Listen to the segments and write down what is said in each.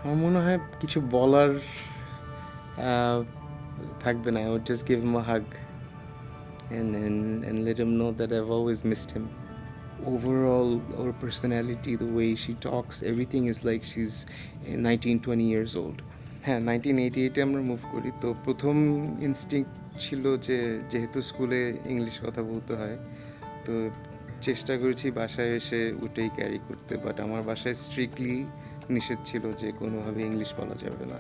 আমার মনে হয় কিছু বলার থাকবে না. I would just give him a hug and let him know that I've always missed him. Overall, her personality, the way she talks, everything is like she's 19-20 years old. হ্যাঁ, 1988-এ আমরা move করি, তো প্রথম ইনস্টিংক্ট ছিল যে যেহেতু স্কুলে English কথা বলতে হয়, তো চেষ্টা করেছি বাসায় এসে ওটাই ক্যারি করতে, বাট আমার বাসায় স্ট্রিক্টলি নিষেধ ছিল যে কোনোভাবে ইংলিশ বলা যাবে না.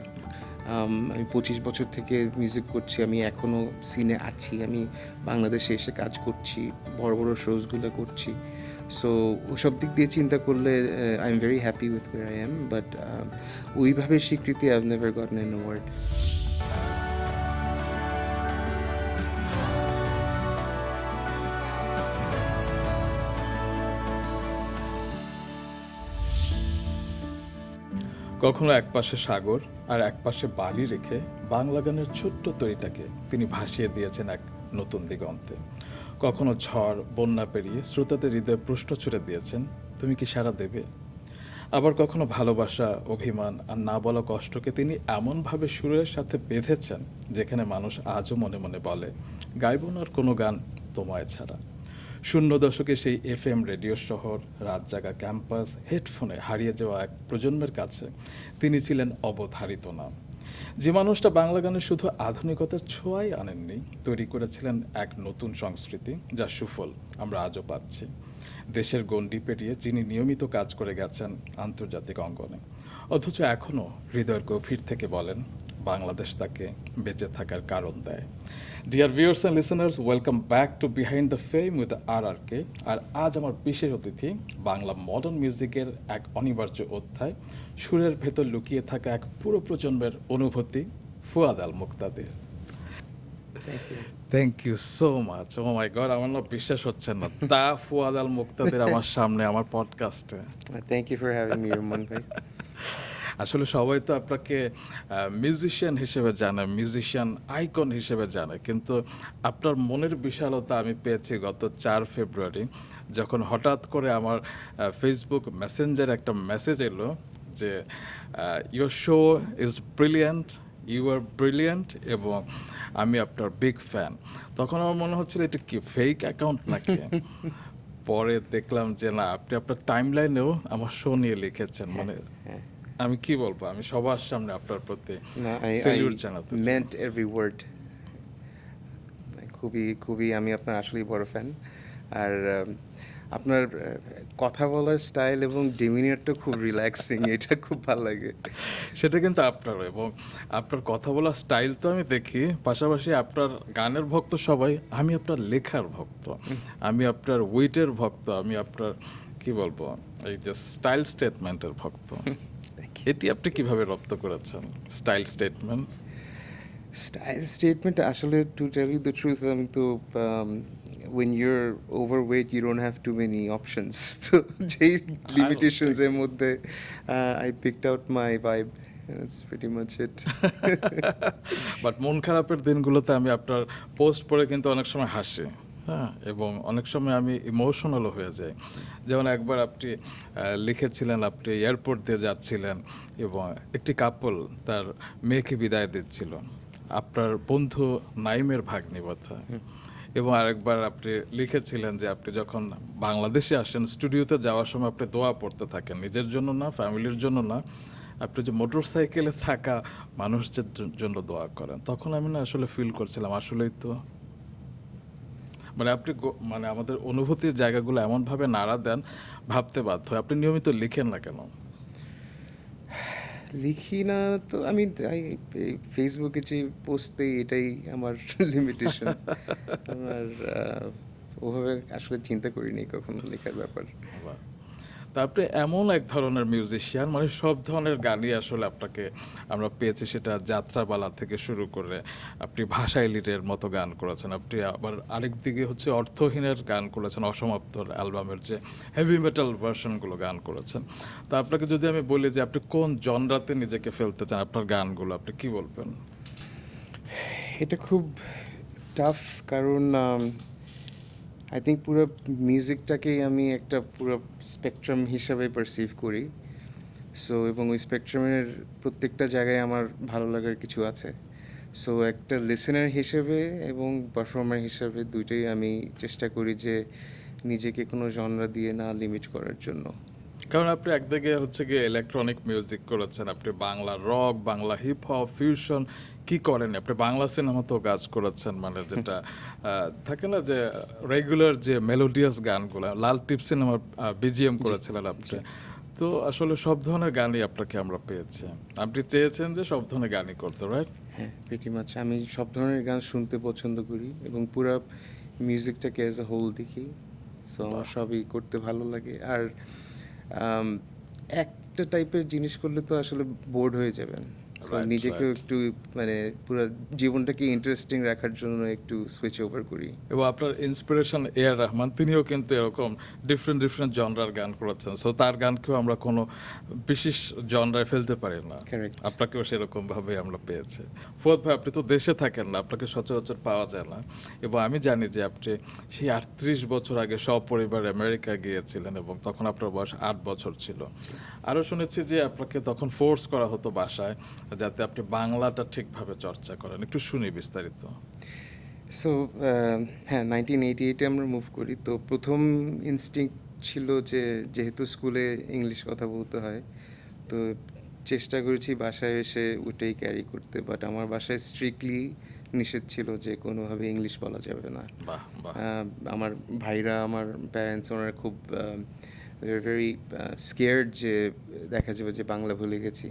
আমি 25 বছর থেকে মিউজিক করছি, আমি এখনও সিনে আছি, আমি বাংলাদেশে এসে কাজ করছি, বড় বড় শোজগুলো করছি. সো ওসব দিক দিয়ে চিন্তা করলে I am very happy with where I am, but ওইভাবে স্বীকৃতি I have never gotten an award. কখনো একপাশে সাগর আর একপাশে বালি রেখে বাংলা গানের ছোট্ট তরিটাকে তিনি ভাসিয়ে দিয়েছেন এক নতুন দিগন্তে. কখনো ঝড় বন্যা পেরিয়ে শ্রোতাদের হৃদয়ে প্রশ্ন ছুড়ে দিয়েছেন, তুমি কি সাড়া দেবে? আবার কখনো ভালোবাসা, অভিমান আর না বলা কষ্টকে তিনি এমনভাবে সুরের সাথে বেঁধেছেন যেখানে মানুষ আজও মনে মনে বলে, গাইব না আর কোনো গান তোমায় ছাড়া. শূন্য দশকে সেই FM রেডিও শহর, রাত জাগা ক্যাম্পাস, হেডফোনে হারিয়ে যাওয়া এক প্রজন্মের কাছে তিনি ছিলেন অবধারিত নাম. যে মানুষটা বাংলা গানে শুধু আধুনিকতার ছোঁয়াই আনেননি, তৈরি করেছিলেন এক নতুন সংস্কৃতি যার সুফল আমরা আজও পাচ্ছি. দেশের গণ্ডি পেরিয়ে যিনি নিয়মিত কাজ করে গেছেন আন্তর্জাতিক অঙ্গনে, অথচ এখনও হৃদয়ের গভীর থেকে বলেন বাংলাদেশ তাকে বেঁচে থাকার কারণ দেয়. Dear viewers and listeners, welcome back to behind the fame with RRK. আর আজ আমার বিশেষ অতিথি, বাংলা মডার্ন মিউজিকের এক অনিবার্য অধ্যায়, সুরের ভেতর লুকিয়ে থাকা এক পুরো প্রজন্মের অনুভূতি, Fuad Al Muktadir. Thank you so much. Oh my God, আমার না বিশ্বাস হচ্ছে না, তা ফুয়াদ আল মুক্তাদির আমার সামনে আমার পডকাস্টে. Thank you for having me, Ruman ভাই. আসলে সবাই তো আপনাকে মিউজিশিয়ান হিসেবে জানে, মিউজিশিয়ান আইকন হিসেবে জানে, কিন্তু আপনার মনের বিশালতা আমি পেয়েছি গত 4 ফেব্রুয়ারি, যখন হঠাৎ করে আমার ফেসবুক মেসেঞ্জারে একটা মেসেজ এলো যে your show is brilliant, you are brilliant, এবং আমি আপনার বিগ ফ্যান. তখন আমার মনে হচ্ছিল এটা কি ফেক অ্যাকাউন্ট নাকি. পরে দেখলাম যে না, আপনি আপনার টাইমলাইনেও আমার শো নিয়ে লিখেছেন. মানে আমি কি বলবো, আমি সবার সামনে আপনার প্রতি স্যালিউট জানাতে চাই. Meant every word. খুবই আমি আপনার আসলেই বড় ফ্যান. আর আপনার কথা বলার স্টাইল এবং ডেমিনারটা খুব রিল্যাক্সিং, এটা খুব ভালো লাগে. সেটা কিন্তু আপনারও, এবং আপনার কথা বলার স্টাইল তো আমি দেখি, পাশাপাশি আপনার গানের ভক্ত সবাই, আমি আপনার লেখার ভক্ত, আমি আপনার উইটের ভক্ত, আমি আপনার কি বলবো এই যে স্টাইল স্টেটমেন্টের ভক্ত. এটি আপনি কিভাবে রপ্ত করেছেন, স্টাইল স্টেটমেন্ট? আসলে to tell you the truth, আমি তো when you're overweight you don't have too many options. তো যেই লিমিটেশনস এর মধ্যে I picked out my vibe. That's pretty much it. But মন খারাপের দিনগুলোতে আমি আপনার পোস্ট পড়ে কিন্তু অনেক সময় হাসি, হ্যাঁ, এবং অনেক সময় আমি ইমোশনালও হয়ে যাই. যেমন একবার আপনি লিখেছিলেন আপনি এয়ারপোর্ট দিয়ে যাচ্ছিলেন এবং একটি কাপল তার মেয়েকে বিদায় দিচ্ছিল, আপনার বন্ধু নাইমের ভাগ্নি কথা. এবং আরেকবার আপনি লিখেছিলেন যে আপনি যখন বাংলাদেশে আসেন, স্টুডিওতে যাওয়ার সময় আপনি দোয়া পড়তে থাকেন, নিজের জন্য না, ফ্যামিলির জন্য না, আপনি যে মোটর সাইকেলে থাকা মানুষদের জন্য দোয়া করেন. তখন আমি না আসলে ফিল করছিলাম আসলেই তো, মানে আপনি মানে আমাদের অনুভূতির জায়গাগুলো এমনভাবে নাড়া দেন, ভাবতে বাধ্য হয়. আপনি নিয়মিত লিখেন না কেন? লিখি না তো, আমি ফেসবুকে যে পোস্ট দিই এটাই আমার লিমিটেশন. আমার ওভাবে আসলে চিন্তা করিনি কখনো লেখার ব্যাপার. তা আপনি এমন এক ধরনের মিউজিশিয়ান, মানে সব ধরনের গানই আসলে আপনাকে আমরা পেয়েছি, সেটা যাত্রাপালা থেকে শুরু করে আপনি ভাষায় লিটের মতো গান করেছেন, আপনি আবার আরেক দিকে হচ্ছে অর্থহীনের গান করেছেন, অসমাপ্ত অ্যালবামের যে হেভি মেটাল ভার্সনগুলো গান করেছেন. তা আপনাকে যদি আমি বলি যে আপনি কোন জনরাতে নিজেকে ফেলতে চান আপনার গানগুলো, আপনি কি বলবেন? এটা খুব টাফ, কারণ আই থিঙ্ক পুরো মিউজিকটাকেই আমি একটা পুরো স্পেকট্রাম হিসাবে পারসিভ করি. সো এবং ওই স্পেকট্রামের প্রত্যেকটা জায়গায় আমার ভালো লাগার কিছু আছে। সো একটা লিসেনার হিসেবে এবং পারফর্মার হিসেবে দুইটাই আমি চেষ্টা করি যে নিজেকে কোনো জনরা দিয়ে না লিমিট করার জন্য। কারণ আপনি একদিকে হচ্ছে গিয়ে ইলেকট্রনিক মিউজিক করেছেন, আপনি Bangla rock, Bangla hip hop, fusion, কি করেন আপনি বাংলা সিনেমাতেও কাজ করেছেন, মানে যেটা থাকে না যে রেগুলার যে মেলোডিয়াস গানগুলো, লাল টিপ সিনেমার বিজিএম করেছিলেন আপনি। তো আসলে সব ধরনের গানই আপনাকে আমরা পেয়েছি, আপনি চেয়েছেন যে সব ধরনের গানই করতে, রাইট? হ্যাঁ, প্রিটি মাচ আমি সব ধরনের গান শুনতে পছন্দ করি এবং পুরো মিউজিকটাকে অ্যাজ এ হোল দেখি। সো আমার সবই করতে ভালো লাগে। আর আম, একটা টাইপের জিনিস করলে তো আসলে বোর্ড হয়ে যাবেন। So, Right, নিজেকেও right. একটু মানে পুরো জীবনটাকে ইন্টারেস্টিং রাখার জন্য একটু সুইচ ওভার করি। এবং আপনার ইন্সপিরেশন এআর রহমান, তিনিও কিন্তু এরকম ডিফারেন্ট ডিফারেন্ট জনরার গান করেছেন। সো তার গানকেও আমরা কোনো বিশেষ জনরায় ফেলতে পারি না। Correct. আপনাকেও সেরকমভাবে আমরা পেয়েছি। ফুয়াদ ভাই, আপনি তো দেশে থাকেন না, আপনাকে সচরাচর পাওয়া যায় না। এবং আমি জানি যে আপনি সেই 38 বছর আগে সপরিবারে আমেরিকা গিয়েছিলেন এবং তখন আপনার বয়স 8 বছর ছিল। আরও শুনেছি যে আপনাকে তখন ফোর্স করা হতো বাসায় যাতে আপনি বাংলাটা ঠিকভাবে চর্চা করেন, একটু শুনি বিস্তারিত। সো হ্যাঁ, 1988-এ আমরা মুভ করি। তো প্রথম ইনস্টিংক্ট ছিল যে যেহেতু স্কুলে ইংলিশ কথা বলতে হয়, তো চেষ্টা করেছি বাসায় এসে ওটাই ক্যারি করতে। বাট আমার বাসায় স্ট্রিক্টলি নিষেধ ছিল যে কোনোভাবে ইংলিশ বলা যাবে না। বাহ বাহ। আমার ভাইরা, আমার প্যারেন্টস, ওনারা খুব ভেরি স্কেয়ার্ড যে দেখা যাবে যে বাংলা ভুলে গেছি।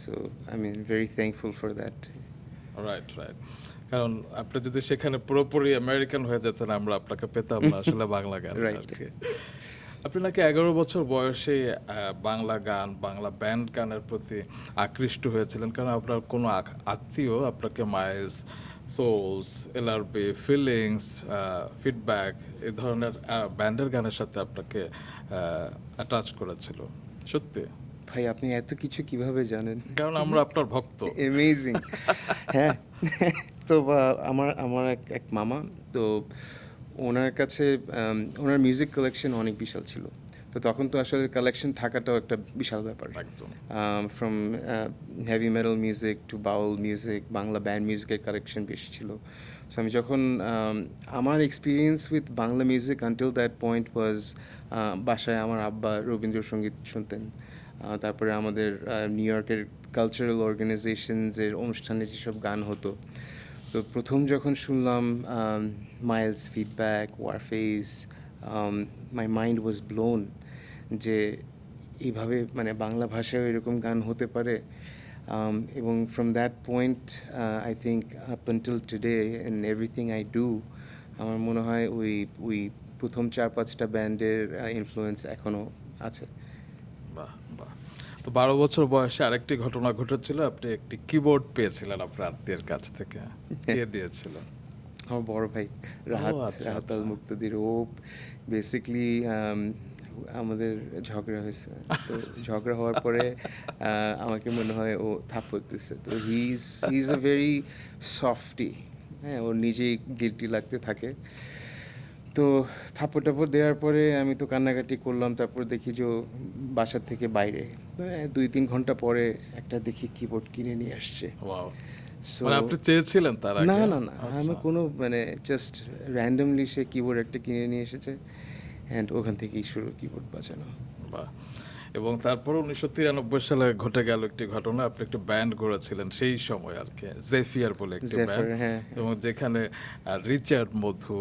So I mean very thankful for that. Right right. কারণ আপনি যদি সেখানে পুরোপুরি আমেরিকান হয়ে যেতেন, আমরা আপনাকে পেতাম না আসলে বাংলা গান। Right. আপনি নাকি 11 বছর বয়সে বাংলা গান, বাংলা ব্যান্ড গানের প্রতি আকৃষ্ট হয়েছিলেন, কারণ আপনার কোনো আত্মীয় আপনাকে Miles, Souls, LRB, Feelings, feedback এই ধরনের ব্যান্ডের গানের সাথে আপনাকে অ্যাটাচ করেছিল। সত্যি? ভাই, আপনি এত কিছু কিভাবে জানেন? কারণ আমরা আপনার ভক্ত। অ্যামেজিং। হ্যাঁ, তো আমার আমার এক মামা, তো ওনার কাছে ওনার মিউজিক কালেকশন অনেক বিশাল ছিল। তো তখন তো আসলে কালেকশন থাকাটাও একটা বিশাল ব্যাপার। একদম। From heavy metal music to baul music, Bangla band মিউজিকের কালেকশন বেশি ছিল। সো আমি যখন আমার experience with Bangla music until that point was, বাসায় আমার আব্বা রবীন্দ্রসঙ্গীত শুনতেন। তারপরে আমাদের নিউ ইয়র্কের কালচারাল অর্গানাইজেশনসের অনুষ্ঠানে যেসব গান হতো, তো প্রথম যখন শুনলাম Miles, feedback, Warfaze, my mind was blown যে এইভাবে মানে বাংলা ভাষায় এরকম গান হতে পারে। এবং from that point I think up until today in everything I do, আমার মনে হয় ওই ওই প্রথম 4-5টা ব্যান্ডের ইনফ্লুয়েন্স এখনও আছে। বাহ বাহ। তো 12 বছর বয়সে আরেকটি ঘটনা ঘটেছিল, আপনি একটি কিবোর্ড পেয়েছিলেন আপনার আত্মীয়ের কাছ থেকে। কে দিয়েছিল? আমার বড় ভাই রাহাত, আচ্ছা, রাহাত আচ্ছা। আলমুক্তাদির। ও বেসিকলি আমাদের ঝগড়া হয়েছে, তো ঝগড়া হওয়ার পরে আমাকে মনে হয় ও থাপ্পড় দিচ্ছে। তো হি ইজ আ ভেরি সফটি। হ্যাঁ, ওর নিজেই গিল্টি লাগতে থাকে। তো থাপ্পড় টাপ্পড় দেওয়ার পরে আমি তো কান্নাকাটি করলাম। তারপর দেখি যে ও বাসার থেকে বাইরে, 2-3 ঘন্টা পরে একটা দেখি কিবোর্ড কিনে নিয়ে আসছে। ওয়াও। So, মানে আপনি চেয়েছিলেন তার আগে? না না না, আচ্ছা। আমি কোনো মানে জাস্ট র্যান্ডমলি সে কিবোর্ড একটা কিনে নিয়ে এসেছে অ্যান্ড ওখান থেকেই শুরু কিবোর্ড বাজানো। বাহ। এবং তারপর 1993 সালে ঘটে গেল একটি ঘটনা, আপনি একটি ব্যান্ড গড়েছিলেন সেই সময় আর কি, জেফিয়ার বলে একটি জেফার, ব্যান্ড। হ্যাঁ। এবং যেখানে রিচার্ড, মধু,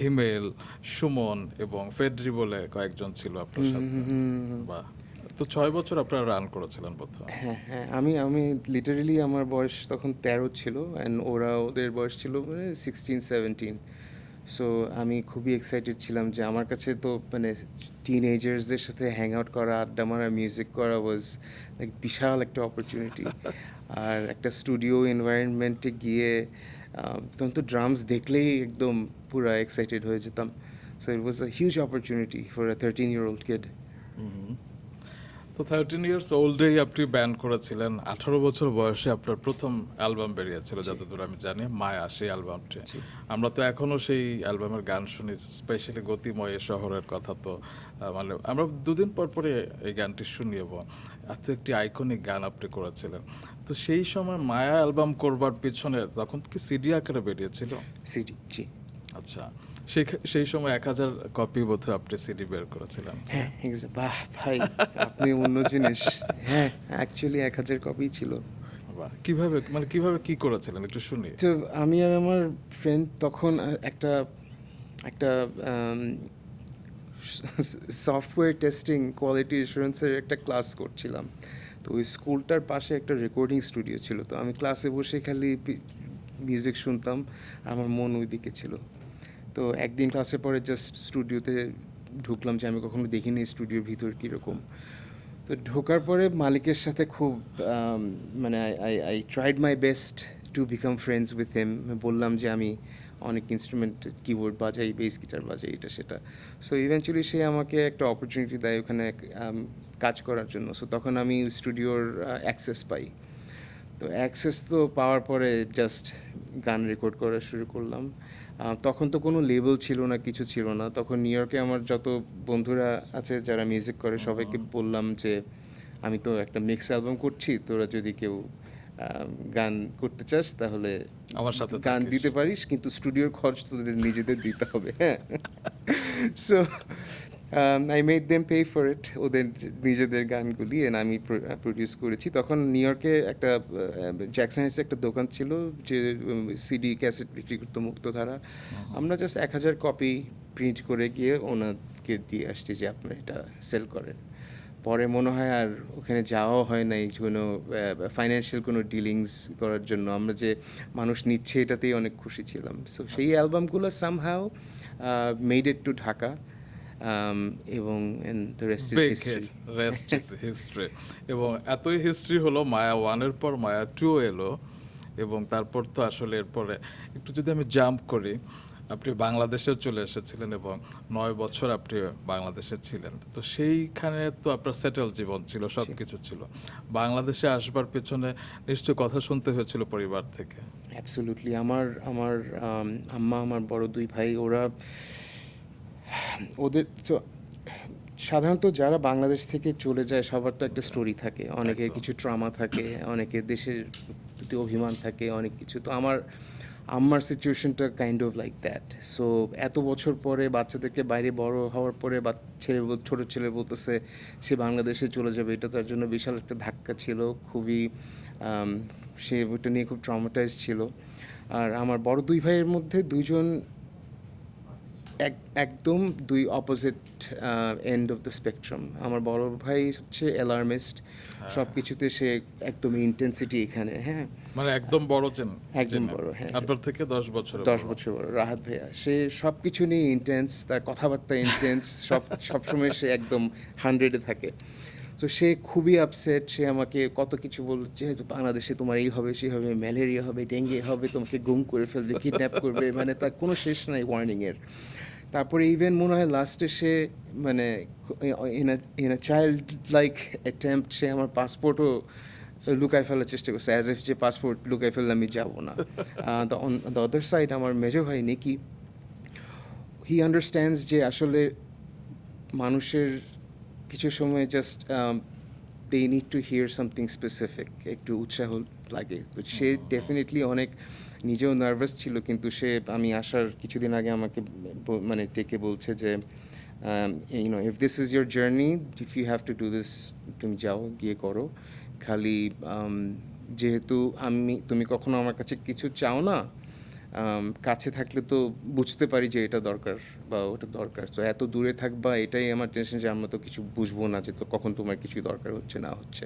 হিমেল, সুমন এবং ফেডরি বলে কয়েকজন ছিল আপনার সাথে। বাহ। তো 6 বছর আপনারা রান করেছিলেন বোধহয়। হ্যাঁ হ্যাঁ, আমি লিটারেলি আমার বয়স তখন 13 ছিল অ্যান্ড ওদের বয়স ছিল 16-17। সো আমি খুবই এক্সাইটেড ছিলাম যে আমার কাছে তো মানে টিনেজার্সদের সাথে হ্যাং আউট করা, আড্ডা মারা, মিউজিক করা ওয়াজ লাইক বিশাল একটা অপরচুনিটি। আর একটা স্টুডিও এনভায়রনমেন্টে গিয়ে তখন তো ড্রামস দেখলেই একদম পুরো এক্সাইটেড হয়ে যেতাম। So it was a huge opportunity for a 13-year-old kid. তো 13 ইয়ার্স ওল্ডেই আপনি ব্যান্ড করেছিলেন, 18 বছর বয়সে আপনার প্রথম অ্যালবাম বেরিয়েছিল যতদূর আমি জানি, মায়া, সেই অ্যালবামটি। আমরা তো এখনও সেই অ্যালবামের গান শুনি, স্পেশালি গতিময় এ শহরের কথা। তো মানে আমরা দুদিন পর পরে এই গানটি শুনি এবং এত একটি আইকনিক গান আপনি করেছিলেন। তো সেই সময় মায়া অ্যালবাম করবার পিছনে তখন কি সিডি আকারে বেরিয়েছিল? সিডি, জি। আচ্ছা, সেই সময় 1000 কপি বোধহয় আপনি সিডি বের করেছিলেন। হ্যাঁ, বাহ ভাই, আপনি অন্য জিনিস। হ্যাঁ, অ্যাকচুয়ালি 1000 কপি ছিল। বাহ, কিভাবে মানে কিভাবে কি করেছিলেন একটু শুনি। তো আমি আর আমার ফ্রেন্ড তখন একটা একটা সফটওয়্যার টেস্টিং, কোয়ালিটি অ্যাসুরেন্সের একটা ক্লাস করছিলাম। তো ওই স্কুলটার পাশে একটা রেকর্ডিং স্টুডিও ছিল। তো আমি ক্লাসে বসে খালি মিউজিক শুনতাম, আমার মন ওই দিকে ছিল। তো একদিন ক্লাসের পরে জাস্ট স্টুডিওতে ঢুকলাম, যে আমি কখনো দেখিনি স্টুডিওর ভিতর কীরকম। তো ঢোকার পরে মালিকের সাথে খুব মানে I tried my best to become friends with him. বললাম যে আমি অনেক ইনস্ট্রুমেন্ট, কিবোর্ড বাজাই, বেস গিটার বাজাই, এটা সেটা। সো ইভেনচুয়ালি সে আমাকে একটা অপরচুনিটি দেয় ওখানে কাজ করার জন্য। সো তখন আমি স্টুডিওর অ্যাক্সেস পাই। তো অ্যাক্সেস তো পাওয়ার পরে জাস্ট গান রেকর্ড করা শুরু করলাম। তখন তো কোনো লেবেল ছিল না, কিছু ছিল না। তখন নিউ ইয়র্কে আমার যত বন্ধুরা আছে যারা মিউজিক করে, সবাইকে বললাম যে আমি তো একটা মিক্স অ্যালবাম করছি, তোরা যদি কেউ গান করতে চাস তাহলে আমার সাথে গান দিতে পারিস, কিন্তু স্টুডিওর খরচ তোদের নিজেদের দিতে হবে। হ্যাঁ, so I made them pay for it, ওদের নিজেদের গানগুলি, এন্ড আমি প্রডিউস করেছি। তখন নিউ ইয়র্কে একটা জ্যাকসনের একটা দোকান ছিল যে সিডি ক্যাসেট বিক্রি করতো, মুক্তধারা। আমরা জাস্ট 1000 কপি প্রিন্ট করে গিয়ে ওনাকে দিয়ে আসছি যে আপনারা এটা সেল করেন। পরে মনে হয় আর ওখানে যাওয়াও হয় নাই কোনো ফাইন্যান্সিয়াল কোনো ডিলিংস করার জন্য। আমরা যে মানুষ নিচ্ছে এটাতেই অনেক খুশি ছিলাম। সো সেই অ্যালবামগুলো somehow made it to Dhaka, এবং the rest is history. Rest is history. এবং এতই হিস্ট্রি হলো, মায়া 1-এর পর মায়া 2 এলো, এবং তারপর তো আসলে এরপরে একটু যদি আমি জাম্প করি, আপনি বাংলাদেশেও চলে এসেছিলেন এবং 9 বছর আপনি বাংলাদেশে ছিলেন। তো সেইখানে তো আপনার সেটেল জীবন ছিল, সব কিছু ছিল। বাংলাদেশে আসবার পেছনে নিশ্চয় কথা শুনতে হয়েছিল পরিবার থেকে। অ্যাবসলিউটলি। আমার আম্মা, আমার বড় দুই ভাই, ওদের তো সাধারণত যারা বাংলাদেশ থেকে চলে যায় সবার তো একটা স্টোরি থাকে, অনেকের কিছু ট্রমা থাকে, অনেকের দেশের প্রতি অভিমান থাকে, অনেক কিছু। তো আমার সিচুয়েশনটা kind of like that. So এত বছর পরে বাচ্চাদেরকে বাইরে বড় হওয়ার পরে ছোটো ছেলে বলতেছে সে বাংলাদেশে চলে যাবে, এটা তার জন্য বিশাল একটা ধাক্কা ছিল, খুবই সে ওটা নিয়ে খুব ট্রমাটাইজ ছিল। আর আমার বড় দুই ভাইয়ের মধ্যে দুইজন একদম দুই opposite end of the spectrum. আমার বড় ভাই হচ্ছে অ্যালার্মিস্ট, সব কিছুতে সে একদম ইন্টেন্সিটি এখানে। হ্যাঁ, মানে একদম বড় একদম বড়। হ্যাঁ, আপনার থেকে 10 বছর বড় রাহাত ভাইয়া। সে সব কিছু নিয়ে ইন্টেন্স, তার কথাবার্তা ইন্টেন্স, সবসময় সে একদম 100-এ থাকে। তো সে খুবই আপসেট, সে আমাকে কত কিছু বলছে, বাংলাদেশে তোমার এই হবে, সেই হবে, ম্যালেরিয়া হবে, ডেঙ্গি হবে, তোমাকে গুম করে ফেলবে, কিডন্যাপ করবে, মানে তার কোনো শেষ নাই ওয়ার্নিংয়ের। তারপরে ইভেন মনে হয় লাস্টে সে মানে in a child like attempt সে আমার পাসপোর্টও লুকায় ফেলার চেষ্টা করছে, অ্যাজ এফ যে পাসপোর্ট লুকায় ফেললে আমি যাবো না। অন দ্য আদার সাইড আমার মেজো ভাই নিকি, হি আন্ডারস্ট্যান্ডস যে আসলে মানুষের কিছু সময় just they need to hear something specific, একটু উৎসাহ লাগে। তো সে ডেফিনেটলি অনেক নিজেও নার্ভাস ছিল, কিন্তু সে আমি আসার কিছুদিন আগে আমাকে মানে ডেকে বলছে যে you know if this is your journey, if you have to do this, তুমি যাও, গিয়ে করো। খালি যেহেতু তুমি কখনো আমার কাছে কিছু চাও না, কাছে থাকলে তো বুঝতে পারি যে এটা দরকার বা ওটা দরকার। তো এত দূরে থাকবা, এটাই আমার টেনশন যে আমরা তো কিছু বুঝবো না যে তো কখন তোমার কিছুই দরকার হচ্ছে না হচ্ছে।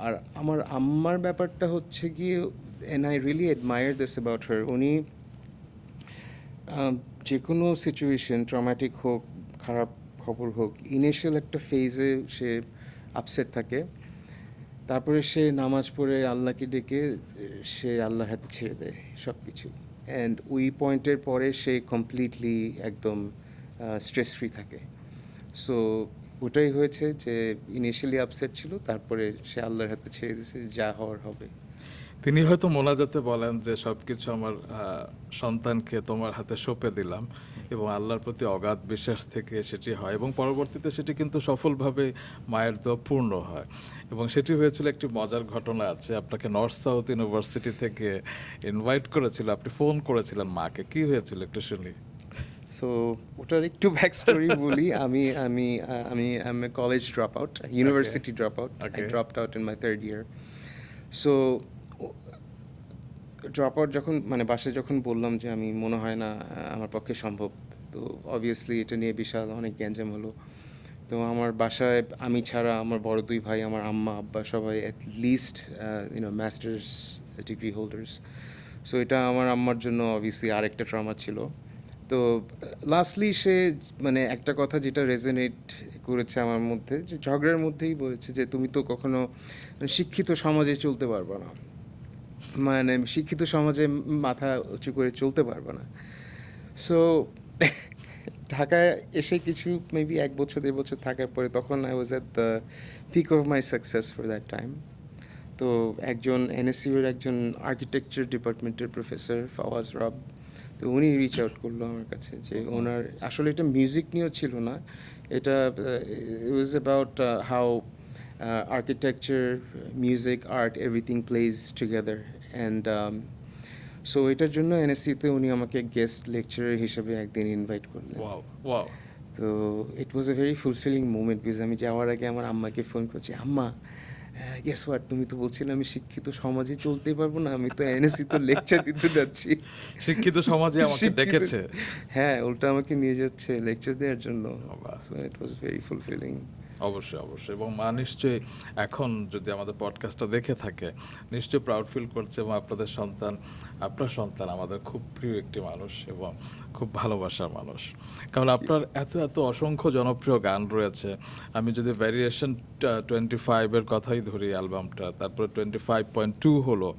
আর আমার আম্মার ব্যাপারটা হচ্ছে গিয়ে, and I really admire this about her, উনি যে কোনো সিচুয়েশন, ট্রমাটিক হোক, খারাপ খবর হোক, ইনিশিয়াল একটা ফেজে সে আপসেট থাকে, তারপরে সে নামাজ পড়ে আল্লাহকে ডেকে সে আল্লাহর হাতে ছেড়ে দেয় সব কিছু। অ্যান্ড ওই পয়েন্টের পরে সে কমপ্লিটলি একদম স্ট্রেস ফ্রি থাকে। সো ওটাই হয়েছে যে ইনিশিয়ালি আপসেট ছিল, তারপরে সে আল্লাহর হাতে ছেড়ে দিয়েছে, যা হওয়ার হবে। তিনি হয়তো মোনাজাতে বলেন যে সব কিছু আমার সন্তানকে তোমার হাতে সঁপে দিলাম, এবং আল্লাহর প্রতি অগাধ বিশ্বাস থেকে সেটি হয়, এবং পরবর্তীতে সেটি কিন্তু সফলভাবে মায়ের দোয়া পূর্ণ হয়। এবং সেটি হয়েছিল, একটি মজার ঘটনা আছে, আপনাকে নর্থ সাউথ ইউনিভার্সিটি থেকে ইনভাইট করেছিল, আপনি ফোন করেছিলেন মাকে, কি হয়েছিল একটু শুনি। সো ওটার একটু ব্যাক স্টোরি বলি। আমি I M A college drop out, university drop out. I Okay. Dropped out in my third year. So drop out যখন মানে বাসায় যখন বললাম যে আমি মনে হয় না আমার পক্ষে সম্ভব, তো অবভিয়াসলি এটা নিয়ে বিশাল অনেক গ্যাঞ্জাম হলো। তো আমার বাসায় আমি ছাড়া আমার বড় দুই ভাই, আমার আম্মা আব্বা সবাই at least masters degree holders. So এটা আমার আম্মার জন্য অবভিয়াসলি আরেকটা ট্রমা ছিল। তো লাস্টলি সে মানে একটা কথা যেটা রেজোনেট করেছে আমার মধ্যে, যে ঝগড়ার মধ্যেই বলেছে যে তুমি তো কখনো শিক্ষিত সমাজে চলতে পারবে না, মানে শিক্ষিত সমাজে মাথা উঁচু করে চলতে পারবে না। সো ঢাকায় এসে কিছু মেবি 1 বছর 1.5 বছর থাকার পরে তখন I was at the peak of my success for that time. তো একজন এনএসইউর একজন আর্কিটেকচার ডিপার্টমেন্টের প্রফেসর ফাওয়াজ রব, তো উনি রিচ আউট করলো আমার কাছে যে ওনার আসলে এটা মিউজিক নিয়েও ছিল না, এটা it was about how architecture, music, art, everything plays together. And so এটার জন্য এনএসসিতে উনি আমাকে গেস্ট লেকচারার হিসেবে একদিন ইনভাইট করলেন। Wow, wow. তো it was a very fulfilling moment, because আমি যাওয়ার আগে আমার আম্মাকে ফোন করছি, আম্মা গেস হোয়াট, তুমি তো বলছিলে আমি শিক্ষিত সমাজে চলতে পারবো না, আমি তো এনএসসি তো লেকচার দিতে যাচ্ছি। শিক্ষিত সমাজে আমাকে শিক্ষিত- ডেকেছে। হ্যাঁ, উল্টা আমাকে নিয়ে যাচ্ছে লেকচার দেওয়ার জন্য। বাহ। So it was very fulfilling. অবশ্যই, অবশ্যই। এবং মা নিশ্চয়ই এখন যদি আমাদের পডকাস্টটা দেখে থাকে, নিশ্চয়ই প্রাউড ফিল করছে, এবং আপনাদের সন্তান, আপনার সন্তান আমাদের খুব প্রিয় একটি মানুষ এবং খুব ভালোবাসার মানুষ। কারণ আপনার এত এত অসংখ্য জনপ্রিয় গান রয়েছে। আমি যদি ভ্যারিয়েশন 25-এর কথাই ধরি অ্যালবামটা, তারপরে 25.2 হলো,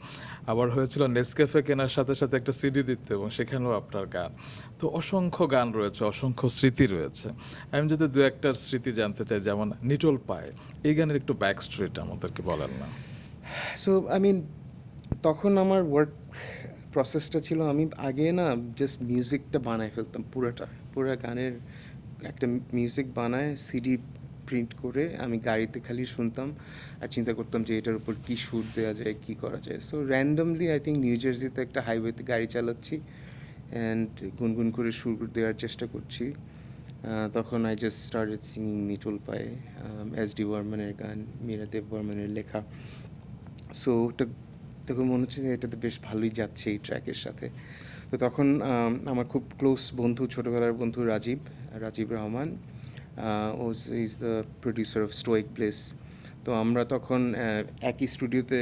আবার হয়েছিল নেসক্যাফে কেনার সাথে সাথে একটা সিডি দিতে, এবং সেখানেও আপনার গান। তো অসংখ্য গান রয়েছে, অসংখ্য স্মৃতি রয়েছে। আমি যদি দু একটার স্মৃতি জানতে চাই, যেমন নিটোল পায়, এই গানের একটু ব্যাক স্টোরিটা আমাদেরকে বলেন না। সো আই মিন তখন আমার ওয়ার্ক প্রসেসটা ছিল, আমি আগে না জাস্ট মিউজিকটা বানায় ফেলতাম, পুরা গানের একটা মিউজিক বানায় সিডি প্রিন্ট করে আমি গাড়িতে খালি শুনতাম আর চিন্তা করতাম যে এটার উপর কী সুর দেওয়া যায়, কী করা যায়। So randomly I think new জার্সিতে একটা হাইওয়েতে গাড়ি চালাচ্ছি অ্যান্ড গুনগুন করে সুর দেওয়ার চেষ্টা করছি। তখন আই জাস্ট স্টার্টেড সিঙ্গিং নিটোল পায়, এস ডি বর্মনের গান, মীরা দেব বর্মনের লেখা। সো ওটা তখন মনে হচ্ছে যে এটা তো বেশ ভালোই যাচ্ছে এই ট্র্যাকের সাথে। তো তখন আমার খুব ক্লোজ বন্ধু, ছোটোবেলার বন্ধু রাজীব রহমান, ও is the producer of Stoic Bliss. তো আমরা তখন একই স্টুডিওতে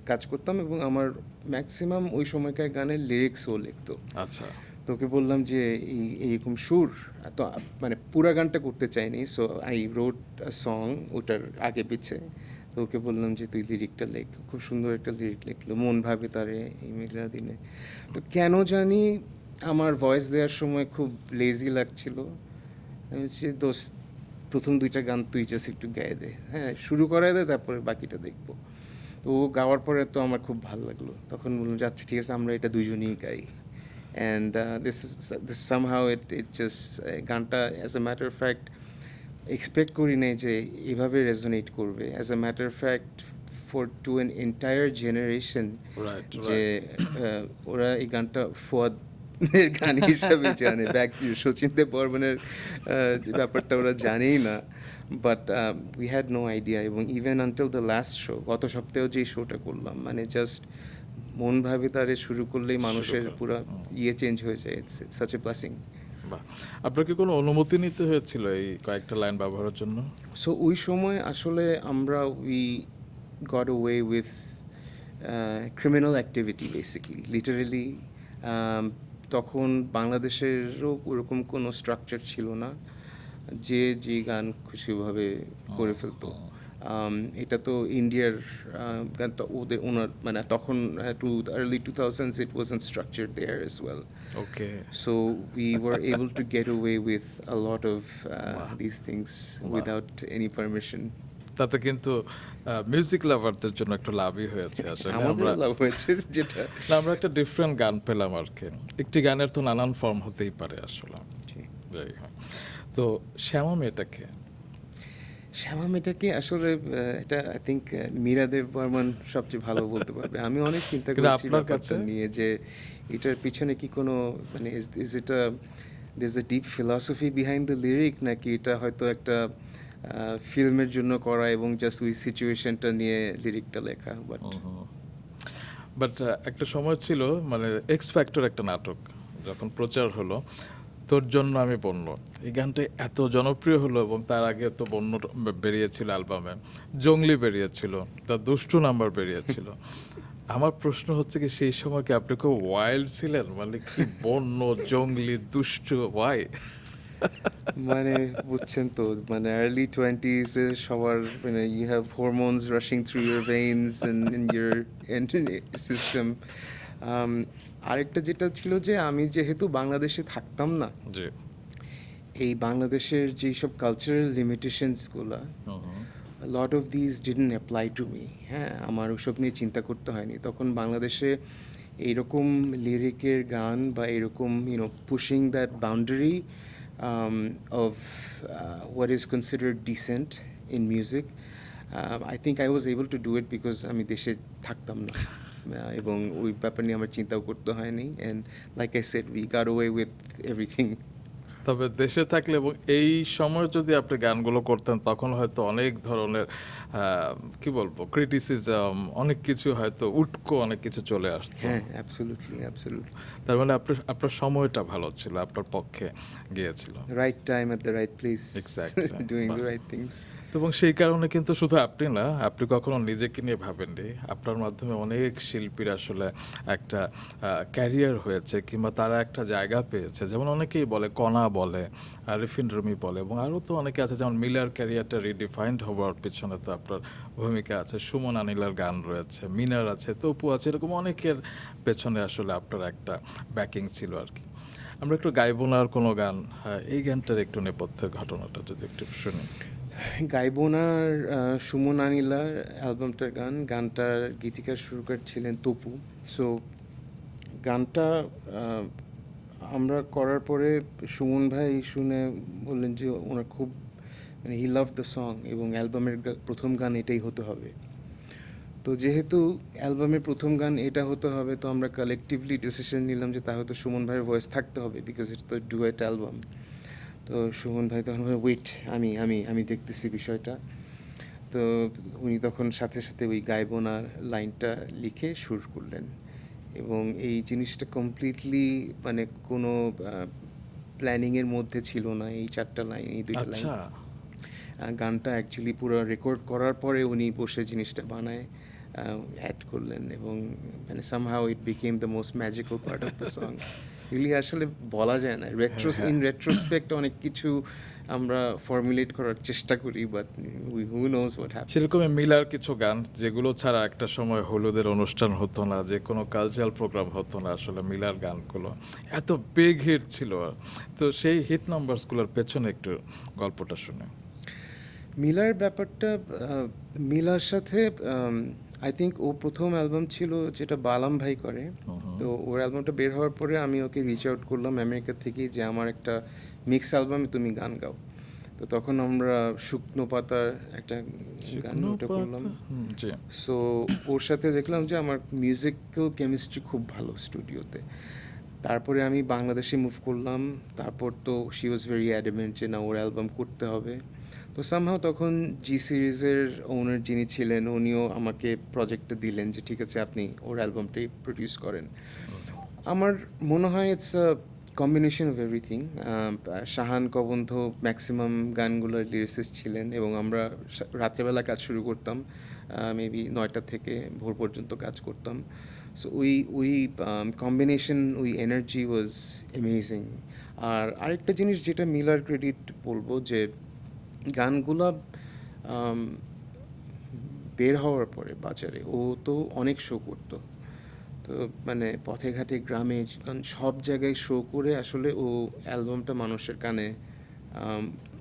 কাজ করতাম, এবং আমার ম্যাক্সিমাম ওই সময়কার গানের লিরিক্সও লিখতো। আচ্ছা। তো ওকে বললাম যে এইরকম সুর, তো মানে পুরা গানটা করতে চাইনি, so I road a song ওটার আগে পিছে। তো ওকে বললাম যে তুই লিরিকটা লেখ, খুব সুন্দর একটা লিরিক লিখলো, মন ভাবে তারে এই মেঘলা দিনে। তো কেন জানি আমার ভয়েস দেওয়ার সময় খুব লেজি লাগছিল। আমি বলছি, দোস্ত প্রথম 2টা গান তুই জাস্ট একটু গায়ে দে, হ্যাঁ শুরু করায় দে, তারপরে বাকিটা দেখবো। তো ও গাওয়ার পরে তো আমার খুব ভালো লাগলো, তখন বললাম যে আচ্ছা ঠিক আছে, আমরা এটা দুজনেই গাই। And this somehow it just গানটা as a matter of fact expect করি নাই যে এভাবে রেজোনেট করবে, as a matter of fact for to an entire generation, right, যে ওরা এই গানটা ফুয়াদের গান হিসাবে জানে, ব্যাক সচিন দেব বর্মনের ব্যাপারটা ওরা জানেই না, but we had no idea. এবং even until the last show, গত সপ্তাহেও যে শোটা করলাম, মানে জাস্ট মন ভাবে তারে শুরু করলেই মানুষের পুরো চেঞ্জ হয়ে যায়। It's such a blessing. বাহ। আপনার কি কোনো অনুমতি নিতে হয়েছিল এই কয়েকটা লাইন ব্যবহারের জন্য? সো ওই সময় আসলে আমরা we got away with criminal activity basically, literally. তখন বাংলাদেশেরও ওরকম কোনো স্ট্রাকচার ছিল না, যে গান খুশিভাবে করে ফেলতো। এটা তো ইন্ডিয়ার গান, তো ওনার মানে তখন to early 2000s it wasn't structured there as well. Okay, So we were able to get away with a lot of Wow. these things Wow. without any permission. তাতে কিন্তু মিউজিক লাভারদের জন্য একটু লাভই হয়েছে আসলে। আমাদেরও আমরা লাভ হয়েছে যেটা না, আমরা একটা ডিফারেন্ট গান পেলাম আর কি। একটি গানের তো নানান ফর্ম হতেই পারে আসলে। যাই হোক, তো শ্যামা মেয়েটাকে শ্যামা মেয়েটাকে আসলে এটা আই থিঙ্ক মীরাদেব বর্মন সবচেয়ে ভালো বলতে পারবে। আমি অনেক চিন্তা কিন্তু করেছি আপনার ব্যাপারটা কাছে? নিয়ে যে এটার পিছনে কি কোনো মানে ইজ এটা there's a deep philosophy behind the lyric, নাকি এটা হয়তো একটা ফিল্মের জন্য করা এবং জাস্ট ওই সিচুয়েশনটা নিয়ে লিরিকটা লেখা। বাট একটা সময় ছিল মানে এক্স ফ্যাক্টর একটা নাটক যখন প্রচার হলো, তোর জন্য আমি বন্য, এই গানটা এত জনপ্রিয় হলো এবং তার আগে তো বন্য বেরিয়েছিল অ্যালবামে, জঙ্গলি বেরিয়েছিল, তার দুষ্টু নাম্বার বেরিয়েছিল। আমার প্রশ্ন হচ্ছে কি সেই সময় কি আপনি খুব ওয়াইল্ড ছিলেন, মানে কি বন্য জঙ্গলি দুষ্টু ওয়াই? মানে বুঝছেন তো, মানে আর্লি 20s এ সবার মানে you have hormones rushing through your veins and in your system. আরেকটা যেটা ছিল যে আমি যেহেতু বাংলাদেশে থাকতাম না, জি, এই বাংলাদেশের যেসব কালচারাল লিমিটেশনসগুলো lot of this didn't apply to me. হ্যাঁ, আমার ওসব নিয়ে চিন্তা করতে হয়নি তখন। বাংলাদেশে এইরকম লিরিকের গান বা এরকম pushing that boundary of what is considered decent in music, I think I was able to do it because আমি দেশে থাকতাম না এবং ওই ব্যাপার নিয়ে আমার চিন্তাও করতে হয়নি। and like I said, we got away with everything. তবে দেশে থাকলে এবং এই সময় যদি আপনি গানগুলো করতেন তখন হয়তো অনেক ধরনের কি বলবো ক্রিটিসিজম, অনেক কিছু হয়তো উটকো অনেক কিছু চলে আসতো। হ্যাঁ, অ্যাবসলিউটলি অ্যাবসলিউটলি। তার মানে আপনার সময়টা ভালো ছিল, আপনার পক্ষে গিয়েছিল। Right time at the right place, Exactly. Doing the right things. এবং সেই কারণে কিন্তু শুধু আপনি না, আপনি কখনো নিজেকে নিয়ে ভাবেননি, আপনার মাধ্যমে অনেক শিল্পীর আসলে একটা ক্যারিয়ার হয়েছে কিংবা তারা একটা জায়গা পেয়েছে। যেমন অনেকেই বলে, কণা বলে, রিফিন রুমি বলে, এবং আরও তো অনেকে আছে, যেমন মিলার ক্যারিয়ারটা রিডিফাইন্ড হওয়ার পিছনে তো আপনার ভূমিকা আছে। সুমন আনিলার গান রয়েছে, মিনার আছে, তপু আছে, এরকম অনেকের পেছনে আসলে আপনার একটা ব্যাকিং ছিল আর কি। আমরা একটু গাইব না আর কোনো গান, এই গানটার একটু নেপথ্যের ঘটনাটা যদি একটু শুনি। গাইবোনার সুমন আনিলার অ্যালবামটার গানটার গীতিকার সুরকার ছিলেন তপু। সো গানটা আমরা করার পরে সুমন ভাই শুনে বললেন যে ওনার খুব মানে হি লাভ দ্য সং এবং অ্যালবামের প্রথম গান এটাই হতে হবে। তো যেহেতু অ্যালবামের প্রথম গান এটা হতে হবে, তো আমরা কালেকটিভলি ডিসিশন নিলাম যে তাহলে তো সুমন ভাইয়ের ভয়েস থাকতে হবে, because it's the duet album. তো সুমন ভাই তখন ওয়েট, আমি আমি আমি দেখতেছি বিষয়টা। তো উনি তখন সাথে সাথে ওই গাইবোনার লাইনটা লিখে সুর করলেন এবং এই জিনিসটা কমপ্লিটলি মানে কোনো প্ল্যানিংয়ের মধ্যে ছিল না। এই চারটা লাইন, এই দুইটা লাইন, গানটা অ্যাকচুয়ালি পুরো রেকর্ড করার পরে উনি বসে জিনিসটা বানায় অ্যাড করলেন এবং মানে somehow it became the most magical part of the song. এগুলি আসলে বলা যায় না। ইন রেট্রোস্পেক্ট অনেক কিছু আমরা ফর্মুলেট করার চেষ্টা করি, but who knows what happened. সেরকমই মিলার কিছু গান যেগুলো ছাড়া একটা সময় হলুদের অনুষ্ঠান হতো না, যে কোনো কালচারাল প্রোগ্রাম হতো না। আসলে মিলার গানগুলো এত বিগ হিট ছিল, তো সেই হিট নাম্বারসগুলোর পেছনে একটু গল্পটা শুনে। মিলার ব্যাপারটা, মিলার সাথে আই থিঙ্ক ও প্রথম অ্যালবাম ছিল যেটা বালাম ভাই করে। তো ওর অ্যালবামটা বের হওয়ার পরে আমি ওকে রিচ আউট করলাম আমেরিকা থেকে যে আমার একটা মিক্স অ্যালবামে তুমি গান গাও। তো তখন আমরা শুকনো পাতার একটা গান ওটা করলাম। সো ওর সাথে দেখলাম যে আমার মিউজিক্যাল কেমিস্ট্রি খুব ভালো স্টুডিওতে। তারপরে আমি বাংলাদেশে মুভ করলাম। তারপর তো শি ওয়াজ ভেরি অ্যাডামেন্ট যে না, ওর অ্যালবাম করতে হবে। তো সামহাও তখন জি সিরিজের ওনার যিনি ছিলেন উনিও আমাকে প্রজেক্টটা দিলেন যে ঠিক আছে আপনি ওর অ্যালবামটাই প্রডিউস করেন। আমার মনে হয় it's a combination of everything. Shahan Kobondho maximum গানগুলোর লিরিসিস্ট ছিলেন এবং আমরা রাত্রেবেলা কাজ শুরু করতাম, মেবি 9টা থেকে ভোর পর্যন্ত কাজ করতাম। সো ওই কম্বিনেশন, ওই এনার্জি ওয়াজ অ্যামেজিং। আর আরেকটা জিনিস যেটা মিলার ক্রেডিট বলবো, যে গানগুলা বের হওয়ার পরে বাজারে ও তো অনেক শো করতো, তো মানে পথে ঘাটে গ্রামে সব জায়গায় শো করে আসলে ও অ্যালবামটা মানুষের কানে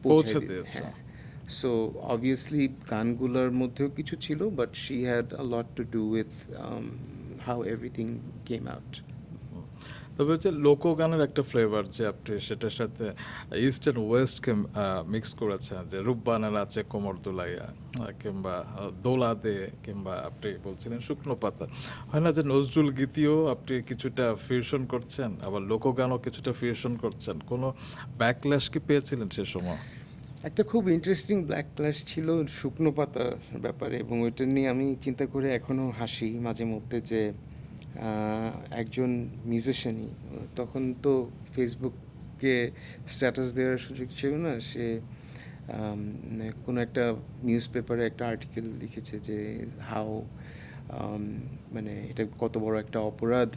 পৌঁছে দিত। দিয়েছে। হ্যাঁ, সো অবভিয়াসলি গানগুলোর মধ্যেও কিছু ছিল, but she had a lot to do with how everything came out. তবে হচ্ছে লোকগানের একটা ফ্লেভার যে আপনি সেটার সাথে ইস্ট অ্যান্ড ওয়েস্টকে মিক্স করেছেন, যে রূপবানের আছে কোমর দোলাইয়া, কিংবা দোলা দে, কিংবা আপনি বলছিলেন শুকনো পাতা। হয় না যে নজরুল গীতিও আপনি কিছুটা ফিউশন করছেন, আবার লোকগানও কিছুটা ফিউশন করছেন? কোনো ব্যাকল্যাশ কি পেয়েছিলেন সে সময়? একটা খুব ইন্টারেস্টিং ব্ল্যাক ক্লাশ ছিল শুকনো পাতার ব্যাপারে, এবং ওইটা নিয়ে আমি চিন্তা করে এখনও হাসি মাঝে মধ্যে যে একজন মিউজিশিয়ানই, তখন তো ফেসবুকে স্ট্যাটাস দেওয়ার সুযোগ ছিল না, সে কোনো একটা নিউজ পেপারে একটা আর্টিকেল লিখেছে যে হাউ মানে এটা কত বড় একটা অপরাধ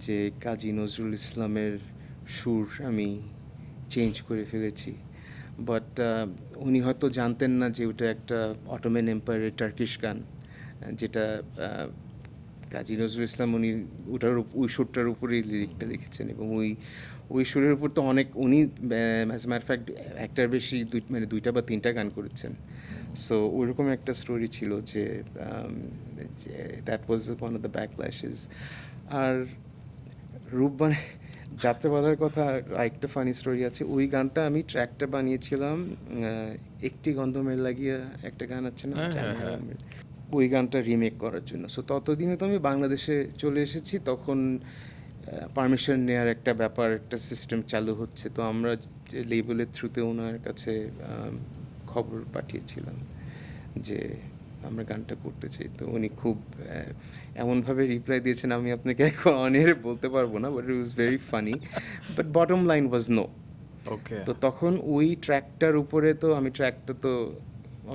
যে কাজী নজরুল ইসলামের সুর আমি চেঞ্জ করে ফেলেছি। বাট উনি হয়তো জানতেন না যে ওটা একটা অটোম্যান এম্পায়ারের টার্কিশ গান, যেটা কাজী নজরুল ইসলাম উনি ওই সুরটার উপরেই লিরিকটা লিখেছেন, এবং ওই সুরের উপর তো অনেক উনি অ্যাজ ম্যাটার ফ্যাক্ট একটার বেশি মানে দুইটা বা তিনটা গান করেছেন। সো ওইরকম একটা স্টোরি ছিল যে that was one of the backlashes. আর রূপবান যাত্রাপালার কথা আরেকটা ফানি স্টোরি আছে। ওই গানটা আমি ট্র্যাকটা বানিয়েছিলাম একটি গন্ধমের লাগিয়া একটা গান আছে না, ওই গানটা রিমেক করার জন্য। সো ততদিনে তো আমি বাংলাদেশে চলে এসেছি, তখন পারমিশন নেওয়ার একটা ব্যাপার, একটা সিস্টেম চালু হচ্ছে। তো আমরা লেবেলের থ্রুতে ওনার কাছে খবর পাঠিয়েছিলাম যে আমরা গানটা করতে চাই। তো উনি খুব এমনভাবে রিপ্লাই দিয়েছেন, আমি আপনাকে এখন অনেরে বলতে পারবো না, but it was very funny, but bottom line was no. Okay, তো তখন ওই ট্র্যাকটার উপরে তো আমি ট্র্যাকটা তো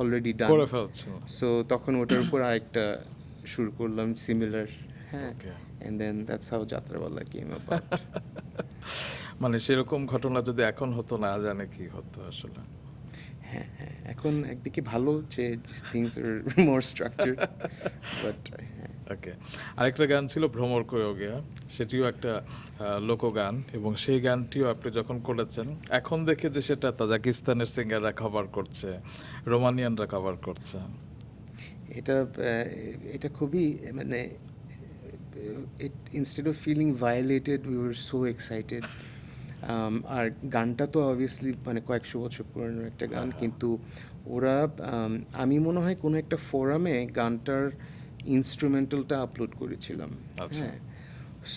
অলরেডি ডান, করে ফেলছো। সো তখন ওটার উপর আরেকটা শুরু করলাম সিমিলার। হ্যাঁ, Okay. And then that's how Jatrapala came about. মানে সেরকম ঘটনা যদি এখন হতো, না জানে কি হতো আসলে। হ্যাঁ হ্যাঁ, এখন একদিকে ভালো যে things are more structure, but okay, আরেকটা গান ছিল ভ্রমর কয়োগিয়া, সেটিও একটা লোকগান, এবং সেই গানটিও আপনি যখন করেছেন, এখন দেখে যে সেটা তাজাকিস্তানের সিঙ্গাররা কভার করছে, রোমানিয়ানরা কভার করছে। এটা এটা খুবই মানে instead of feeling violated we were so excited. আর গানটা তো অবভিয়াসলি মানে কয়েকশো বছর পুরানো একটা গান, কিন্তু ওরা আমি মনে হয় কোনো একটা ফোরামে গানটার ইনস্ট্রুমেন্টালটা আপলোড করেছিলাম। হ্যাঁ,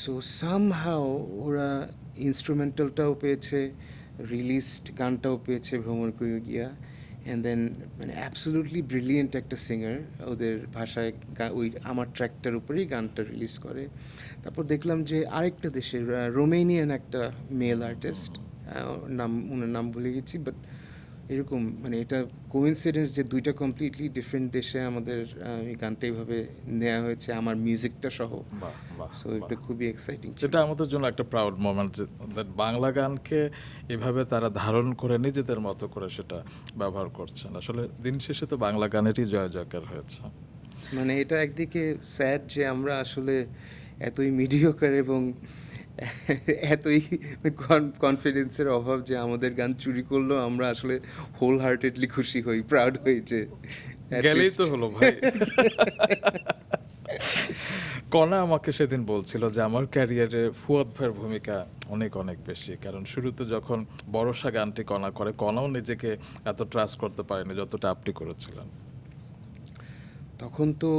সো সামহাও ওরা ইনস্ট্রুমেন্টালটাও পেয়েছে, রিলিজড গানটাও পেয়েছে ভ্রমণ করে গিয়া, অ্যান্ড দেন মানে অ্যাবসোলুটলি ব্রিলিয়েন্ট একটা সিঙ্গার ওদের ভাষায় ওই আমার ট্র্যাকটার উপরেই গানটা রিলিজ করে। তারপর দেখলাম যে আরেকটা দেশের রোমেনিয়ান একটা মেল আর্টিস্ট, ওনার নাম ভুলে গেছি, বাট এরকম মানে এটা কোইন্সিডেন্স যে দুইটা কমপ্লিটলি ডিফারেন্ট দেশে আমাদের এই গানটা এইভাবে নেওয়া হয়েছে আমার মিউজিকটা সহ। সো এটা খুবই এক্সাইটিং। যেটা আমাদের জন্য একটা প্রাউড মোমেন্ট যে বাংলা গানকে এভাবে তারা ধারণ করে নিজেদের মতো করে সেটা ব্যবহার করছেন। আসলে দিন শেষে তো বাংলা গানেরই জয় জয়কার হয়েছে। মানে এটা একদিকে স্যাড যে আমরা আসলে এতই মিডিওকার এবং এতই কনফিডেন্সের অভাব যে আমাদের গান চুরি করলেও আমরা আসলে হোল হার্টেডলি খুশি হই, প্রাউড হই যে গেলেই তো হলো ভাই। কণা আমাকে সেদিন বলছিল যে আমার ক্যারিয়ারে ফুয়াদ ভাইয়ের ভূমিকা অনেক অনেক বেশি, কারণ শুরুতে যখন বরসা গানটি কণা করে, কণাও নিজেকে এত ট্রাস্ট করতে পারেনি যতটা আপনি করেছিলেন। তখন তো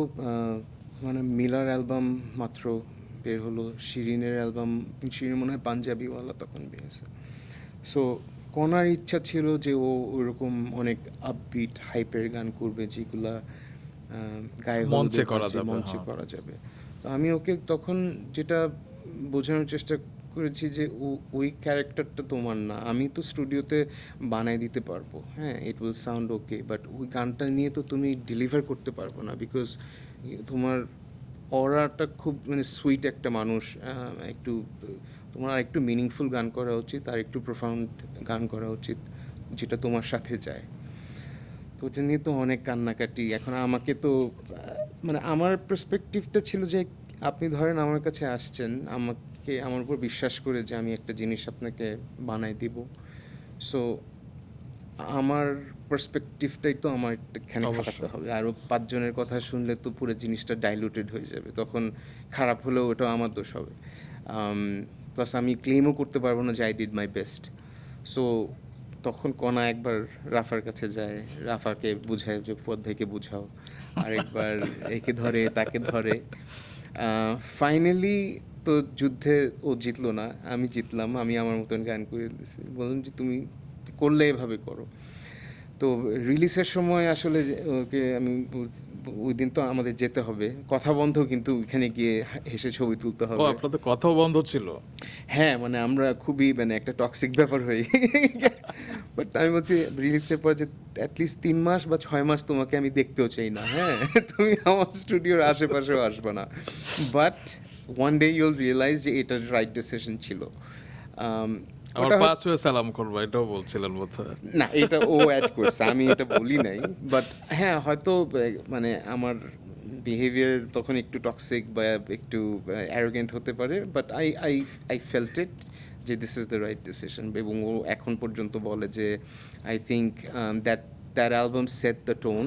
মানে মিলার অ্যালবাম মাত্র বের হলো, শিরিনের অ্যালবাম, শিরিন মনে হয় পাঞ্জাবিওয়ালা তখন বেরিয়েছে। সো কণার ইচ্ছা ছিল যে ও ওইরকম অনেক আপবিট হাইপের গান করবে যেগুলা গায়ে মঞ্চে করা যাবে। তো আমি ওকে তখন যেটা বোঝানোর চেষ্টা করেছি যে ওই ক্যারেক্টারটা তোমার না, আমি তো স্টুডিওতে বানাই দিতে পারবো, হ্যাঁ it will sound okay, but ওই গানটা নিয়ে তো তুমি ডেলিভার করতে পারবো না, বিকজ তোমার অরাটা খুব মানে সুইট একটা মানুষ, একটু তোমার আর একটু মিনিংফুল গান করা উচিত, আর একটু প্রোফাউন্ড গান করা উচিত যেটা তোমার সাথে যায়। তো ওটা নিয়ে তো অনেক কান্নাকাটি। এখন আমাকে তো মানে আমার পার্সপেক্টিভটা ছিল যে আপনি ধরেন আমার কাছে আসছেন, আমাকে আমার উপর বিশ্বাস করে যে আমি একটা জিনিস আপনাকে বানাই দিব। সো আমার পার্সপেক্টিভটাই তো আমার এখানে খাটাতে হবে। আরও 5 জনের কথা শুনলে তো পুরো জিনিসটা ডাইলুটেড হয়ে যাবে, তখন খারাপ হলেও ওটাও আমার দোষ হবে। প্লাস আমি ক্লেমও করতে পারবো না যে I did my best. So তখন কণা একবার রাফার কাছে যায়, রাফাকে বুঝায় যে ফুয়াদ ভাইকে বুঝাও, আরেকবার একে ধরে তাকে ধরে। ফাইনালি তো যুদ্ধে ও জিতলো না, আমি জিতলাম। আমি আমার মতন গান করে দিয়েছি, বললাম যে তুমি করলে এভাবে করো। তো রিলিজের সময় আসলে ওকে আমি ওই দিন তো আমাদের যেতে হবে, কথা বন্ধ, কিন্তু ওইখানে গিয়ে হেসে ছবি তুলতে হবে। ও, আপনাদের কথাও বন্ধ ছিল? হ্যাঁ, মানে আমরা খুবই মানে একটা টক্সিক ব্যাপার হয়ে বাট আমি বলছি রিলিজের পর যে অ্যাটলিস্ট 3 মাস বা 6 মাস তোমাকে আমি দেখতেও চাই না, হ্যাঁ তুমি আমার স্টুডিওর আশেপাশেও আসবে না। But one day you'll realize যে এটা রাইট ডিসিশন ছিল। আমার পা ছুঁয়ে সালাম করবো, এটাও বলছিলেন বোধহয়। না, এটা ও অ্যাড করছে, আমি এটা বলি নাই। বাট হ্যাঁ, হয়তো মানে আমার বিহেভিয়ার তখন একটু টক্সিক বা একটু অ্যারোগেন্ট হতে পারে, বাট আই ফেল্ট ইট যে this is the right decision. এবং ও এখন পর্যন্ত বলে যে I think that album set the tone.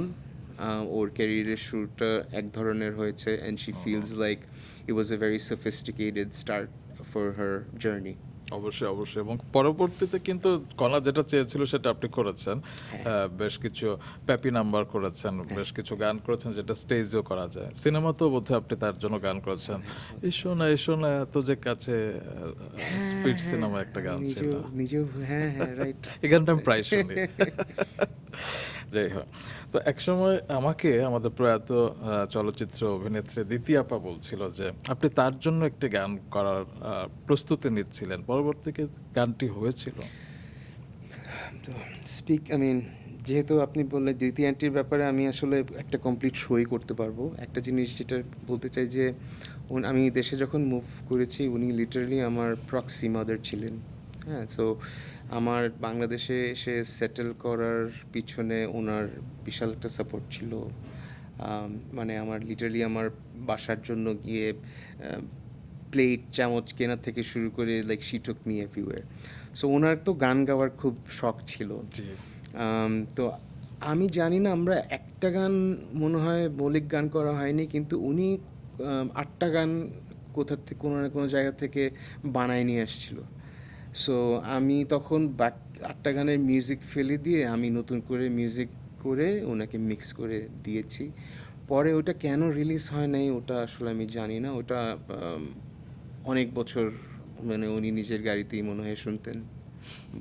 ওর ক্যারিয়ারের শুরুটা এক ধরনের হয়েছে, and she feels like it was a very sophisticated start for her journey. অবশ্যই অবশ্যই। এবং পরবর্তীতে কিন্তু কণা যেটা চেয়েছিল সেটা আপনি করেছেন। বেশ কিছু প্যাপি নাম্বার করেছেন, বেশ কিছু গান করেছেন যেটা স্টেজেও করা যায়। সিনেমাতেও বোধহয় আপনি তার জন্য গান করেছেন, এসো না এত যে কাছে, স্পিড সিনেমা একটা গান ছিল। নিজেও হ্যাঁ হ্যাঁ রাইট। এই গানটা আমি প্রায় শুনি। যাই হোক, তো একসময় আমাকে আমাদের প্রয়াত চলচ্চিত্র অভিনেত্রী দ্বিতীয় আপা বলছিল যে আপনি তার জন্য একটি গান করার প্রস্তুতি নিচ্ছিলেন, পরবর্তীতে গানটি হয়েছিল। তো যেহেতু আপনি বললেন দ্বিতীয় আন্টির ব্যাপারে, আমি আসলে একটা কমপ্লিট শোই করতে পারবো। একটা জিনিস যেটা বলতে চাই যে আমি দেশে যখন মুভ করেছি, উনি লিটারালি আমার প্রক্সি মাদার ছিলেন। হ্যাঁ, সো আমার বাংলাদেশে এসে সেটেল করার পিছনে ওনার বিশাল একটা সাপোর্ট ছিল। মানে আমার লিটারালি আমার বাসার জন্য গিয়ে প্লেট চামচ কেনার থেকে শুরু করে like she took me everywhere. So ওনার তো গান গাওয়ার খুব শখ ছিল। তো আমি জানি না, আমরা একটা গান মনে হয় মৌলিক গান করা হয়নি, কিন্তু উনি 8টা গান কোথা থেকে কোনো না কোনো জায়গা থেকে বানায় নিয়ে আসছিল। সো আমি তখন 8টা গানের মিউজিক ফেলে দিয়ে আমি নতুন করে মিউজিক করে ওনাকে মিক্স করে দিয়েছি। পরে ওটা কেন রিলিজ হয় নাই ওটা আসলে আমি জানি না। ওটা অনেক বছর মানে উনি নিজের গাড়িতেই মনে হয় শুনতেন,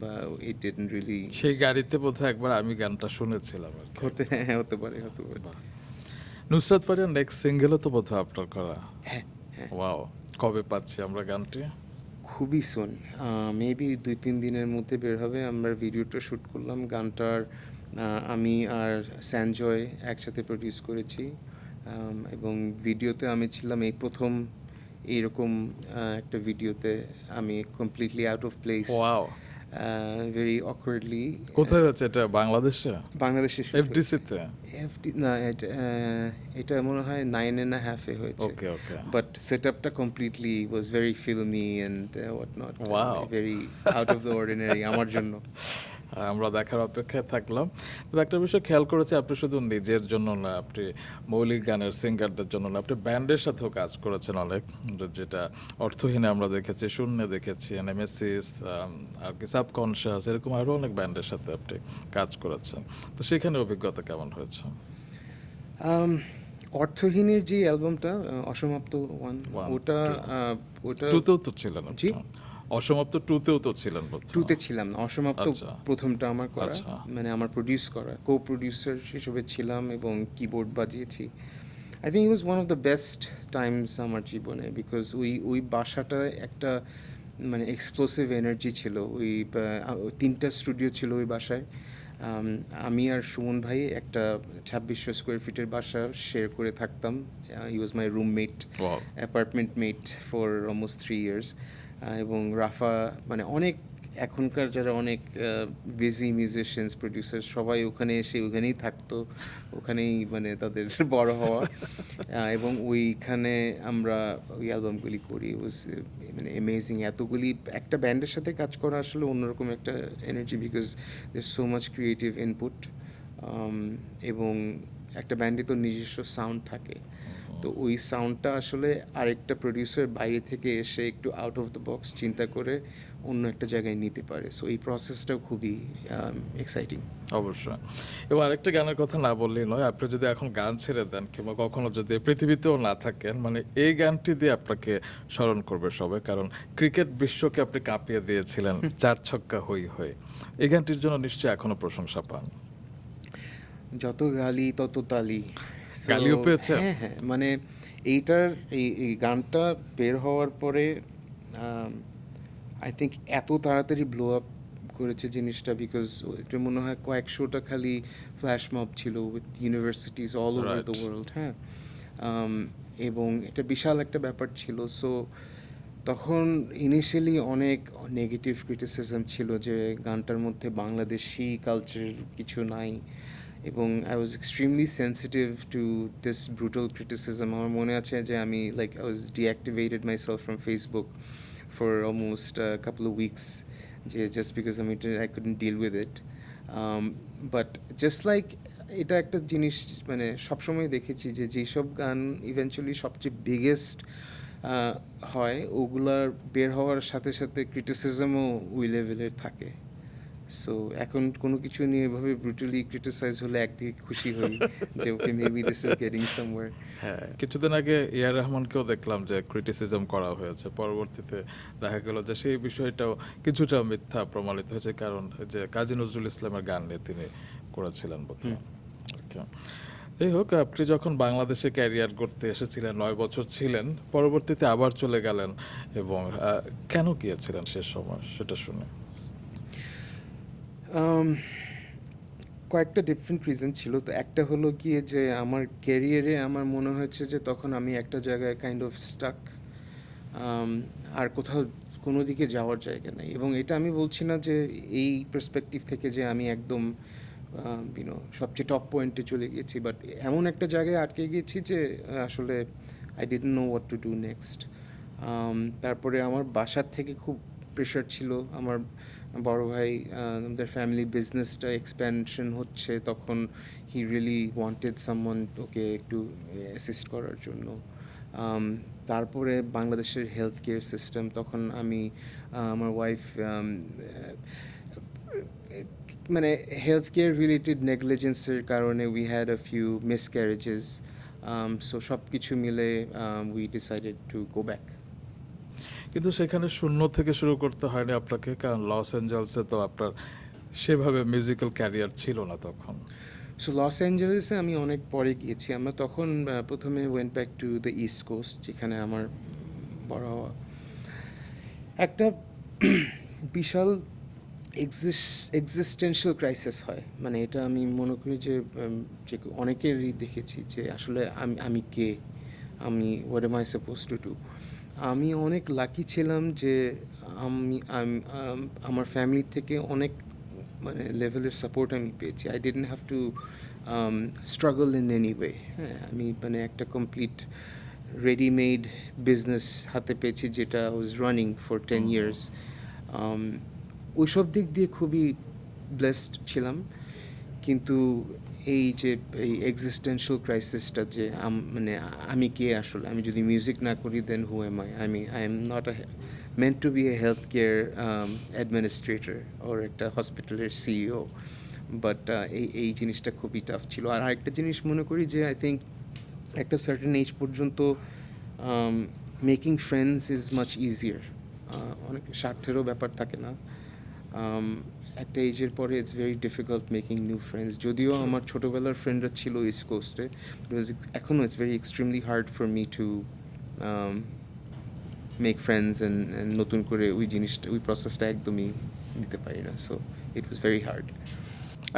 বা ইট ডিডন্ট রিয়েলি। সেই গাড়িতে বোধহয় একবার আমি গানটা শুনেছিলাম আর কি। হতে পারে। নুসরাত ফারিয়ার নেক্সট সিঙ্গেলও তো বোধহয় আপনার করা। হ্যাঁ। ওয়াও, কবে পাচ্ছি আমরা গানটি? খুবই সুন, মেবি 2-3 দিনের মধ্যে বের হবে। আমরা ভিডিওটা শ্যুট করলাম গানটার, আমি আর স্যানজয় একসাথে প্রডিউস করেছি। এবং ভিডিওতে আমি ছিলাম এই প্রথম এইরকম একটা ভিডিওতে, আমি completely out of place, wow, very awkwardly. কোথায় হচ্ছে এটা? বাংলাদেশে? বাংলাদেশে এফডিসিতে? না, এটা মনে হয় 9.5 হয়েছে। Okay okay. বাট সেট আপটা completely was very filmy and what not, very out of the ordinary আমার জন্য। আমরা দেখার অপেক্ষায় থাকলাম। তবে একটা বিষয় খেয়াল করেছি, আপনি শুধু নিজের জন্য না, আপনি মৌলিক গানের সিঙ্গারদের জন্য না, আপনি ব্যান্ডের সাথেও কাজ করেছেন অনেক, যেটা অর্থহীনে আমরা দেখেছি, শূন্যে দেখেছি, নেমেসিস, আর কি সাবকনশিয়াস, এরকম আরও অনেক ব্যান্ডের সাথে আপনি কাজ করেছেন। তো সেখানে অভিজ্ঞতা কেমন হয়েছে? অর্থহীনের যে অ্যালবামটা অসমাপ্ত ওটা টুতেও তো ছিলেন? জি, অসমাপ্ত টুতেও তো ছিলেন? টুতে ছিলাম না, অসমাপ্ত প্রথমটা আমার করা, মানে আমার প্রডিউস করা, কো প্রডিউসার হিসেবে ছিলাম এবং কিবোর্ড বাজিয়েছি। I think it was one of the best times আমার জীবনে, বিকজ ওই বাসাটা একটা মানে এক্সপ্লোসিভ এনার্জি ছিল। ওই 3টা স্টুডিও ছিল ওই বাসায়। আমি আর সুমন ভাই একটা 2600 স্কোয়ার ফিটের বাসা শেয়ার করে থাকতাম। He was my roommate, apartment mate for almost 3 years। এবং রাফা মানে অনেক এখনকার যারা অনেক বিজি মিউজিশিয়ানস প্রডিউসার সবাই ওখানে এসে ওখানেই থাকতো, ওখানেই মানে তাদের বড় হওয়া, এবং ওইখানে আমরা ওই অ্যালবামগুলি করি। ওয়াজ মানে অ্যামেজিং। এতগুলি একটা ব্যান্ডের সাথে কাজ করা আসলে অন্যরকম একটা energy, because there so much creative input, এবং একটা ব্যান্ডে তো নিজস্ব সাউন্ড থাকে, তো ওই সাউন্ডটা আসলে আরেকটা প্রডিউসার বাইরে থেকে এসে একটু আউট অফ দ্য বক্স চিন্তা করে অন্য একটা জায়গায় নিতে পারে। সো এই প্রসেসটাও খুবই এক্সাইটিং। অবশ্যই। এবং আরেকটা গানের কথা না বললেই নয়, আপনি যদি এখন গান ছেড়ে দেন কিংবা কখনো যদি পৃথিবীতেও না থাকেন, মানে এই গানটি দিয়ে আপনাকে স্মরণ করবে সবাই, কারণ ক্রিকেট বিশ্বকে আপনি কাঁপিয়ে দিয়েছিলেন 4 ছক্কা হই হয়ে। এই গানটির জন্য নিশ্চয়ই এখনো প্রশংসা পান। যত গালি তত তালি। So, গালিও পেয়েছেন? হ্যাঁ হ্যাঁ, মানে এইটার এই গানটা বের হওয়ার পরে আই থিঙ্ক এত তাড়াতাড়ি ব্লো আপ করেছে জিনিসটা, বিকজ এটা মনে হয় কয়েকশোটা খালি ফ্ল্যাশ মব ছিল with universities all over the world. হ্যাঁ, এবং এটা বিশাল একটা ব্যাপার ছিল। সো তখন ইনিশিয়ালি অনেক নেগেটিভ ক্রিটিসিজম ছিল যে গানটার মধ্যে বাংলাদেশি কালচার কিছু নাই, এবং I was extremely sensitive to this brutal criticism. আমার মনে আছে যে আমি like I was deactivated my self from Facebook for almost couple of weeks, যে জাস্ট বিকজ আমি I couldn't deal with it. But just like এটা একটা জিনিস মানে সবসময় দেখেছি যে যেসব গান ইভেনচুয়ালি সবচেয়ে বিগেস্ট হয়, ওগুলার বের হওয়ার সাথে সাথে ক্রিটিসিজমও ওই লেভেলের থাকে। সো এখন কোনো কিছু নিয়ে এভাবে ব্রুটালি ক্রিটিসাইজ হলে একদিকে খুশি হই যে ওকে maybe this is getting somewhere. হ্যাঁ, কিছুদিন আগে এআর রহমানকেও দেখলাম যে ক্রিটিসিজম করা হয়েছে, পরবর্তীতে দেখা গেল যে সেই বিষয়টাও কিছুটা মিথ্যা প্রমাণিত হয়েছে, কারণ যে কাজী নজরুল ইসলামের গান নিয়ে তিনি করেছিলেন বোধহয়। আচ্ছা, যাই হোক, আপনি যখন বাংলাদেশে ক্যারিয়ার করতে এসেছিলেন 9 বছর ছিলেন, পরবর্তীতে আবার চলে গেলেন, এবং কেন গিয়েছিলেন শেষ সময় সেটা শুনে? কয়েকটা ডিফারেন্ট রিজন ছিল। তো একটা হলো গিয়ে যে আমার ক্যারিয়ারে আমার মনে হয়েছে যে তখন আমি একটা জায়গায় কাইন্ড অফ স্টাক, আর কোথাও কোনো দিকে যাওয়ার জায়গা নেই। এবং এটা আমি বলছি না যে এই পার্সপেক্টিভ থেকে যে আমি একদম সবচেয়ে টপ পয়েন্টে চলে গিয়েছি, বাট এমন একটা জায়গায় আটকে গিয়েছি যে আসলে I didn't know what to do next. তারপরে আমার বাসার থেকে খুব প্রেশার ছিল। আমার বড় ভাই, আমাদের ফ্যামিলি বিজনেসটা এক্সপ্যানশন হচ্ছে, তখন হি রিয়েলি ওয়ান্টেড সামওয়ান ওকে একটু অ্যাসিস্ট করার জন্য। তারপরে বাংলাদেশের হেলথ কেয়ার সিস্টেম, তখন আমি আমার ওয়াইফ মানে হেলথ কেয়ার রিলেটেড নেগলিজেন্সের কারণে we had a few miscarriages. So সব কিছু মিলে we decided to go back. কিন্তু সেখানে শূন্য থেকে শুরু করতে হয়নি আপনাকে, কারণ লস অ্যাঞ্জেলসে তো আপনার সেভাবে মিউজিক্যাল ক্যারিয়ার ছিল না তখন। সো লস অ্যাঞ্জেলেসে আমি অনেক পরে গিয়েছি। আমরা তখন প্রথমে went back to the east coast, যেখানে আমার বড় হওয়া। একটা বিশাল এক্সিস্টেন্সিয়াল ক্রাইসিস হয়, মানে এটা আমি মনে করি যে অনেকেরই দেখেছি যে আসলে আমি কে, আমি what M I suppose to do. আমি অনেক লাকি ছিলাম যে আমার ফ্যামিলি থেকে অনেক মানে লেভেলের সাপোর্ট আমি পেয়েছি। I didn't have to struggle in any way. হ্যাঁ, আমি মানে একটা কমপ্লিট রেডিমেড বিজনেস হাতে পেয়েছি, যেটা ওয়াজ রানিং ফর 10 years। ওইসব দিক দিয়ে খুবই ব্লেসড ছিলাম। কিন্তু এই যে এই এক্সিস্টেন্সিয়াল ক্রাইসিসটা, যে মানে আমি কে আসলে, আমি যদি মিউজিক না করি then who am I am not meant to be a healthcare administrator or একটা হসপিটালের সিইও। বাট এই জিনিসটা খুবই টাফ ছিল। আর আরেকটা জিনিস মনে করি যে আই থিঙ্ক একটা সার্টেন এজ পর্যন্ত making friends is much easier. অনেক স্বার্থেরও ব্যাপার থাকে না। একটা এজের পরে it's very difficult making new friends. যদিও আমার ছোটোবেলার ফ্রেন্ডরা ছিল ইস্ট কোস্টে, এখনও it's very extremely hard for me to make friends and নতুন করে ওই জিনিসটা, ওই প্রসেসটা একদমই নিতে পারি না। So it was very hard.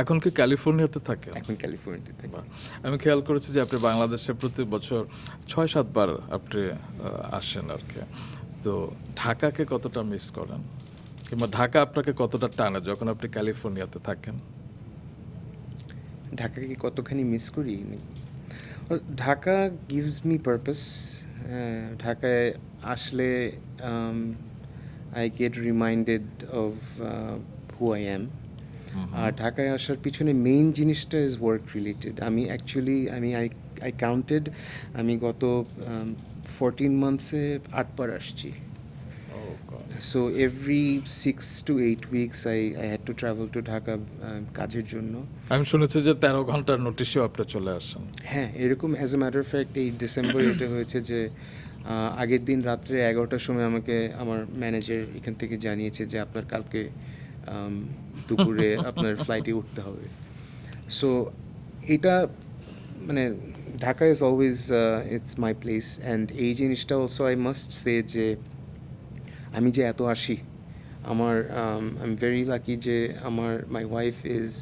এখন কি ক্যালিফোর্নিয়াতে থাকেন? এখন ক্যালিফোর্নিয়াতে থাকি। আমি খেয়াল করেছি যে আপনি বাংলাদেশে প্রতি বছর 6-7 বার আপনি আসেন আর কি। তো ঢাকাকে কতটা মিস করেন? কিংবা ঢাকা আপনাকে কতটা টানে যখন আপনি ক্যালিফোর্নিয়াতে থাকেন? ঢাকাকে কতখানি মিস করি? Dhaka gives me purpose. ঢাকায় আসলে I get reminded of who I am. আর ঢাকায় আসার পিছনে মেইন জিনিসটা ইজ ওয়ার্ক রিলেটেড। আমি অ্যাকচুয়ালি আই কাউন্টেড, আমি গত 14 মান্থসে 8বার আসছি। So every 6 to 8 weeks I had to travel to Dhaka কাজের জন্য। আমি শুনেছি যে 13 ঘন্টার নোটিশেও আপনি চলে আসেন। হ্যাঁ, এরকম as a matter of fact এই ডিসেম্বর এটা হয়েছে যে আগের দিন রাত্রে 11টার সময় আমাকে আমার ম্যানেজার এখান থেকে জানিয়েছে যে আপনার কালকে দুপুরে আপনার ফ্লাইটে উঠতে হবে। সো এটা মানে Dhaka is always it's my place. And এই জিনিসটা অলসো আই মাস্ট সে যে আমি যে এত আসি, আমার আই এম ভেরি লাকি যে আমার মাই ওয়াইফ ইজ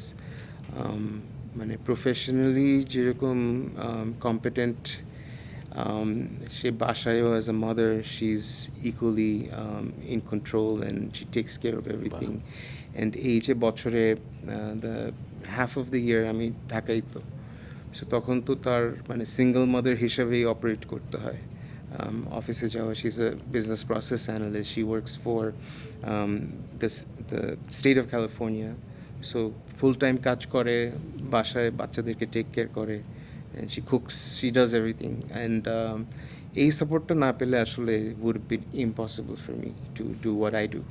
মানে প্রফেশনালি যেরকম কম্পিটেন্ট, সে বাসায়ও as a mother she is equally in control and she text care of everything. And এই যে বছরে the half of the year আমি ঢাকাই তো, সো তখন তো তার মানে সিঙ্গল মাদার হিসাবেই অপারেট করতে হয়। অফিসে যাওয়া, she is a business process analyst, she works for the state of California. So full time কাজ করে, বাসায় বাচ্চাদেরকে টেক কেয়ার করে, and she cooks, she does everything. And এই সাপোর্টটা না পেলে আসলে would be impossible for me to do what I do.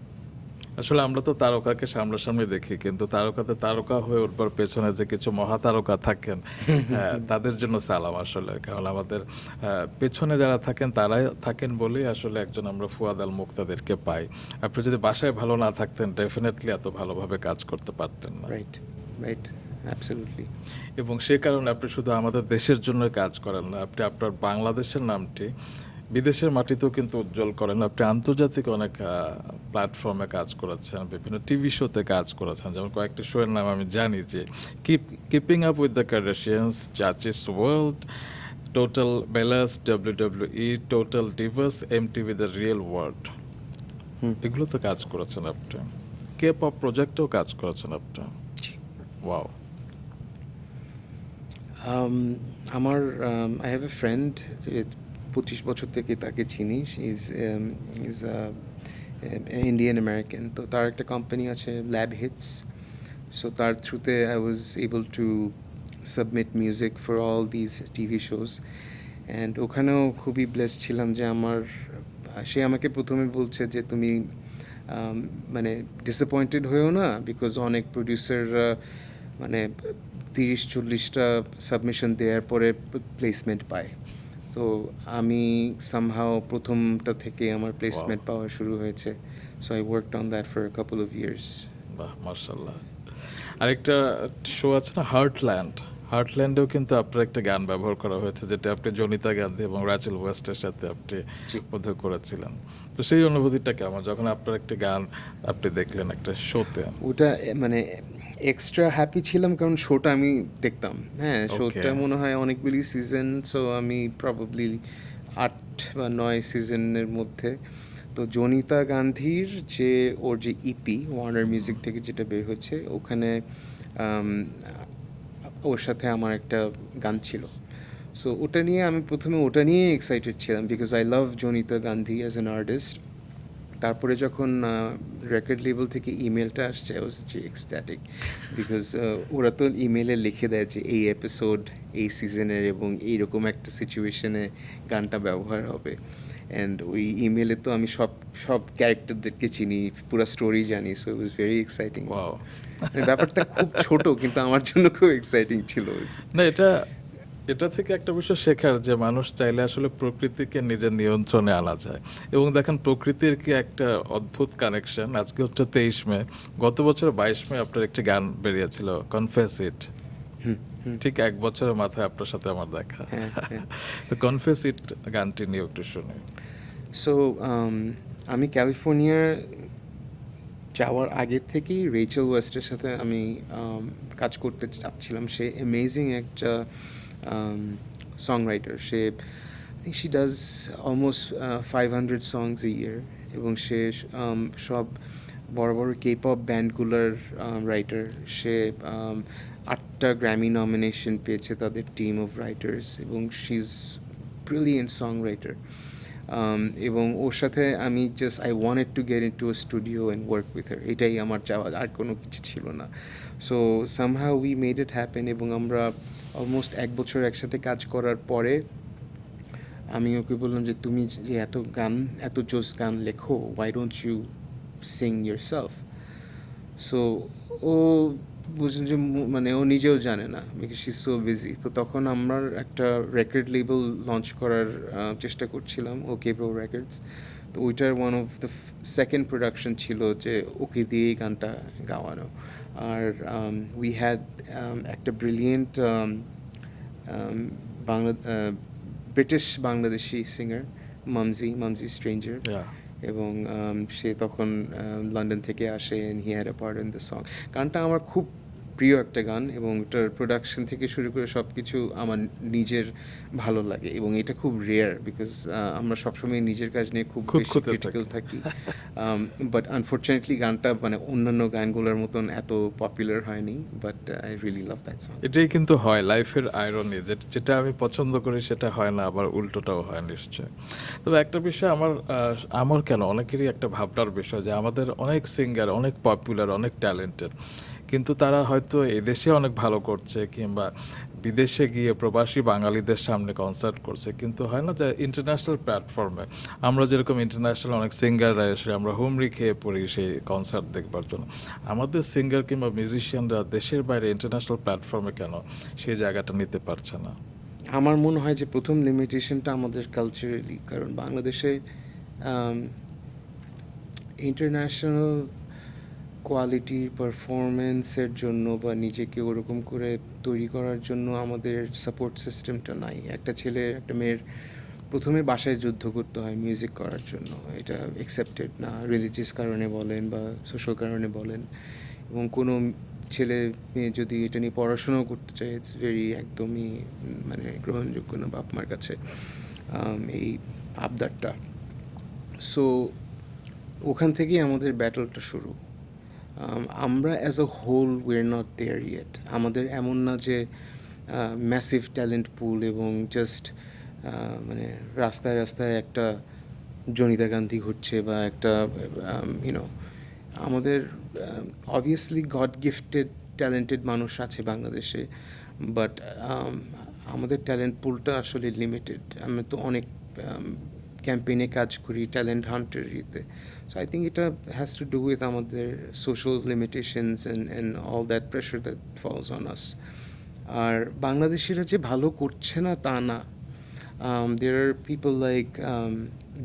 আসলে আমরা তো তারকাকে সামনাসামনি দেখি, কিন্তু তারকাতে তারকা হয়ে উঠবার পেছনে যে কিছু মহাতারকা থাকেন, তাদের জন্য সালাম আসলে। কারণ আমাদের পেছনে যারা থাকেন তারাই থাকেন বলেই আসলে একজন আমরা ফুয়াদ আল মুক্তাদেরকে পাই। আপনি যদি বাসায় ভালো না থাকতেন ডেফিনেটলি এত ভালোভাবে কাজ করতে পারতেন না। Right, right, absolutely. এবং সে কারণে আপনি শুধু আমাদের দেশের জন্য কাজ করেন না, আপনি আপনার বাংলাদেশের নামটি বিদেশের মাটিতেও কিন্তু উজ্জ্বল করেন। আপনি আন্তর্জাতিক অনেক প্ল্যাটফর্মে কাজ করেছেন, বিভিন্ন টিভি শোতে কাজ করেছেন, যেমন কয়েকটি শোয়ের নাম আমি জানি যে keeping up with the Kardashians, জাজিস world, total Bellas, WWE, total divas, MTV the real world, এগুলোতে কাজ করেছেন আপনি। কে পপ প্রজেক্টেও কাজ করেছেন আপনি। ওয়াও। আমার আই হ্যাভ এ ফ্রেন্ড, 25 বছর থেকে তাকে চিনি। Is Indian American. তো তার একটা কোম্পানি আছে ল্যাব হিটস। সো তার থ্রুতে I was able to submit music for all these TV shows. And ওখানেও খুবই ব্লেসড ছিলাম যে সে আমাকে প্রথমে বলছে যে তুমি মানে ডিসঅ্যাপয়েন্টেড হয়েও না, বিকজ অনেক প্রডিউসাররা মানে 30-40টা সাবমিশন দেওয়ার পরে প্লেসমেন্ট পায়। তো আমি সামহাও প্রথমটা থেকে আমার প্লেসমেন্ট পাওয়া শুরু হয়েছে। So I worked on that for a couple of years. বাহ, মাশাআল্লাহ। আরেকটা শো আছে না, হার্টল্যান্ডেও কিন্তু আপনার একটা গান ব্যবহার করা হয়েছে, যেটা আপনি জনিতা গান্ধী এবং রাচেল ওয়েস্টের সাথে আপনি বোধহয় করেছিলেন। তো সেই অনুভূতিটা কেমন যখন আপনার একটা গান আপনি দেখলেন একটা শোতে? ওটা মানে এক্সট্রা হ্যাপি ছিলাম, কারণ শোটা আমি দেখতাম। হ্যাঁ, শোটা মনে হয় অনেকগুলি সিজন, সো আমি প্রবাবলি 8 বা 9 সিজনের মধ্যে। তো জনিতা গান্ধীর যে ওর যে ইপি ওয়ার্নার মিউজিক থেকে যেটা বের হচ্ছে, ওখানে ওর সাথে আমার একটা গান ছিল। সো ওটা নিয়ে আমি প্রথমে ওটা নিয়ে এক্সাইটেড ছিলাম, because I love Jonita Gandhi as an artist. তারপরে যখন রেকর্ড লেবেল থেকে ইমেলটা আসছে, আই ওয়াজ এক্সট্যাটিক, বিকজ ওরা তো ইমেলে লিখে দেয় যে এই এপিসোড এই সিজনের এবং এইরকম একটা সিচুয়েশনে গানটা ব্যবহার হবে। অ্যান্ড ওই ইমেলে তো আমি সব ক্যারেক্টারদেরকে চিনি, পুরো স্টোরি জানি। So it was very exciting. ব্যাপারটা খুব ছোট, কিন্তু আমার জন্য খুব এক্সাইটিং ছিল। না, এটা থেকে একটা বিষয় শেখার যে মানুষ চাইলে আসলে প্রকৃতিকে নিজের নিয়ন্ত্রণে আনা যায়। এবং দেখেন প্রকৃতির কি একটা অদ্ভুত কানেকশন। আজকে হচ্ছে 23 মে, গত বছর 22 মে আপনার একটি গান বেরিয়েছিল কনফেস ইট। ঠিক 1 বছরের মাথায় আপনার সাথে আমার দেখা। তো কনফেস ইট গানটি নিয়ে একটু শুনি। সো আমি ক্যালিফোর্নিয়া যাওয়ার আগে থেকেই রেচেল ওয়েস্টের সাথে আমি কাজ করতে চাচ্ছিলাম। সে অ্যামেজিং একটা song writer. Say I think she does almost 500 songs a year, এবং সে সব বড় বড় K-pop ব্যান্ডগুলোর রাইটার। সে 8টা গ্র্যামি নমিনেশন পেয়েছে তাদের টিম অফ রাইটার্স, এবং she is brilliant song writer. এবং ওর সাথে আমি just I wanted to get into a studio and work with her, এটাই আমার চাওয়া, আর কোনো কিছু ছিল না। So somehow we made it happen, এবং আমরা অলমোস্ট 1 বছর একসাথে কাজ করার পরে আমি ওকে বললাম যে তুমি যে এত জোস গান লেখো, why don't you sing yourself? So ও বুঝলেন যে মানে ও নিজেও জানে না, because she is so busy. তো তখন আমার একটা রেকর্ড লেবেল লঞ্চ করার চেষ্টা করছিলাম, ওকে প্রো রেকর্ডস। তো ওইটার one of the second production ছিল যে ওকে দিয়েই গানটা গাওয়ানো। আর উই হ্যাড একটা brilliant Bangla British Bangladeshi singer Mumzy Stranger, এবং সে তখন লন্ডন থেকে আসে, and he had a part in the song. গানটা আমার খুব প্রিয় একটা গান, এবং এটার প্রোডাকশন থেকে শুরু করে সব কিছু আমার নিজের ভালো লাগে, এবং এটা খুব রেয়ার, বিকজ আমরা সবসময় নিজের কাজ নিয়ে খুব ক্রিটিক্যাল থাকি। বাট আনফর্চুনেটলি গানটা মানে অন্যান্য গানগুলোর মতন এত পপুলার হয়নি, but I really love that song. এটাই কিন্তু হয় লাইফের আয়রনি, যেটা আমি পছন্দ করি সেটা হয় না, আবার উল্টোটাও হয় নিশ্চয়। তবে একটা বিষয় আমার কেন অনেকেরই একটা ভাবনার বিষয় যে আমাদের অনেক সিঙ্গার অনেক পপুলার, অনেক ট্যালেন্টেড, কিন্তু তারা হয়তো এদেশে অনেক ভালো করছে কিংবা বিদেশে গিয়ে প্রবাসী বাঙালিদের সামনে কনসার্ট করছে, কিন্তু হয় না যে ইন্টারন্যাশনাল প্ল্যাটফর্মে আমরা যেরকম ইন্টারন্যাশনাল অনেক সিঙ্গাররা এসে আমরা হুমড়ি খেয়ে পড়ি সেই কনসার্ট দেখবার জন্য, আমাদের সিঙ্গার কিংবা মিউজিশিয়ানরা দেশের বাইরে ইন্টারন্যাশনাল প্ল্যাটফর্মে কেন সেই জায়গাটা নিতে পারছে না? আমার মনে হয় যে প্রথম লিমিটেশনটা আমাদের কালচারালি, কারণ বাংলাদেশে ইন্টারন্যাশনাল কোয়ালিটির পারফরমেন্সের জন্য বা নিজেকে ওরকম করে তৈরি করার জন্য আমাদের সাপোর্ট সিস্টেমটা নাই। একটা ছেলে একটা মেয়ের প্রথমে বাসায় যুদ্ধ করতে হয় মিউজিক করার জন্য, এটা অ্যাকসেপ্টেড না, রিলিজিয়াস কারণে বলেন বা সোশ্যাল কারণে বলেন। এবং কোনো ছেলে মেয়ে যদি এটা নিয়ে পড়াশোনাও করতে চায়, ইটস ভেরি একদমই মানে গ্রহণযোগ্য না বাপ মার কাছে এই আবদারটা। সো ওখান থেকেই আমাদের ব্যাটলটা শুরু। আমরা as a whole we are not there yet. আমাদের এমন না যে ম্যাসিভ ট্যালেন্ট পুল এবং জাস্ট মানে রাস্তায় রাস্তায় একটা জনিতা গান্ধী ঘুরছে বা একটা ইউনো, আমাদের অবভিয়াসলি গড গিফটেড ট্যালেন্টেড মানুষ আছে বাংলাদেশে, বাট আমাদের ট্যালেন্ট পুলটা আসলে লিমিটেড। আমি তো অনেক ক্যাম্পেইনে কাজ করি ট্যালেন্ট হান্টের ইতে। সো আই থিঙ্ক এটা হ্যাজ টু ডু উইথ আমাদের social limitations and all that pressure that falls on us. আর বাংলাদেশিরা যে ভালো করছে না তা না। There are people like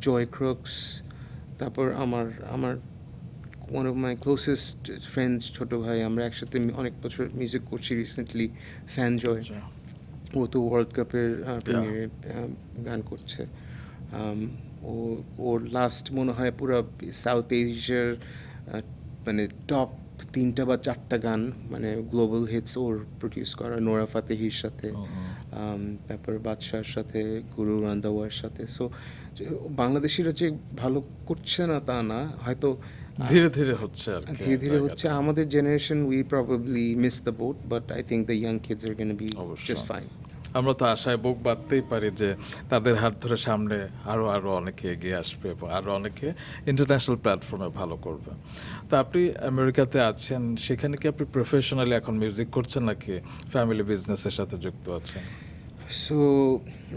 Joy Crookes, তারপর আমার one of my closest friends, ছোটো ভাই, আমরা একসাথে অনেক বছর মিউজিক করছি রিসেন্টলি, স্যানজয়, ও তো ওয়ার্ল্ড কাপের প্রিমিয়ারে গান করছে। ওর লাস্ট মনে হয় পুরো সাউথ এশিয়ার মানে টপ 3টা বা 4টা গান মানে গ্লোবাল হিটস ওর প্রডিউস করা, নোরা ফাতেহির সাথে, তারপর বাদশার সাথে, গুরু রান্দাওয়ার সাথে। সো বাংলাদেশিরা যে ভালো করছে না তা না, হয়তো ধীরে ধীরে হচ্ছে আর কি, ধীরে ধীরে হচ্ছে। আমাদের generation we probably miss the boat, but I think the young kids are gonna be just fine. আমরা তো আশায় বুক বাঁধতেই পারি যে তাদের হাত ধরে সামনে আরও অনেকে এগিয়ে আসবে এবং আরও অনেকে ইন্টারন্যাশনাল প্ল্যাটফর্মে ভালো করবে। তো আপনি আমেরিকাতে আছেন, সেখানে কি আপনি প্রফেশনালি এখন মিউজিক করছেন নাকি ফ্যামিলি বিজনেসের সাথে যুক্ত আছেন? সো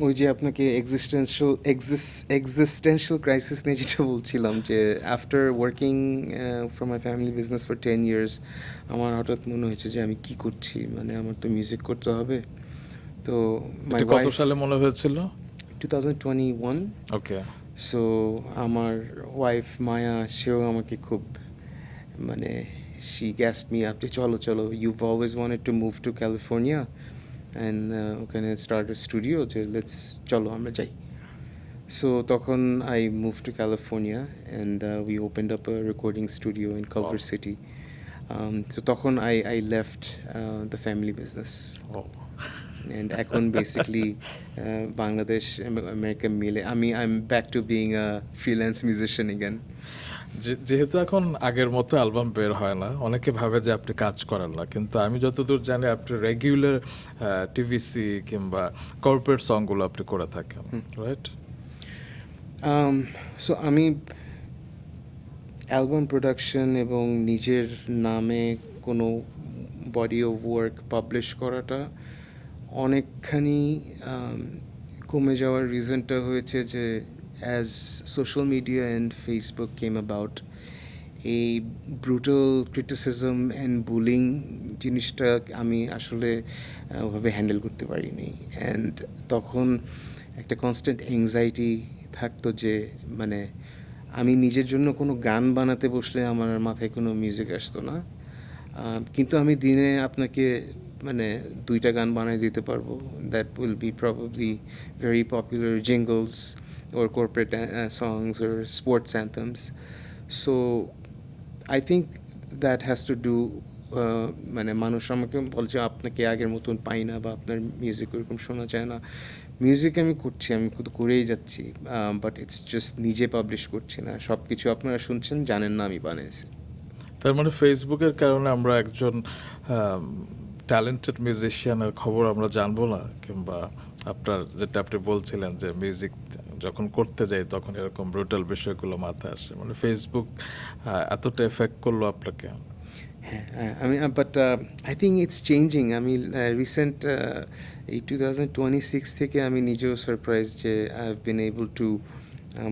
ওই যে আপনাকে এক্সিস্টেন্সিয়াল ক্রাইসিস নিয়ে যেটা বলছিলাম, যে after working for my family business for 10 years আমার হঠাৎ মনে হয়েছে যে আমি কী করছি, মানে আমার তো মিউজিক করতে হবে। তো কত সালে মনে হয়েছিল? 2021। ওকে। সো আমার ওয়াইফ মায়া, সেও আমাকে খুব মানে শি গ্যাসড মি আপ যে চলো চলো, ইউ've always wanted to move to California and ওখানে স্টার্ট স্টুডিও, যে লেটস চলো আমরা যাই। সো তখন I move to California and we opened up a recording studio in culvert city. তো তখন I left the family business and এখন basically Bangladesh America মিলে I am back to being a freelance musician again. যেহেতু এখন আগের মতো album বের হয় না, অনেকে ভাবে যে আপনি কাজ করেন না, কিন্তু আমি যতদূর জানি আপনি রেগুলার টিভিসি কিংবা কর্পোরেট সংগুলো আপনি করে থাকেন, রাইট? সো আমি অ্যালবাম প্রোডাকশন এবং নিজের নামে কোনো বডি অফ ওয়ার্ক পাবলিশ করাটা অনেকখানি কমে যাওয়ার রিজনটা হয়েছে যে as social media and Facebook came about, এই ব্রুটাল ক্রিটিসিজম অ্যান্ড বুলিং জিনিসটা আমি আসলে ওভাবে হ্যান্ডেল করতে পারিনি। অ্যান্ড তখন একটা কনস্ট্যান্ট অ্যাংজাইটি থাকতো যে মানে আমি নিজের জন্য কোনো গান বানাতে বসলে আমার মাথায় কোনো মিউজিক আসতো না, কিন্তু আমি দিনে আপনাকে মানে 2টা গান বানাই দিতে পারবো, that will be probably very popular jingles or corporate songs or sports anthems. So I think that has to do মানে মানুষ আমাকে বলছে আপনাকে আগের মতন পাই না বা আপনার মিউজিক ওরকম শোনা যায় না। মিউজিক আমি করছি, আমি করেই যাচ্ছি, বাট ইটস জাস্ট নিজে পাবলিশ করছি না। সব কিছু আপনারা শুনছেন, জানেন না আমি বানিয়েছি। তার মানে ফেসবুকের কারণে আমরা একজন ট্যালেন্টেড মিউজিশিয়ানের খবর আমরা জানবো না, কিংবা আপনার যেটা আপনি বলছিলেন যে মিউজিক যখন করতে যাই তখন এরকম ব্রুটাল বিষয়গুলো মাথায় আসে, মানে ফেসবুক এতটা এফেক্ট করলো আপনাকে? হ্যাঁ, আমি but I think it's changing. আমি রিসেন্ট এই 2026 থেকে আমি নিজেও সারপ্রাইজ যে I have been able to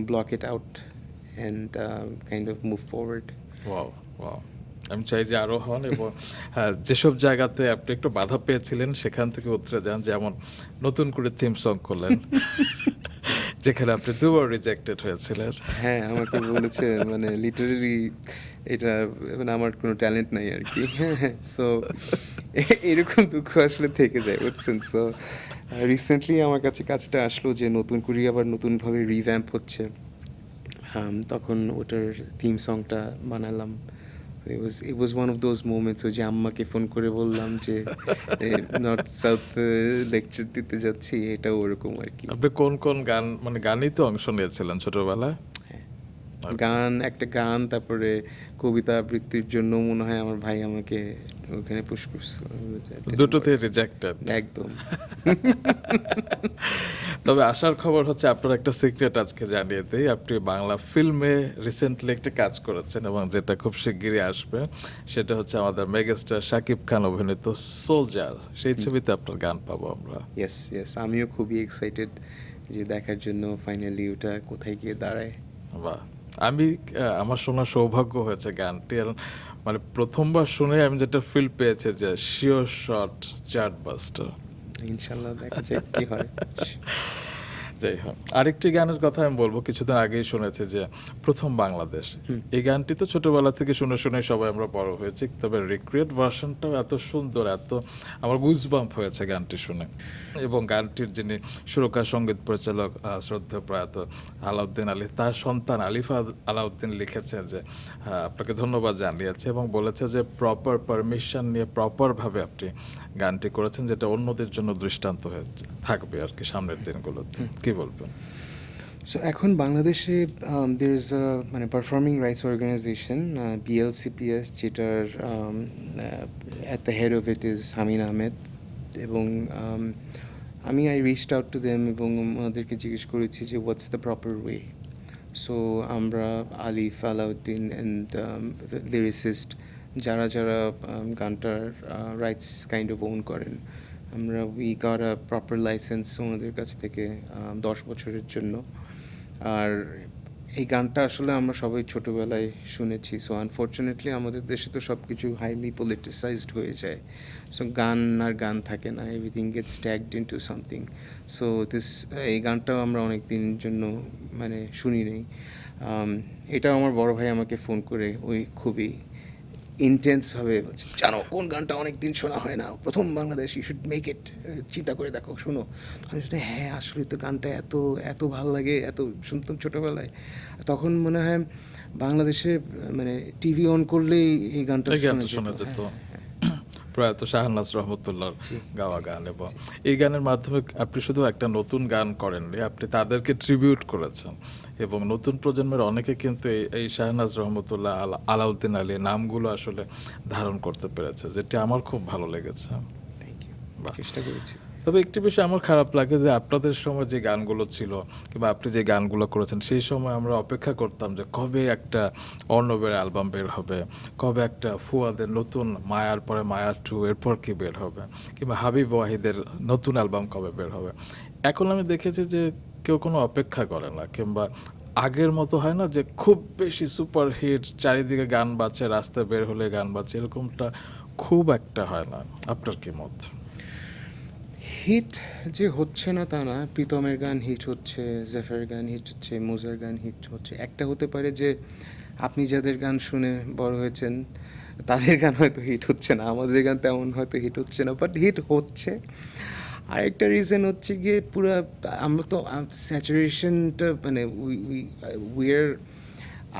block it out and kind of move forward. Wow wow, আমি চাই যে আরও হন, এবং যেসব জায়গাতে আপনি একটু বাধা পেয়েছিলেন সেখান থেকে উতরে যান, যেমন নতুন করে থিম সং করলেন যেখানে আপনি 2বার রিজেক্টেড হয়েছিলেন। হ্যাঁ, আমাকে বলেছে মানে লিটারেলি এটা মানে আমার কোনো ট্যালেন্ট নাই আর কি। সো এরকম দুঃখ আসলে থেকে যায়, বুঝছেন? সো রিসেন্টলি আমার কাছে কাজটা আসলো যে নতুন করে আবার নতুনভাবে রিভ্যাম্প হচ্ছে, তখন ওটার থিম সংটা বানালাম। It was one of those moments যে আম্মাকে ফোন করে বললাম যে নর্থ সাউথ লেকচার দিতে যাচ্ছি, এটা ওরকম আর কি। আপনি কোন কোন গান, মানে গানই তো অংশ নিয়েছিলেন ছোটবেলায়? গান, একটা গান, তারপরে কবিতা আবৃত্তির জন্য মনে হয় আমার ভাই আমাকে ওখানে পুশ করছে। দুটোতে রিজেক্টেড একদম। তবে আসার খবর হচ্ছে আপনার একটা সিক্রেট আজকে জানিয়ে দিই, আপনি বাংলা ফিল্মে রিসেন্টলি একটা কাজ করেছেন এবং যেটা খুব শিগগিরই আসবে, সেটা হচ্ছে আমাদের মেগাস্টার শাকিব খান অভিনীত সোলজার, সেই ছবিতে আপনার গান পাবো আমরা। ইয়েস, আমিও খুবই এক্সাইটেড যে দেখার জন্য ফাইনালি ওটা কোথায় গিয়ে দাঁড়ায়। বাহ, আমি আমার শোনার সৌভাগ্য হয়েছে গানটি, আর মানে প্রথমবার শুনে আমি যেটা ফিল পেয়েছে যে শিওর শট চার্ট বাস্টার। ইনশাল্লাহ দেখা যাক কি হয়। যাই হোক, আরেকটি গানের কথা আমি বলবো, কিছুদিন আগেই শুনেছি যে প্রথম বাংলাদেশ, এই গানটি তো ছোটবেলা থেকে শুনে শুনে সবাই আমরা বড় হয়েছি, তবে রিক্রিয়েট ভার্সনটাও এত সুন্দর, এত আমার গুজবাম্প হয়েছে গানটি শুনে। এবং গানটির যিনি সুরকার সঙ্গীত পরিচালক শ্রদ্ধেয় প্রয়াত আলাউদ্দিন আলী, তার সন্তান আলিফা আলাউদ্দিন লিখেছে যে আপনাকে ধন্যবাদ জানিয়েছে এবং বলেছে যে প্রপার পারমিশন নিয়ে প্রপারভাবে আপনি গানটি করেছেন, যেটা অন্যদের জন্য দৃষ্টান্ত হয়ে থাকবে আর কি সামনের দিনগুলোতে। কি বলবেন? সো এখন বাংলাদেশে দের ইজ মানে পারফর্মিং রাইটস অর্গানাইজেশন BLCPS, যেটার at the head of it is Hamin Ahmed, এবং আমি রিচড আউট টু দেম এবং ওদেরকে জিজ্ঞেস করেছি যে what's the proper way. So আমরা আলিফ আলাউদ্দিন অ্যান্ড লিরিসিস্ট যারা গানটার রাইটস কাইন্ড অফ ওন করেন, আমরা we got a proper licence ওনাদের কাছ থেকে 10 বছরের জন্য। আর এই গানটা আসলে আমরা সবাই ছোটোবেলায় শুনেছি। সো আনফর্চুনেটলি আমাদের দেশে তো সব কিছু হাইলি পলিটিসাইজড হয়ে যায়, সো গান আর গান থাকে না, everything gets tagged into something. So এই গানটাও আমরা অনেক দিনের জন্য মানে শুনি নেই। এটাও আমার বড় ভাই আমাকে ফোন করে ওই খুবই ইন্টেন্সভাবে জানো কোন গানটা অনেক দিন শোনা হয় না, প্রথম Bangladesh, you should make it, চিন্তা করে দেখো, শোনো। আমি শুনে হ্যাঁ আসলে তো গানটা এত ভালো লাগে, এত শুনতাম ছোটোবেলায়। তখন মনে হয় বাংলাদেশে মানে টিভি অন করলেই এই গানটা শোনা যেত। প্রয়াত শাহনাজ রহমতুল্লাহর গাওয়া গান, এবং এই গানের মাধ্যমে আপনি শুধু একটা নতুন গান করেননি, আপনি তাদেরকে ট্রিবিউট করেছেন, এবং নতুন প্রজন্মের অনেকে কিন্তু এই শাহনাজ রহমতুল্লাহ, আলাউদ্দিন আলী নামগুলো আসলে ধারণ করতে পেরেছে, যেটি আমার খুব ভালো লেগেছে। থ্যাংক ইউ, চেষ্টা করেছি। তবে একটি বিষয় আমার খারাপ লাগে যে আপনাদের সময় যে গানগুলো ছিল কিংবা আপনি যে গানগুলো করেছেন সেই সময় আমরা অপেক্ষা করতাম যে কবে একটা অর্ণবের অ্যালবাম বের হবে, কবে একটা ফুয়াদের নতুন মায়ার পরে মায়া 2 এরপর কি বের হবে, কিংবা হাবিব ওয়াহিদের নতুন অ্যালবাম কবে বের হবে। এখন আমি দেখেছি যে কেউ কোনো অপেক্ষা করে না, কিংবা আগের মতো হয় না যে খুব বেশি সুপার হিট চারিদিকে গান বাজছে, রাস্তায় বের হলে গান বাজছে, এরকমটা খুব একটা হয় না। আপনার কি মত? হিট যে হচ্ছে না তা না, প্রীতমের গান হিট হচ্ছে, জেফের গান হিট হচ্ছে, মোজার গান হিট হচ্ছে। একটা হতে পারে যে আপনি যাদের গান শুনে বড় হয়েছেন তাদের গান হয়তো হিট হচ্ছে না, আমাদের গান তেমন হয়তো হিট হচ্ছে না, বাট হিট হচ্ছে। আরেকটা রিজন হচ্ছে গিয়ে পুরা আমরা তো স্যাচুরেশনটা মানে উইয়ার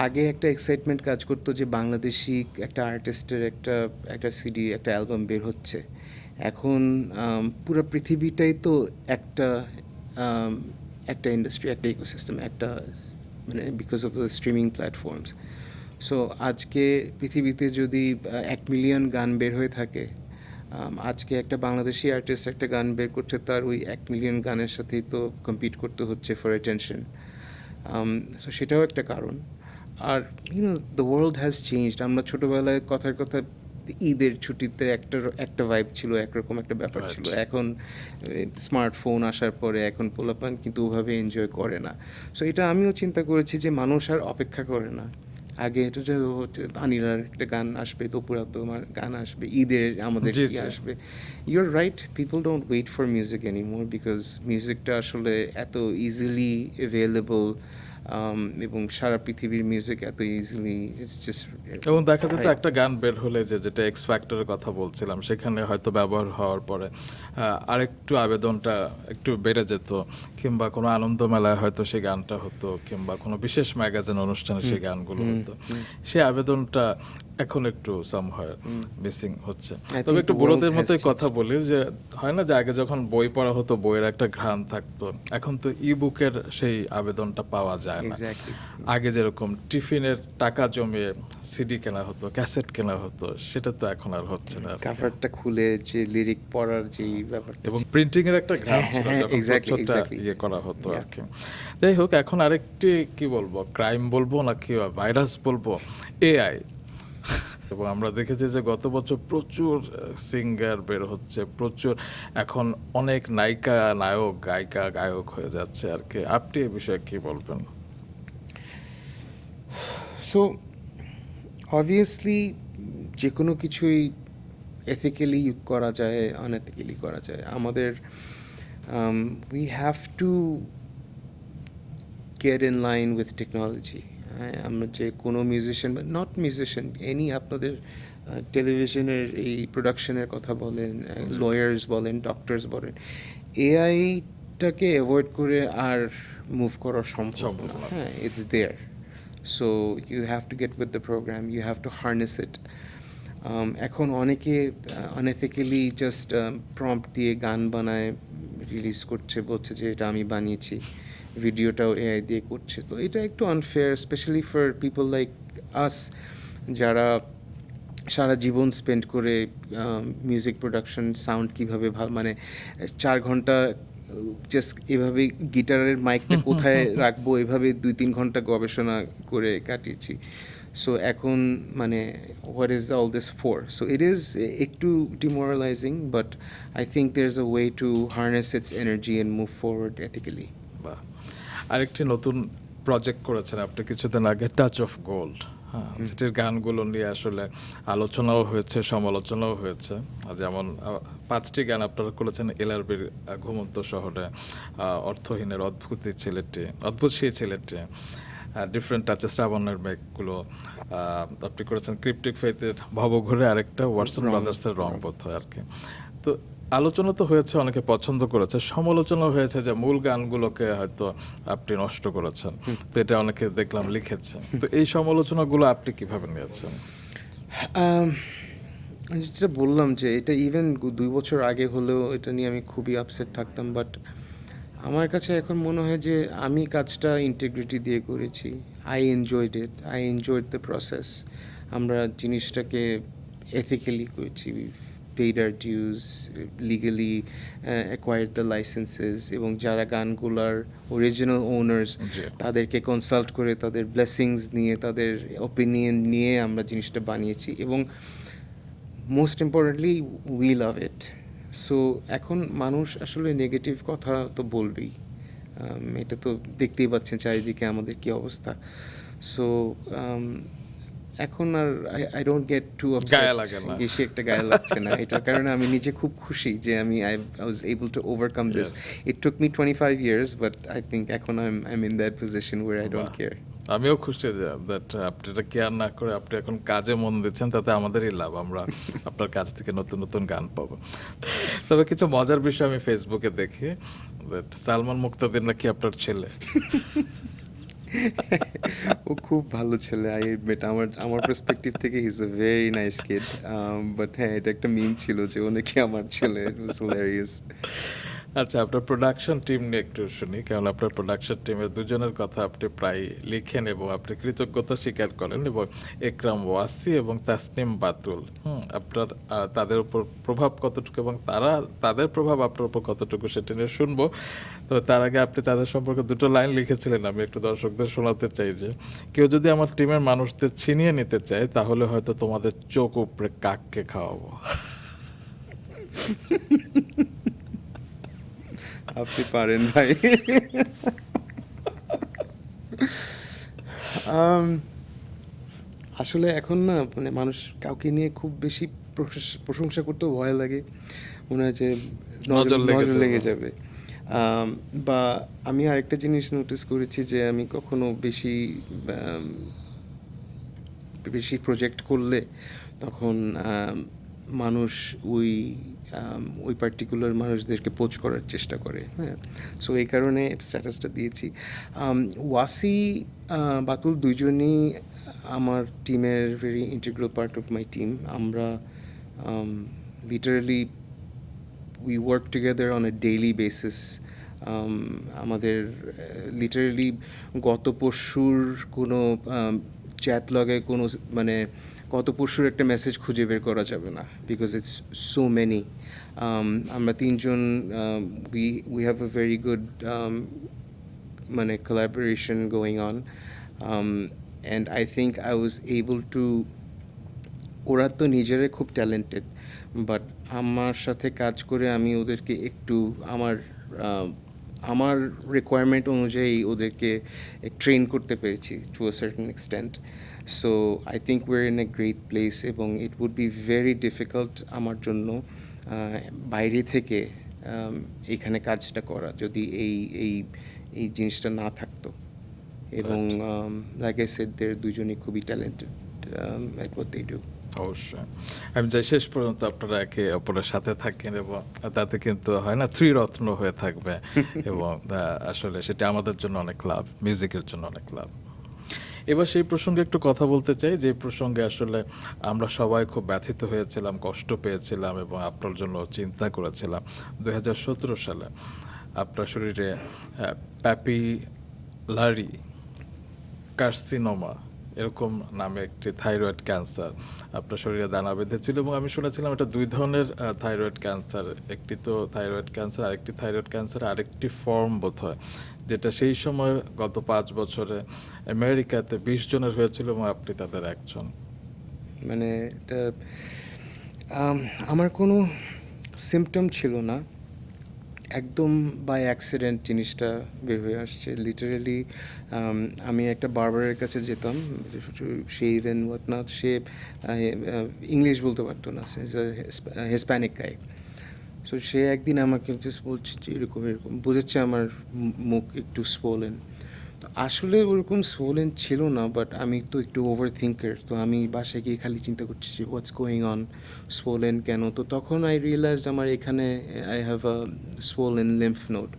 আগে একটা এক্সাইটমেন্ট কাজ করতো যে বাংলাদেশি একটা আর্টিস্টের একটা সিডি, একটা অ্যালবাম বের হচ্ছে। এখন পুরো পৃথিবীটাই তো একটা ইন্ডাস্ট্রি, একটা ইকোসিস্টেম, একটা মানে because of the streaming platforms. So আজকে পৃথিবীতে যদি 1 মিলিয়ন গান বের হয়ে থাকে, আজকে একটা বাংলাদেশি আর্টিস্ট একটা গান বের করছে, তার ওই 1 মিলিয়ন গানের সাথেই তো কম্পিট করতে হচ্ছে ফর অ্যাটেনশন। সো সেটাও একটা কারণ। Are the world has changed. আমরা ছোটোবেলায় কথার কথা ঈদের ছুটিতে একটা ভাইব ছিল, একরকম একটা ব্যাপার ছিল। এখন স্মার্টফোন আসার পরে এখন পোলাপান কিন্তু ওভাবে এনজয় করে না। সো এটা আমিও চিন্তা করেছি যে মানুষ আর অপেক্ষা করে না। আগে এটা যে আনিলার একটা গান আসবে, তপুর আব্দুল গান আসবে, ঈদের আমাদের কি আসবে। You're right, people don't wait for music anymore, because মিউজিকটা আসলে এত ইজিলি অ্যাভেলেবল, এবং সারা পৃথিবীর মিউজিক এত ইজিলি এবং দেখা যেত একটা গান বের হলে যেটা এক্স ফ্যাক্টরের কথা বলছিলাম, সেখানে হয়তো ব্যবহার হওয়ার পরে আরেকটু আবেদনটা একটু বেড়ে যেত, কিংবা কোনো আনন্দ মেলায় হয়তো সেই গানটা হতো, কিংবা কোনো বিশেষ ম্যাগাজিন অনুষ্ঠানে সেই গানগুলো হতো। সেই আবেদনটা এখন একটু সামহার মিসিং হচ্ছে। তবে একটু বড়দের মতোই কথা বলি যে হয় না যে আগে যখন বই পড়া হতো বইয়ের একটা ঘ্রাণ থাকতো, এখন তো ই বুকের সেই আবেদনটা পাওয়া যায় না। আগে যেরকম টিফিনের টাকা জমিয়ে সিডি কেনা হতো, ক্যাসেট কেনা হতো, সেটা তো এখন আর হচ্ছে না। কাভারটা খুলে যে লিরিক পড়ার যে ব্যাপারটা, এবং প্রিন্টিং এর একটা ঘ্রাণ ছিল যখন প্রচ্ছদটা ইয়ে করা হতো আর কি। যাই হোক, এখন আরেকটি কি বলবো, ক্রাইম বলবো নাকি ভাইরাস বলবো, এআই। এবং আমরা দেখেছি যে গত বছর প্রচুর সিঙ্গার বের হচ্ছে, প্রচুর এখন অনেক নায়িকা নায়ক গায়িকা গায়ক হয়ে যাচ্ছে আর কি। আপনি এ বিষয়ে কি বলবেন? সো অবভিয়াসলি যে কোনো কিছুই এথিক্যালি করা যায়, আনএথিক্যালি করা যায়। আমাদের we have to get in line with technology. আমরা যে কোনো মিউজিশিয়ান বা নট মিউজিশিয়ান, এনি আপনাদের টেলিভিশনের এই প্রোডাকশনের কথা বলেন, লয়ার্স বলেন, ডক্টরস বলেন, এআইটাকে অ্যাভয়েড করে আর মুভ করা সম্ভব না। হ্যাঁ, it's there. So you have to get with the program, you have to harness it. এখন অনেকে আনএথিক্যালি জাস্ট প্রম্পট দিয়ে গান বানায় রিলিজ করছে, বলছে যে এটা আমি বানিয়েছি, ভিডিওটাও এআই দিয়ে করছে। তো এটা একটু unfair, specially for people like আস, যারা সারা জীবন স্পেন্ড করে মিউজিক প্রোডাকশন, সাউন্ড কীভাবে মানে 4 ঘন্টা জাস্ট এভাবে গিটারের মাইকটা কোথায় রাখবো এভাবে 2-3 ঘন্টা গবেষণা করে কাটিয়েছি। সো এখন মানে what is all this for? So it is একটু demoralising, but I think there is a way to harness its energy and move forward ethically. বাহ, আরেকটি নতুন প্রজেক্ট করেছেন আপনি কিছুদিন আগে, টাচ অফ গোল্ড। হ্যাঁ, যেটির গানগুলো নিয়ে আসলে আলোচনাও হয়েছে, সমালোচনাও হয়েছে। যেমন 5টি গান আপনারা করেছেন, এলআরবির ঘুমন্ত শহরে, অর্থহীনের অদ্ভুত সেই ছেলেটি, ডিফারেন্ট টাচেস, শ্রাবণের মেঘগুলো আপনি করেছেন, ক্রিপ্টিক ফেথের ভবঘুরে, আরেকটা ওয়াটসন ব্রাদার্সের রং বোধ হয় আর কি। তো আলোচনা তো হয়েছে, অনেকে পছন্দ করেছে, সমালোচনা হয়েছে যে মূল গানগুলোকে হয়তো আপনি নষ্ট করেছেন, তো এটা অনেকে দেখলাম লিখেছে। তো এই সমালোচনাগুলো আপনি কিভাবে নিয়েছেন? আমি যেটা বললাম যে এটা ইভেন 2 বছর আগে হলেও এটা নিয়ে আমি খুবই আপসেট থাকতাম, বাট আমার কাছে এখন মনে হয় যে আমি কাজটা ইন্টিগ্রিটি দিয়ে করেছি। I enjoyed the process. আমরা জিনিসটাকে এথিক্যালি করেছি, paid our dues, legally acquired the licenses, এবং যারা গানগুলার অরিজিনাল ওনার্স জি। তাদেরকে কনসাল্ট করে, তাদের ব্লেসিংস নিয়ে, তাদের ওপিনিয়ন নিয়ে আমরা জিনিসটা বানিয়েছি, এবং most importantly we love it. So এখন মানুষ আসলে নেগেটিভ কথা তো বলবেই, এটা তো দেখতেই পাচ্ছেন চারিদিকে আমাদের কী অবস্থা। সো এখন আর আই ডোন্ট গেট টু গায়ে লাগে না। বেশি একটা গায়ে লাগছে না। এটার কারণে আমি নিজে খুব খুশি যে I was able to overcome this. Yes. It took me 25 years, but I think এখন I am in that position where I don't বাহ। কেয়ার। আমিও খুশি যে দ্যাট আপনি এটা কেয়ার না করে আপনি এখন কাজে মন দিচ্ছেন, তাতে আমাদেরই লাভ, আমরা আপনার কাছ থেকে নতুন নতুন গান পাবো। তবে কিছু মজার বিষয় আমি ফেসবুকে দেখি, দ্যাট সালমান মুক্তাদির নাকি আপনার ছেলে। ও খুব ভালো ছেলে, আই এডমিট। আমার পার্সপেক্টিভ থেকে he is a very nice kid, but হ্যাঁ, এটা একটা মিম ছিল যে ও নাকি আমার ছেলে। ইট ওয়াজ হিলারিয়াস। আচ্ছা, আপনার প্রোডাকশন টিম নিয়ে একটু শুনি, কারণ আপনার প্রোডাকশন টিমের দুজনের কথা আপনি প্রায় লিখেন এবং আপনি কৃতজ্ঞতা স্বীকার করেন, এবং একরাম ওয়াসি এবং তাসনিম বাতুল, আপনার তাদের উপর প্রভাব কতটুকু এবং তাদের প্রভাব আপনার উপর কতটুকু সেটা নিয়ে শুনবো। তবে তার আগে আপনি তাদের সম্পর্কে দুটো লাইন লিখেছিলেন, আমি একটু দর্শকদের শোনাতে চাই যে, কেউ যদি আমার টিমের মানুষদের ছিনিয়ে নিতে চায় তাহলে হয়তো তোমাদের চোখ উপরে কাককে খাওয়াবো। আপনি পারেন ভাই। আসলে এখন না, মানে মানুষ কাউকে নিয়ে খুব বেশি প্রশংসা করতেও ভয় লাগে, মনে হয় যে নজর নজর লেগে যাবে। যাবে। বা আমি আরেকটা জিনিস নোটিস করেছি যে আমি কখনো বেশি প্রজেক্ট করলে তখন মানুষ ওই পার্টিকুলার মানুষদেরকে পোচ করার চেষ্টা করে, হ্যাঁ। সো এই কারণে স্ট্যাটাসটা দিয়েছি। ওয়াসি, বাতুল দুইজনই আমার টিমের very integral part of my team. আমরা literally we work together on a daily basis. আমাদের লিটারালি গত পরশুর কোনো চ্যাট লগে কোনো, মানে গত পরশুর একটা মেসেজ খুঁজে বের করা যাবে না, বিকজ ইটস সো মেনি। আমরা তিনজন, we have a very good মানে collaboration going on, and I think I was able to, ওরা তো নিজেরাই খুব ট্যালেন্টেড, বাট আমার সাথে কাজ করে আমি ওদেরকে একটু আমার রিকোয়ারমেন্ট অনুযায়ী ওদেরকে ট্রেন করতে পেরেছি to a certain extent. So I think we are in a great place, এবং it would be very difficult আমার জন্য বাইরে থেকে এখানে কাজটা করা যদি এই জিনিসটা না থাকতো। এবং লাইক আই সেড, দের দুজনেই খুবই talented at what they do. অবশ্যই, আমি চাই শেষ পর্যন্ত আপনারা একে অপরের সাথে থাকেন, এবং তাতে কিন্তু হয় না ত্রিরত্ন হয়ে থাকবে, এবং আসলে সেটা আমাদের জন্য অনেক লাভ, মিউজিকের জন্য অনেক লাভ। এবার সেই প্রসঙ্গে একটু কথা বলতে চাই, যে প্রসঙ্গে আসলে আমরা সবাই খুব ব্যথিত হয়েছিলাম, কষ্ট পেয়েছিলাম এবং আপনার জন্য চিন্তা করেছিলাম। 2017 সালে আপনার শরীরে প্যাপিলারি কার্সিনোমা এরকম নামে একটি থাইরয়েড ক্যান্সার আপনার শরীরে দানা বেঁধেছিল, এবং আমি শুনেছিলাম এটা দুই ধরনের থাইরয়েড ক্যান্সার, একটি তো থাইরয়েড ক্যান্সার, আরেকটি থাইরয়েড ক্যান্সার আরেকটি ফর্ম বোধ হয়, যেটা সেই সময় গত 5 বছরে আমেরিকাতে 20 জনের হয়েছিল এবং আপনি তাদের একজন। মানে এটা আমার কোনো সিমটম ছিল না, একদম বাই অ্যাক্সিডেন্ট জিনিসটা বের হয়ে আসছে। লিটারেলি আমি একটা বারবারের কাছে যেতাম, সে ইভেন হোয়াট নট, সে ইংলিশ বলতে পারতো না, হিসপ্যানিক গাই। সো সে একদিন আমাকে জাস্ট বলছে যে এরকম এরকম, বোঝাচ্ছে আমার মুখ একটু সোলেন। তো আসলে ওরকম সোলেন ছিল না, বাট আমি তো একটু ওভার থিঙ্কার, তো আমি বাসায় গিয়ে খালি চিন্তা করছি যে হোয়াটস গোয়িং অন, সোলেন কেন। তো তখন আই রিয়েলাইজড আমার এখানে I have a সোলেন lymph node.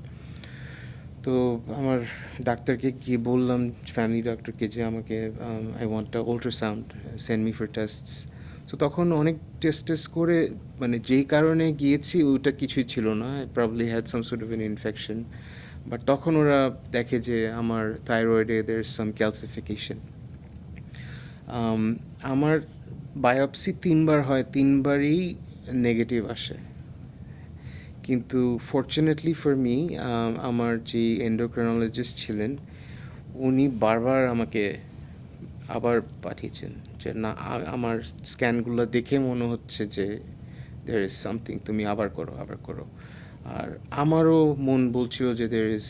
তো আমার ডাক্তারকে গিয়ে বললাম, ফ্যামিলি ডক্টরকে, যে আমাকে I want a ultrasound, send me for tastes. তো তখন অনেক টেস্ট করে মানে যেই কারণে গিয়েছি ওটা কিছুই ছিল না, I probably had some sort of N infection, but তখন ওরা দেখে যে আমার থাইরয়েডে দের সাম ক্যালসিফিকেশন। আমার বায়োপসি 3বার হয়, 3বারই নেগেটিভ আসে, কিন্তু ফর্চুনেটলি ফর মি আমার যে এন্ডোক্রাইনোলজিস্ট ছিলেন উনি বারবার আমাকে আবার পাঠিয়েছেন যে না আমার স্ক্যানগুলো দেখে মনে হচ্ছে যে দের ইজ সামথিং, তুমি আবার করো আবার করো। আর আমারও মন বলছিল যে দের ইজ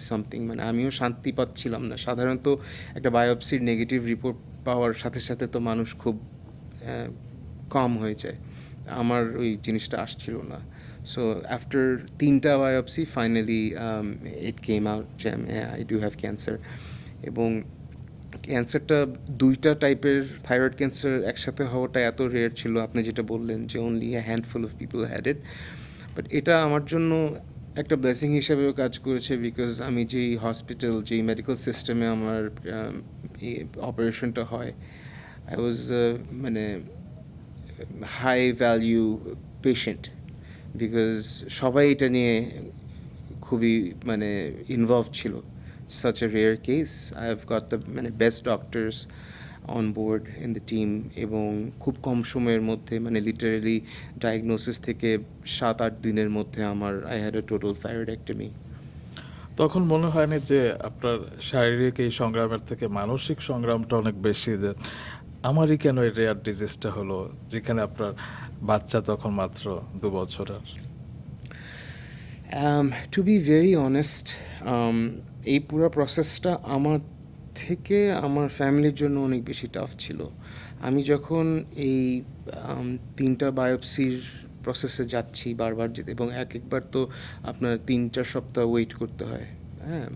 সামথিং, মানে আমিও শান্তি পাচ্ছিলাম না। সাধারণত একটা বায়োপসির নেগেটিভ রিপোর্ট পাওয়ার সাথে সাথে তো মানুষ খুব কম হয়ে যায়, আমার ওই জিনিসটা আসছিল না। সো আফটার 3টা বায়োপসি ফাইনালি ইট কেম আউট যে আই ডু হ্যাভ ক্যান্সার। এবং ক্যান্সারটা 2টা টাইপের, থাইরয়েড ক্যান্সার একসাথে হওয়াটা এত রেয়ার ছিল, আপনি যেটা বললেন যে only a handful of people had it. But এটা আমার জন্য একটা ব্লেসিং হিসাবেও কাজ করেছে, বিকজ আমি যেই হসপিটাল, যেই মেডিকেল সিস্টেমে আমার অপারেশনটা হয়, আই ওয়াজ মানে হাই ভ্যালিউ পেশেন্ট, বিকজ সবাই এটা নিয়ে খুবই মানে ইনভলভ ছিল। Such a rare case. I've got the মানে best doctors on board in the team, এবং খুব কম সময়ের মধ্যে মানে লিটারেলি ডায়াগনোসিস থেকে 7-8 দিনের মধ্যে আমার I had a total thyroidectomy. তখন মনে হয়নি যে আপনার শারীরিক এই সংগ্রামের থেকে মানসিক সংগ্রামটা অনেক বেশি, যে আমারই কেন এই রেয়ার ডিজিজটা হলো, যেখানে আপনার বাচ্চা তখন মাত্র 2 বছরের? টু বি ভেরি অনেস্ট, এই পুরো প্রসেসটা আমার থেকে আমার ফ্যামিলির জন্য অনেক বেশি টাফ ছিল। আমি যখন এই 3টা বায়োপসির প্রসেসে যাচ্ছি বারবার যেতে, এবং একবার তো আপনার 3-4 সপ্তাহ ওয়েট করতে হয়, হ্যাঁ।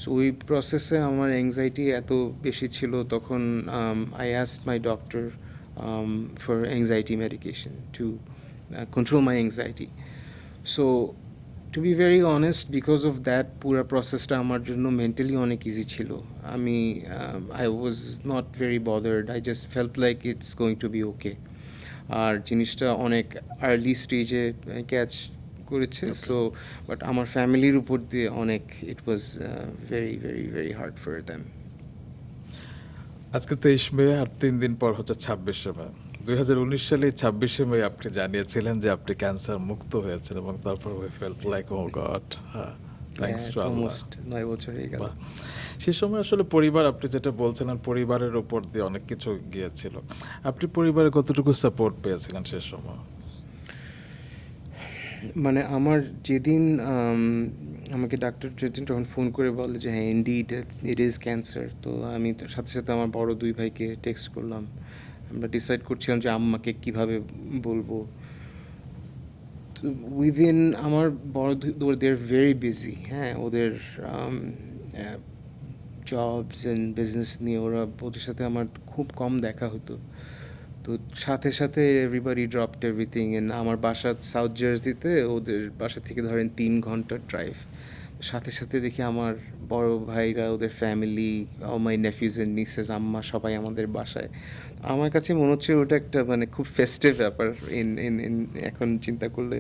সো ওই প্রসেসে আমার অ্যাংজাইটি এত বেশি ছিল, তখন I asked my doctor for anxiety medication to control my anxiety. So to be very honest, because of that পুরো প্রসেসটা আমার জন্য মেন্টালি অনেক ইজি ছিল। আমি I was not very bothered, I just felt like it's going to be okay. আর জিনিসটা অনেক আর্লি স্টেজে ক্যাচ করেছে, সো বাট আমার ফ্যামিলির উপর দিয়ে অনেক it was very very very hard for them. আজকে 23 মে, আর 3 দিন পর হচ্ছে 26শে মে। 2019 সালে 26শে মে আপনি জানিয়েছিলেন যে আপনি ক্যান্সার মুক্ত হয়েছেন, এবং তারপর we felt like oh god, thanks to Allah. Almost 9 বছর হয়ে গেল। সে সময় আসলে পরিবার, আপনি যেটা বলছিলেন পরিবারের উপর দিয়ে অনেক কিছু গিয়েছিল, আপনি পরিবারে কতটুকু সাপোর্ট পেয়েছিলেন সে সময়? মানে আমার যেদিন আমাকে ডাক্তার যেদিন তখন ফোন করে বলে যে হ্যাঁ ইনডিড ইট ইজ ক্যান্সার, তো আমি তো সাথে সাথে আমার বড় 2 ভাইকে টেক্সট করলাম। আমরা ডিসাইড করছিলাম যে আম্মাকে কীভাবে বলবো। তো উইদিন আমার বড় দে আর ভেরি বিজি, হ্যাঁ, ওদের জবস অ্যান্ড বিজনেস নিয়ে ওদের সাথে আমার খুব কম দেখা হতো। তো সাথে সাথে এভরিবাডি ড্রপড এভরিথিং, এন্ড আমার বাসা সাউথ জার্সিতে, ওদের বাসা থেকে ধরেন 3 ঘন্টার ড্রাইভ। সাথে সাথে দেখি আমার বড় ভাইরা, ওদের family, all my নেফিউজ and niches, আম্মা সবাই আমাদের বাসায়। আমার কাছে মনে হচ্ছে ওটা একটা মানে খুব ফেস্টিভ ব্যাপার ইন ইন ইন এখন চিন্তা করলে।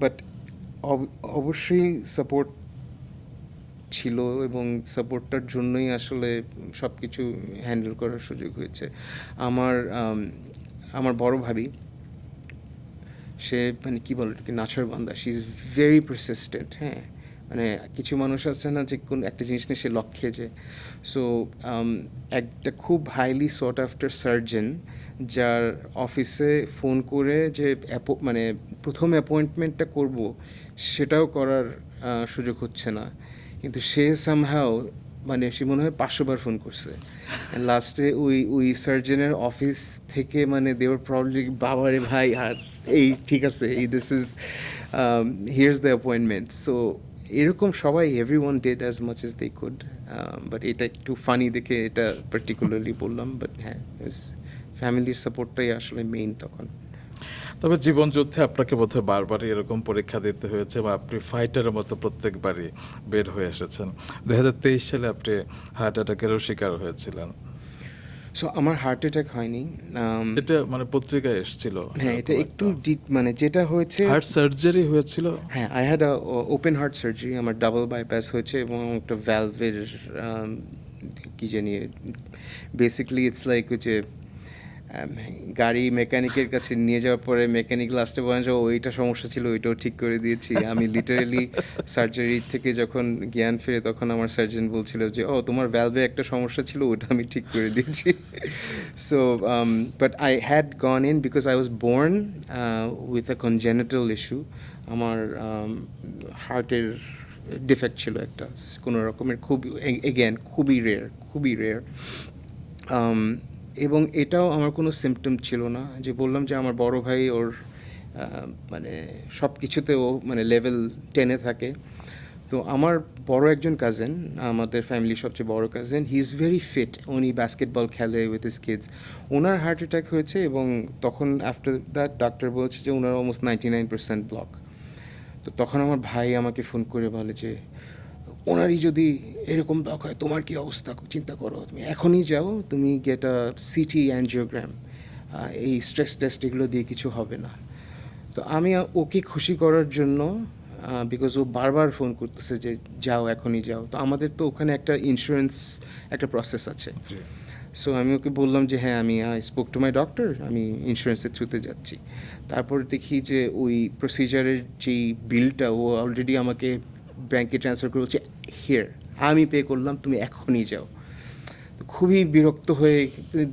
বাট অবশ্যই সাপোর্ট ছিল, এবং সাপোর্টটার জন্যই আসলে সব কিছু হ্যান্ডেল করার সুযোগ হয়েছে। আমার বড় ভাবি, সে মানে কী বলে কি নাছোড়বান্দা, শি ইজ ভেরি পারসিস্টেন্ট, হ্যাঁ। মানে কিছু মানুষ আছে না যে কোন একটা জিনিস নিয়ে সে লক্ষ্যে যে, সো একটা খুব হাইলি সট আফটার সার্জন, যার অফিসে ফোন করে যে মানে প্রথম অ্যাপয়েন্টমেন্টটা করব সেটাও করার সুযোগ হচ্ছে না, কিন্তু সে সামহাও মানে সে মনে হয় 500 বার ফোন করছে। লাস্টে ওই সার্জনের অফিস থেকে মানে দেওয়ার প্রবলি বাবারে ভাই, আর এই ঠিক আছে, এই this is here's the appointment. So এরকম সবাই everyone did as much as they could, but এটা একটু ফানি দেখে এটা পার্টিকুলারলি বললাম। বাট হ্যাঁ, ফ্যামিলির সাপোর্টটাই আসলে মেইন তখন। তবে জীবন যুদ্ধে আপনাকে বোধহয় বারবারই এরকম পরীক্ষা দিতে হয়েছে, বা আপনি ফাইটারের মতো প্রত্যেকবারই বের হয়ে এসেছেন। 2023 সালে আপনি হার্ট অ্যাটাকেরও শিকার হয়েছিলেন। সো আমার হার্ট অ্যাটাক হয়নি। এটা মানে পত্রিকায় এসেছিল। হ্যাঁ, এটা একটু ডিপ, মানে যেটা হয়েছে, হার্ট সার্জারি হয়েছিল। হ্যাঁ, I had open heart surgery, আমার ডাবল বাইপাস হয়েছে এবং একটা ভ্যালভের কী জানি, বেসিক্যালি ইটস লাইক হচ্ছে গাড়ি মেকানিকের কাছে নিয়ে যাওয়ার পরে মেকানিক লাস্টে বলেন যে ওইটা সমস্যা ছিল, ওইটাও ঠিক করে দিয়েছি। আমি লিটারেলি সার্জারি থেকে যখন জ্ঞান ফিরে তখন আমার সার্জন বলছিল যে তোমার ভ্যালভে একটা সমস্যা ছিল, ওটা আমি ঠিক করে দিয়েছি। So but I had gone in because I was born with a congenital issue. আমার হার্টের ডিফেক্ট ছিল একটা, কোনো রকমের, খুব এগেন খুবই রেয়ার। এবং এটাও আমার কোনো সিমটম ছিল না, যে বললাম যে আমার বড় ভাই ওর মানে সব কিছুতে ও মানে লেভেল 10-এ থাকে। তো আমার বড় একজন কাজিন, আমাদের ফ্যামিলির সবচেয়ে বড় cousin, he is very fit, উনি বাস্কেটবল খেলে উইথ হিজ কিডস। ওনার হার্ট অ্যাটাক হয়েছে এবং তখন আফটার দ্যাট ডাক্তার বলছে যে ওনার অলমোস্ট 99% ব্লক। তো তখন আমার ভাই আমাকে ফোন করে বলে যে ওনারই যদি এরকম ব্লক হয় তোমার কী অবস্থা, চিন্তা করো, তুমি এখনই যাও, তুমি গেট আ সিটি অ্যানজিওগ্রাম, এই স্ট্রেস টেস্ট এগুলো দিয়ে কিছু হবে না। তো আমি ওকে খুশি করার জন্য, বিকজ ও বারবার ফোন করতেছে যে যাও, এখনই যাও, তো আমাদের তো ওখানে একটা ইন্স্যুরেন্স একটা প্রসেস আছে। সো আমি ওকে বললাম যে হ্যাঁ, আমি স্পোক টু মাই ডক্টর, আমি ইন্স্যুরেন্সের থ্রুতে যাচ্ছি। তারপর দেখি যে ওই প্রসিজারের যেই বিলটা ও অলরেডি আমাকে ব্যাঙ্কে ট্রান্সফার করে বলছে হিয়ার, আমি পে করলাম, তুমি এখনই যাও। তো খুবই বিরক্ত হয়ে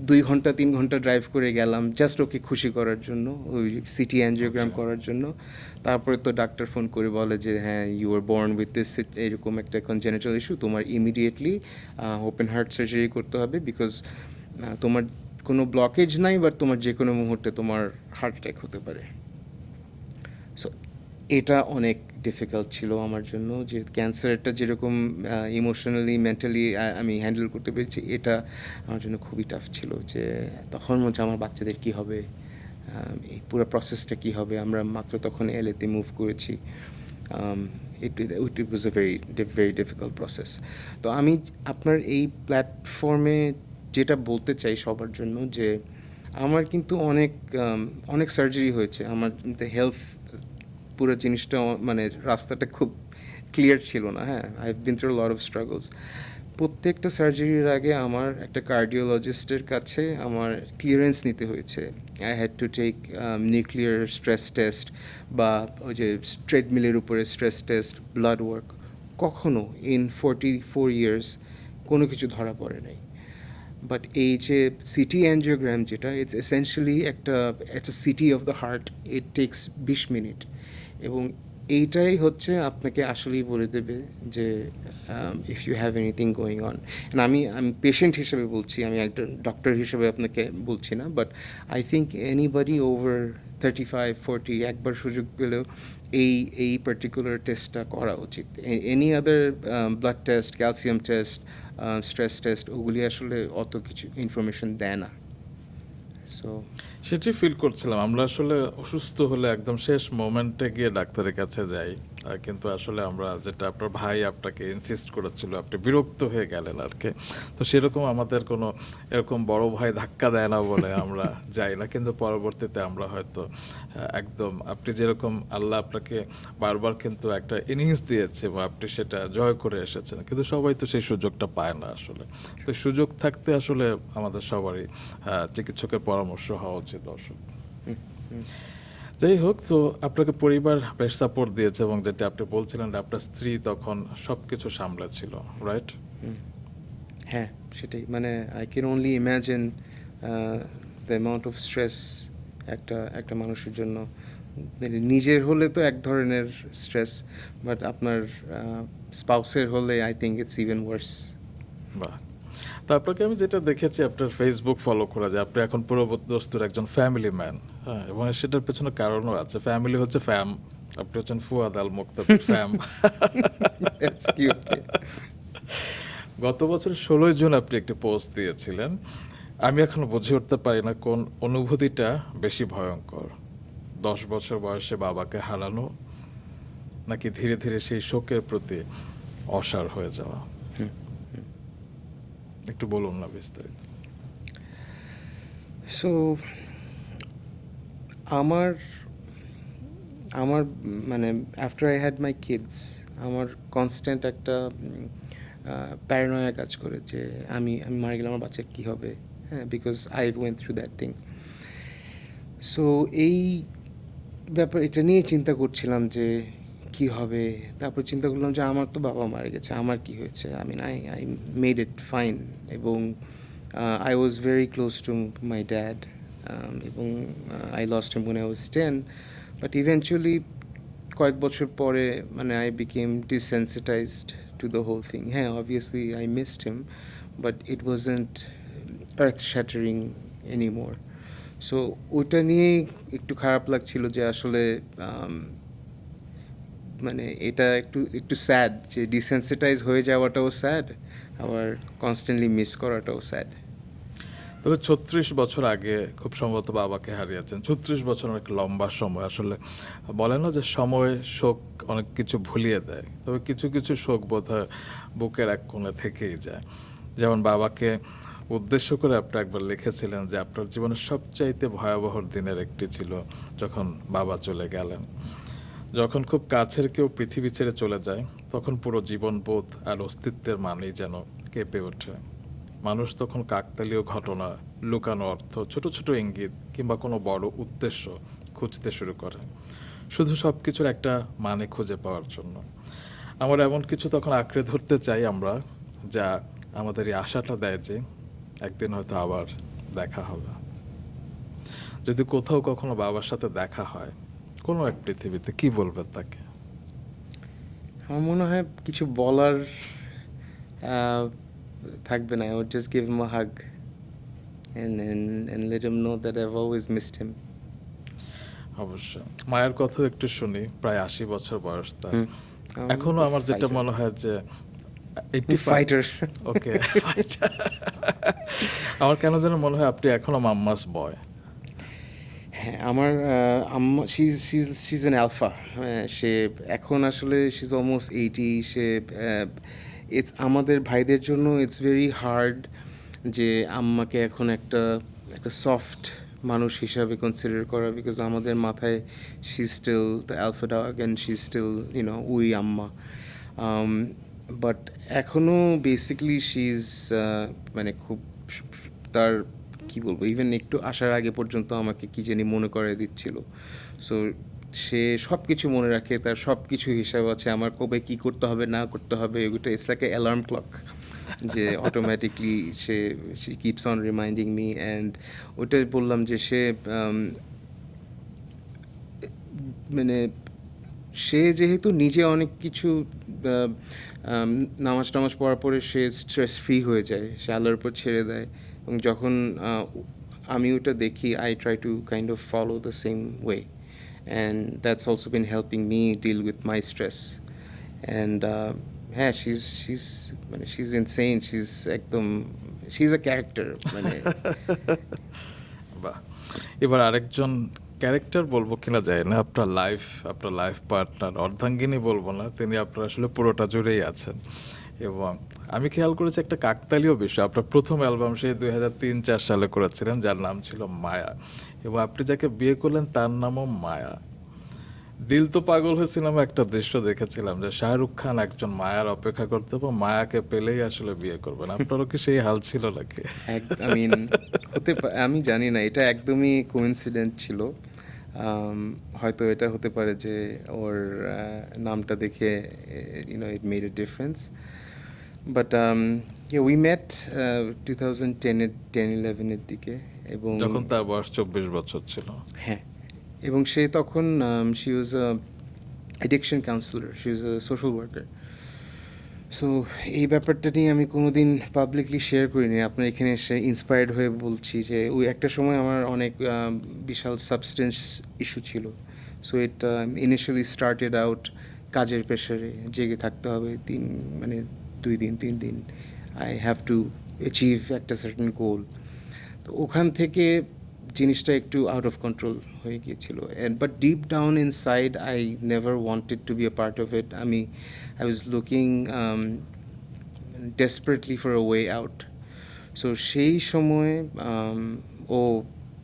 2 ঘন্টা 3 ঘন্টা ড্রাইভ করে গেলাম জাস্ট ওকে খুশি করার জন্য, ওই সিটি অ্যানজিওগ্রাম করার জন্য। তারপরে তো ডাক্তার ফোন করে বলে যে হ্যাঁ, you are born with this, এরকম একটা কনজেনিটাল ইস্যু, তোমার ইমিডিয়েটলি ওপেন হার্ট সার্জারি করতে হবে, বিকজ তোমার কোনো ব্লকেজ নাই, বাট তোমার যে কোনো মুহূর্তে তোমার হার্ট অ্যাটাক হতে পারে। সো এটা অনেক ডিফিকাল্ট ছিল আমার জন্য, যে ক্যান্সারটা যেরকম ইমোশনালি মেন্টালি আমি হ্যান্ডেল করতে পেরেছি, এটা আমার জন্য খুবই টাফ ছিল। যে তখন মনে হচ্ছে আমার বাচ্চাদের কী হবে, এই পুরো প্রসেসটা কী হবে। আমরা মাত্র তখন এলএতে মুভ করেছি। ইট was a very difficult process. তো আমি আপনার এই প্ল্যাটফর্মে যেটা বলতে চাই সবার জন্য, যে আমার কিন্তু অনেক সার্জারি হয়েছে, আমার হেলথ পুরো জিনিসটা মানে রাস্তাটা খুব ক্লিয়ার ছিল না। হ্যাঁ, I have been through lot of struggles. প্রত্যেকটা সার্জারির আগে আমার একটা কার্ডিওলজিস্টের কাছে আমার ক্লিয়ারেন্স নিতে হয়েছে। I had to take nuclear stress test, বা ওই যে ট্রেডমিলের উপরে স্ট্রেস টেস্ট, ব্লাড ওয়ার্ক। কখনো ইন 44 ইয়ার্স কোনো কিছু ধরা পড়ে নাই। বাট এই যে সিটি অ্যানজিওগ্রাম যেটা, ইটস এসেনশিয়ালি একটা CT of the heart, it takes 20 minute. এবং এইটাই হচ্ছে আপনাকে আসলেই বলে দেবে যে if you have anything going on. আমি পেশেন্ট হিসেবে বলছি, আমি একটা ডক্টর হিসেবে আপনাকে বলছি না, but I think anybody over 35-40 একবার সুযোগ পেলেও এই পার্টিকুলার টেস্টটা করা উচিত। Any other blood test, calcium test, stress test, ওগুলি আসলে অত কিছু ইনফরমেশন দেয় না। সো সেটি ফিল করছিলাম, আমরা আসলে অসুস্থ হলে একদম শেষ মোমেন্টে গিয়ে ডাক্তারের কাছে যাই, কিন্তু আসলে আমরা যেটা আপনার ভাই আপনাকে ইনসিস্ট করেছিল, আপনি বিরক্ত হয়ে গেলেন আর কি। তো সেরকম আমাদের কোনো এরকম বড় ভাই ধাক্কা দেয় না বলে আমরা যাই না, কিন্তু পরবর্তীতে আমরা হয়তো একদম আপনি যেরকম আল্লাহ আপনাকে বারবার কিন্তু একটা ইনিংস দিয়েছে এবং আপনি সেটা জয় করে এসেছেন, কিন্তু সবাই তো সেই সুযোগটা পায় না আসলে। তো সুযোগ থাকতে আসলে আমাদের সবারই চিকিৎসকের পরামর্শ হওয়া উচিত। দর্শক, যাই হোক, তো আপনাকে পরিবার বেশ সাপোর্ট দিয়েছে এবং যেটা আপনি বলছিলেন আপনার স্ত্রী তখন সব কিছু সামলাচ্ছিল, রাইট? হ্যাঁ, সেটাই। মানে I can only imagine the amount of stress একটা মানুষের জন্য। নিজের হলে তো এক ধরনের স্ট্রেস, বাট আপনার স্পাউসের হলে আই থিঙ্ক ইটস ইভেন ওয়ার্স। বাহ। তো আপনাকে আমি যেটা দেখেছি আপনার ফেসবুক ফলো করা যায়, আপনি এখন পুরো দোস্তুর একজন ফ্যামিলি ম্যান। হ্যাঁ, এবং সেটার পেছনে কারণও আছে। ফ্যামিলি হচ্ছে ফ্যাম, আপনি হচ্ছেন ফুয়াদ আল মুক্তাদির ফ্যাম। গত বছর 16 জুন আপনি একটি পোস্ট দিয়েছিলেন, আমি এখনো বুঝে উঠতে পারি না কোন অনুভূতিটা বেশি ভয়ঙ্কর, 10 বছর বয়সে বাবাকে হারানো নাকি ধীরে ধীরে সেই শোকের প্রতি অসাড় হয়ে যাওয়া। একটু বলুন না বিস্তারিত। সো আমার আমার মানে after I had my kids আমার কনস্ট্যান্ট একটা প্যারানয়া কাজ করে যে আমি আমি মারা গেলে আমার বাচ্চার কী হবে, হ্যাঁ, because I went through that thing. So এই ব্যাপার এটা নিয়ে চিন্তা করছিলাম যে কি হবে। তারপর চিন্তা করলাম যে আমার তো বাবা মারা গেছে, আমার কি হয়েছে, I mean I made it fine. এবং I was very close to my dad এবং I lost him when I was 10, but eventually কয়েক বছর পরে মানে I became desensitised to the whole thing. হ্যাঁ, obviously I missed him, but it wasn't earth shattering anymore. So ওইটা নিয়েই একটু খারাপ লাগছিল যে আসলে মানে এটা একটু একটু স্যাড যে ডিসেন্সিটাইজ হয়ে যাওয়াটাও স্যাড, আবার কনস্ট্যান্টলি মিস করাটাও স্যাড। তবে 36 বছর আগে খুব সম্ভবত বাবাকে হারিয়েছেন। 36 বছর অনেক লম্বা সময়। আসলে বলে না যে সময় শোক অনেক কিছু ভুলিয়ে দেয়, তবে কিছু কিছু শোক বোধহয় বুকের এক কোণে থেকেই যায়। যেমন বাবাকে উদ্দেশ্য করে আপনি একবার লিখেছিলেন যে আপনার জীবনের সবচাইতে ভয়াবহ দিনের একটি ছিল যখন বাবা চলে গেলেন। যখন খুব কাছের কেউ পৃথিবী ছেড়ে চলে যায় তখন পুরো জীবনবোধ আর অস্তিত্বের মানেই যেন কেঁপে ওঠে। মানুষ তখন কাকতালীয় ঘটনা, লুকানো অর্থ, ছোট ছোট ইঙ্গিত কিংবা কোনো বড় উদ্দেশ্য খুঁজতে শুরু করে, শুধু সব কিছুর একটা মানে খুঁজে পাওয়ার জন্য। আমরা এমন কিছু তখন আঁকড়ে ধরতে চাই আমরা, যা আমাদের এই আশাটা দেয় যে একদিন হয়তো আবার দেখা হবে। যদি কোথাও কখনো বাবার সাথে দেখা হয় কোনো এক পৃথিবীতে, কি বলবেন তাকে? আমার মনে হয় কিছু বলার থাকবে না। I would just give him a hug and let him know that I've always missed him. অবশ্য মায়ের কথা একটু শুনি, প্রায় 80 বছর বয়স তার। এখনো আমার যেটা মনে হয় যে ফাইটার। ওকে, ফাইটার। আমার কেন যেন মনে হয় আপনি এখনো মাম্মাস বয়। হ্যাঁ, আমার আম্মা she's an alpha. সে এখন আসলে she's almost 80. সে it's আমাদের ভাইদের জন্য it's very hard যে আম্মাকে এখন একটা সফট মানুষ হিসাবে কনসিডার করা, বিকজ আমাদের মাথায় she's still the alpha dog and she's still, you know, we আম্মা। বাট এখনও বেসিক্যালি she's মানে খুব তার কি বলবো, ইভেন একটু আসার আগে পর্যন্ত আমাকে কি জানি মনে করে দিচ্ছিল। সো সে সব কিছু মনে রাখে, তার সব কিছু হিসাব আছে, আমার কবে কি করতে হবে না করতে হবে, ওইটা it's like a alarm clock যে অটোমেটিকলি সে keeps on reminding me. And ওইটাই বললাম যে সে মানে সে যেহেতু নিজে অনেক কিছু নামাজ টামাজ পড়ার পরে সে স্ট্রেস ফ্রি হয়ে যায়, সে আল্লাহর উপর ছেড়ে দেয়। এবং যখন আমি ওটা দেখি, I try to kind of follow the same way, and that's also been helping me deal with my stress. And হ্যাঁ, she's insane, she's a character মানে। বাহ, এবার আরেকজন ক্যারেক্টার বলবো কিনা যায় না, আপনার লাইফ পার্টনার, অর্ধাঙ্গিনী বলবো না, তিনি আপনার আসলে পুরোটা জুড়েই আছেন। এবং আমি খেয়াল করেছি একটা কাকতালীয় বিষয়, আপনার প্রথম অ্যালবাম সে 2003-04 সালে করেছিলেন, যার নাম ছিল মায়া, এবং আপনি যাকে বিয়ে করলেন তার নামও মায়া। দিল তো পাগল হয়েছিলাম, একটা দৃশ্য দেখেছিলাম যে শাহরুখ খান একজন মায়ার অপেক্ষা করতে এবং মায়াকে পেলেই আসলে বিয়ে করবেন। আপনারও কি সেই হাল ছিল নাকি? আমি জানি না, এটা একদমই কোইন্সিডেন্ট ছিল। হয়তো এটা হতে পারে যে ওর নামটা দেখে it made a difference. But yeah, we met 2010-11 এর দিকে, এবং যখন তার বয়স 24 বছর ছিল। হ্যাঁ, এবং সে তখন she was a addiction counselor, she was a social worker. So এই ব্যাপারটা নিয়ে আমি কোনোদিন পাবলিকলি শেয়ার করিনি, আপনার এখানে এসে ইন্সপায়ার্ড হয়ে বলছি যে ওই একটা সময় আমার অনেক বিশাল সাবস্টেন্স ইস্যু ছিল। So it initially started out কাজের প্রেশারে, জেগে থাকতে হবে 2 দিন 3 দিন, আই হ্যাভ টু অ্যাচিভ একটা সার্টেন গোল। তো ওখান থেকে জিনিসটা একটু আউট অফ কন্ট্রোল হয়ে গিয়েছিল। But deep down inside I never wanted to be a part of it. I was looking desperately for a way out. So সেই সময় ও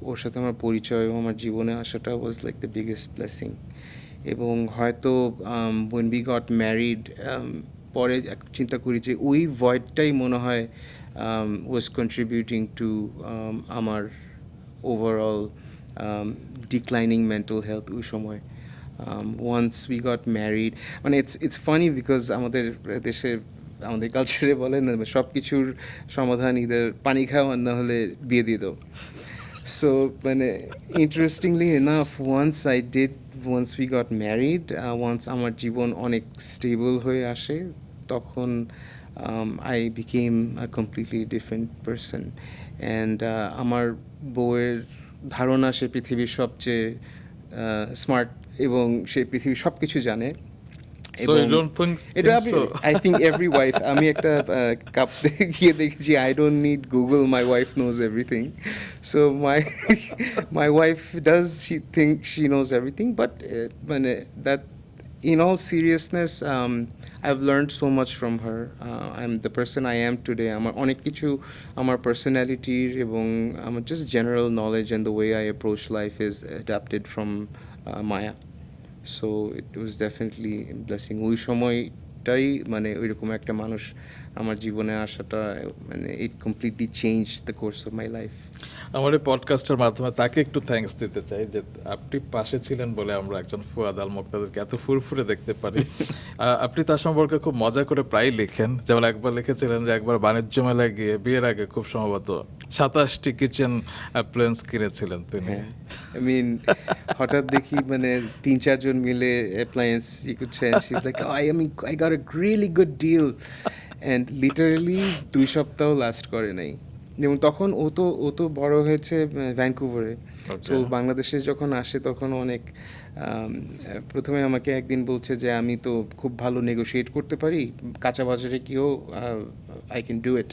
ওর সাথে আমার পরিচয় ও আমার জীবনে আসাটা was like the biggest blessing. এবং হয়তো when we got married পরে চিন্তা করি যে ওই ভয়েডটাই মনে হয় was contributing to আমার ওভারঅল declining mental health ওই সময়। Once we got married, মানে it's funny because আমাদের দেশে আমাদের কালচারে বলে না সব কিছুর সমাধান ইদার পানি খাও আর না হলে বিয়ে দিয়ে দাও। So মানে interestingly enough, once we got married, once আমার জীবন অনেক স্টেবল হয়ে আসে তখন I became a completely different person. And আমার বউয়ের ধারণা সে পৃথিবীর সবচেয়ে স্মার্ট এবং সে পৃথিবীর সব কিছু জানে। So you don't think so? I think every wife, আমি একটা কাপ গিয়ে দেখেছি, I don't need Google, my wife knows everything. So my wife does, she think she knows everything, but মানে that in all seriousness I've learned so much from her. I'm the person I am today. আমার অনেক কিছু আমার পার্সোনালিটির এবং আমার just general knowledge and the way I approach life is adapted from Maya. So it was definitely a blessing. ওই সময়টাই মানে ওইরকম একটা মানুষ আমার জীবনে আসাটা মানে it completely changed the course of my life. আমার এই পডকাস্টের মাধ্যমে তাকে একটু থ্যাঙ্কস দিতে চাই যে আপনি পাশে ছিলেন বলে আমরা একজন ফুয়াদ আল মুক্তাদিরকে এত ফুরফুরে দেখতে পারি। আপনি তার সম্পর্কে খুব মজা করে প্রায় লেখেন, যেমন একবার লিখেছিলেন যে একবার বাণিজ্য মেলায় গিয়ে বিয়ের আগে খুব সম্ভবত 27টি কিচেন অ্যাপ্লায়েন্স কিনেছিলেন তিনি। I mean হঠাৎ দেখি মানে 3-4 জন মিলে অ্যাপ্লায়েন্স কিনছেন, she's like, oh, I got a really good deal. And literally 2 সপ্তাহ লাস্ট করে নাই। যেমন তখন ও তো বড় হয়েছে ভ্যানকুভারে। তো বাংলাদেশে যখন আসে তখন অনেক প্রথমে আমাকে একদিন বলছে যে আমি তো খুব ভালো নেগোশিয়েট করতে পারি, কাঁচা বাজারে গিয়েও I can do it.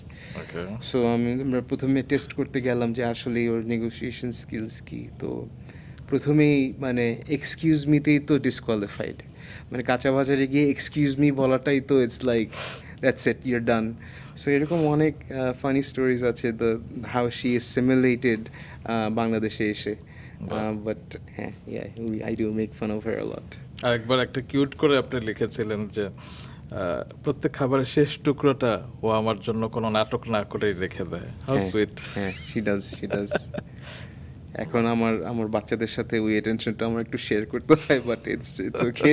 So আমরা প্রথমে টেস্ট করতে গেলাম যে আসলে ওর নেগোসিয়েশন স্কিলস কি। তো প্রথমেই মানে এক্সকিউজ মিতেই তো ডিসকোয়ালিফাইড, মানে কাঁচা বাজারে গিয়ে এক্সকিউজ মি বলাটাই তো it's like that's it, you're done. So এরকম অনেক ফানি স্টোরিজ আছে, the how she assimilated বাংলাদেশে এসে। বাট হ্যাঁ, I do make fun of her a lot. আরেকবার একটা কিউট করে আপনি লিখেছিলেন যে প্রত্যেক খাবারের শেষ টুকরোটা ও আমার জন্য কোনো নাটক না করেই রেখে দেয়। How sweet. হ্যাঁ, she does. এখন আমার বাচ্চাদের সাথে ওই অ্যাটেনশনটা আমার একটু শেয়ার করতে হয়, বাট ইটস ওকে।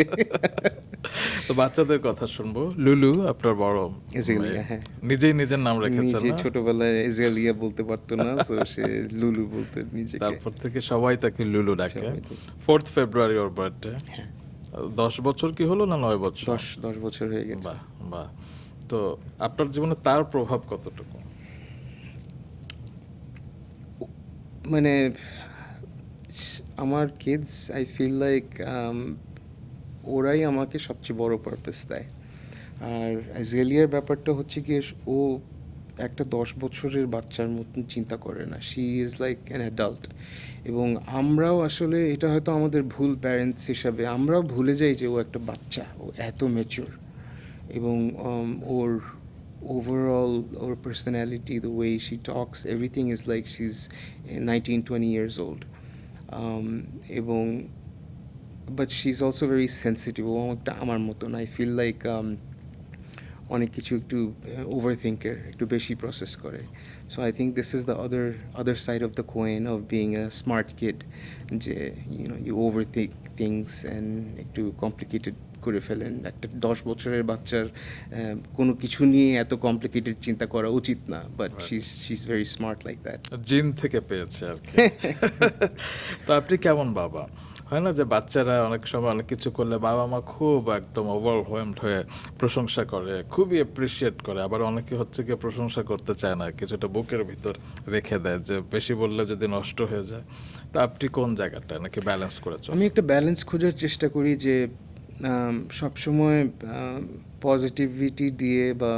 তো বাচ্চাদের কথা শুনবো। লুলু আপনার বড় ইজেলিয়া, হ্যাঁ, নিজেই নিজের নাম রেখেছেন না? ছোটবেলায় ইজেলিয়া বলতে পারতো না, তো সে লুলু বলতো নিজেকে। তারপর থেকে সবাই তাকে লুলু ডাকে। 4th ফেব্রুয়ারি ওর বার্থডে। 10 বছর কি হলো না 9 বছর? 10 বছর হয়ে গেছে। বাহ। তো আপনার জীবনে তার প্রভাব কতটুকু? মানে আমার কিডস, আই ফিল লাইক ওরাই আমাকে সবচেয়ে বড় পারপাস দেয়। আর জেলিয়ার ব্যাপারটা হচ্ছে কি, ও একটা 10 বছরের বাচ্চার মতন চিন্তা করে না, she is like an adult. এবং আমরাও আসলে, এটা হয়তো আমাদের ভুল প্যারেন্টস হিসাবে, আমরাও ভুলে যাই যে ও একটা বাচ্চা, ও এত ম্যাচিওর। এবং ওর overall her personality, the way she talks, everything is like she's 19-20 years old. এবং but she's also very sensitive. ও একটা আমার মতন, I feel like অনেক কিছু একটু ওভারথিঙ্কার, একটু বেশি প্রসেস করে। So I think this is the other side of the coin of being a smart kid, যে you overthink things and একটু complicated করে ফেলেন। একটা 10 বছরের বাচ্চার কোনো কিছু নিয়ে এত কমপ্লিকেটেড চিন্তা করা উচিত না, but she's very smart like that. জিন থেকে পেয়েছে আর কি। তো আপনি কেমন বাবা? হয় না যে বাচ্চারা অনেক সময় অনেক কিছু করলে বাবা মা খুব একদম ওভারওয়েলমড হয়ে প্রশংসা করে, খুবই অ্যাপ্রিসিয়েট করে, আবার অনেকে হচ্ছে কি প্রশংসা করতে চায় না, কিছুটা বুকের ভিতর রেখে দেয় যে বেশি বললে যদি নষ্ট হয়ে যায়। তো আপনি কোন জায়গাটা নাকি ব্যালেন্স করেছো? আমি একটা ব্যালেন্স খোঁজার চেষ্টা করি, যে সবসময় পজিটিভিটি দিয়ে বা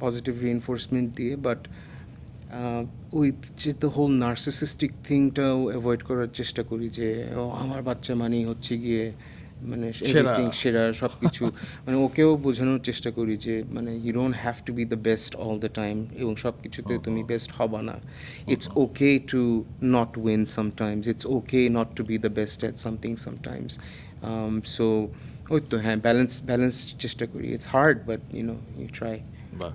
পজিটিভ রিইনফোর্সমেন্ট দিয়ে, বাট ওই যে দ্য হোল নার্সিসিস্টিক থিংটাও অ্যাভয়েড করার চেষ্টা করি, যে আমার বাচ্চা মানেই হচ্ছে গিয়ে মানে সেরা। এভরিথিং সেরা সব কিছু মানে ওকেও বোঝানোর চেষ্টা করি যে মানে you don't have to be the best all the time এবং সব কিছুতে তুমি বেস্ট হবা না। It's okay to not win sometimes, it's okay not to be the best at something sometimes. So ওই তো হ্যাঁ, ব্যালেন্স চেষ্টা করি। It's hard but you try. বা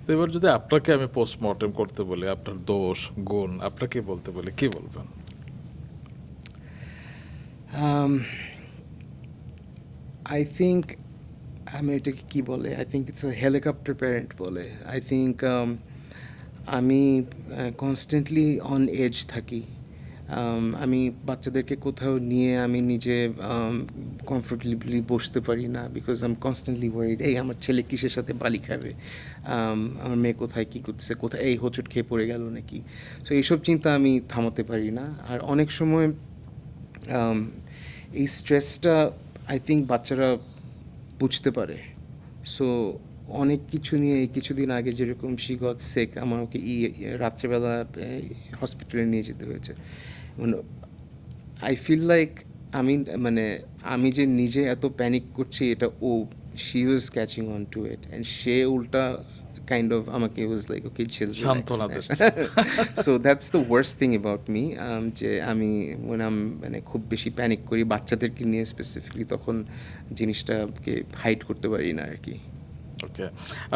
তো এবার যদি আপনাকে আমি পোস্টমর্টেম করতে বলি, আপনার দোষ গুণ আপনাকে বলতে বলি, কি বলবেন? আই থিঙ্ক আমি এটাকে কী বলে, I think it's a helicopter parent বলে। আই থিঙ্ক আমি কনস্ট্যান্টলি অন এজ থাকি। আমি বাচ্চাদেরকে কোথাও নিয়ে আমি নিজে কমফোর্টেবলি বসতে পারি না, because I am constantly worried, এই আমার ছেলে কিসের সাথে বালি খাবে, আমার মেয়ে কোথায় কী করছে, কোথায় এই হোঁচট খেয়ে পড়ে গেল নাকি। সো এইসব চিন্তা আমি থামাতে পারি না। আর অনেক সময় এই স্ট্রেসটা আই থিঙ্ক বাচ্চারা বুঝতে পারে। সো অনেক কিছু নিয়ে এই কিছুদিন আগে যেরকম শি গট সিক, আমার ওকে রাত্রেবেলা হসপিটালে নিয়ে যেতে হয়েছে। আই ফিল লাইক আমি মানে আমি যে নিজে এত প্যানিক করছি এটা ও she was catching on to it, and সে উল্টা কাইন্ড অফ আমাকে ওয়াজ লাইক ওকে চিল, সান্ত্বনা দিচ্ছে। So that's the worst thing about me, যে আমি মানে খুব বেশি প্যানিক করি বাচ্চাদেরকে নিয়ে স্পেসিফিকলি, তখন জিনিসটাকে হাইড করতে পারি না আর কি। ওকে,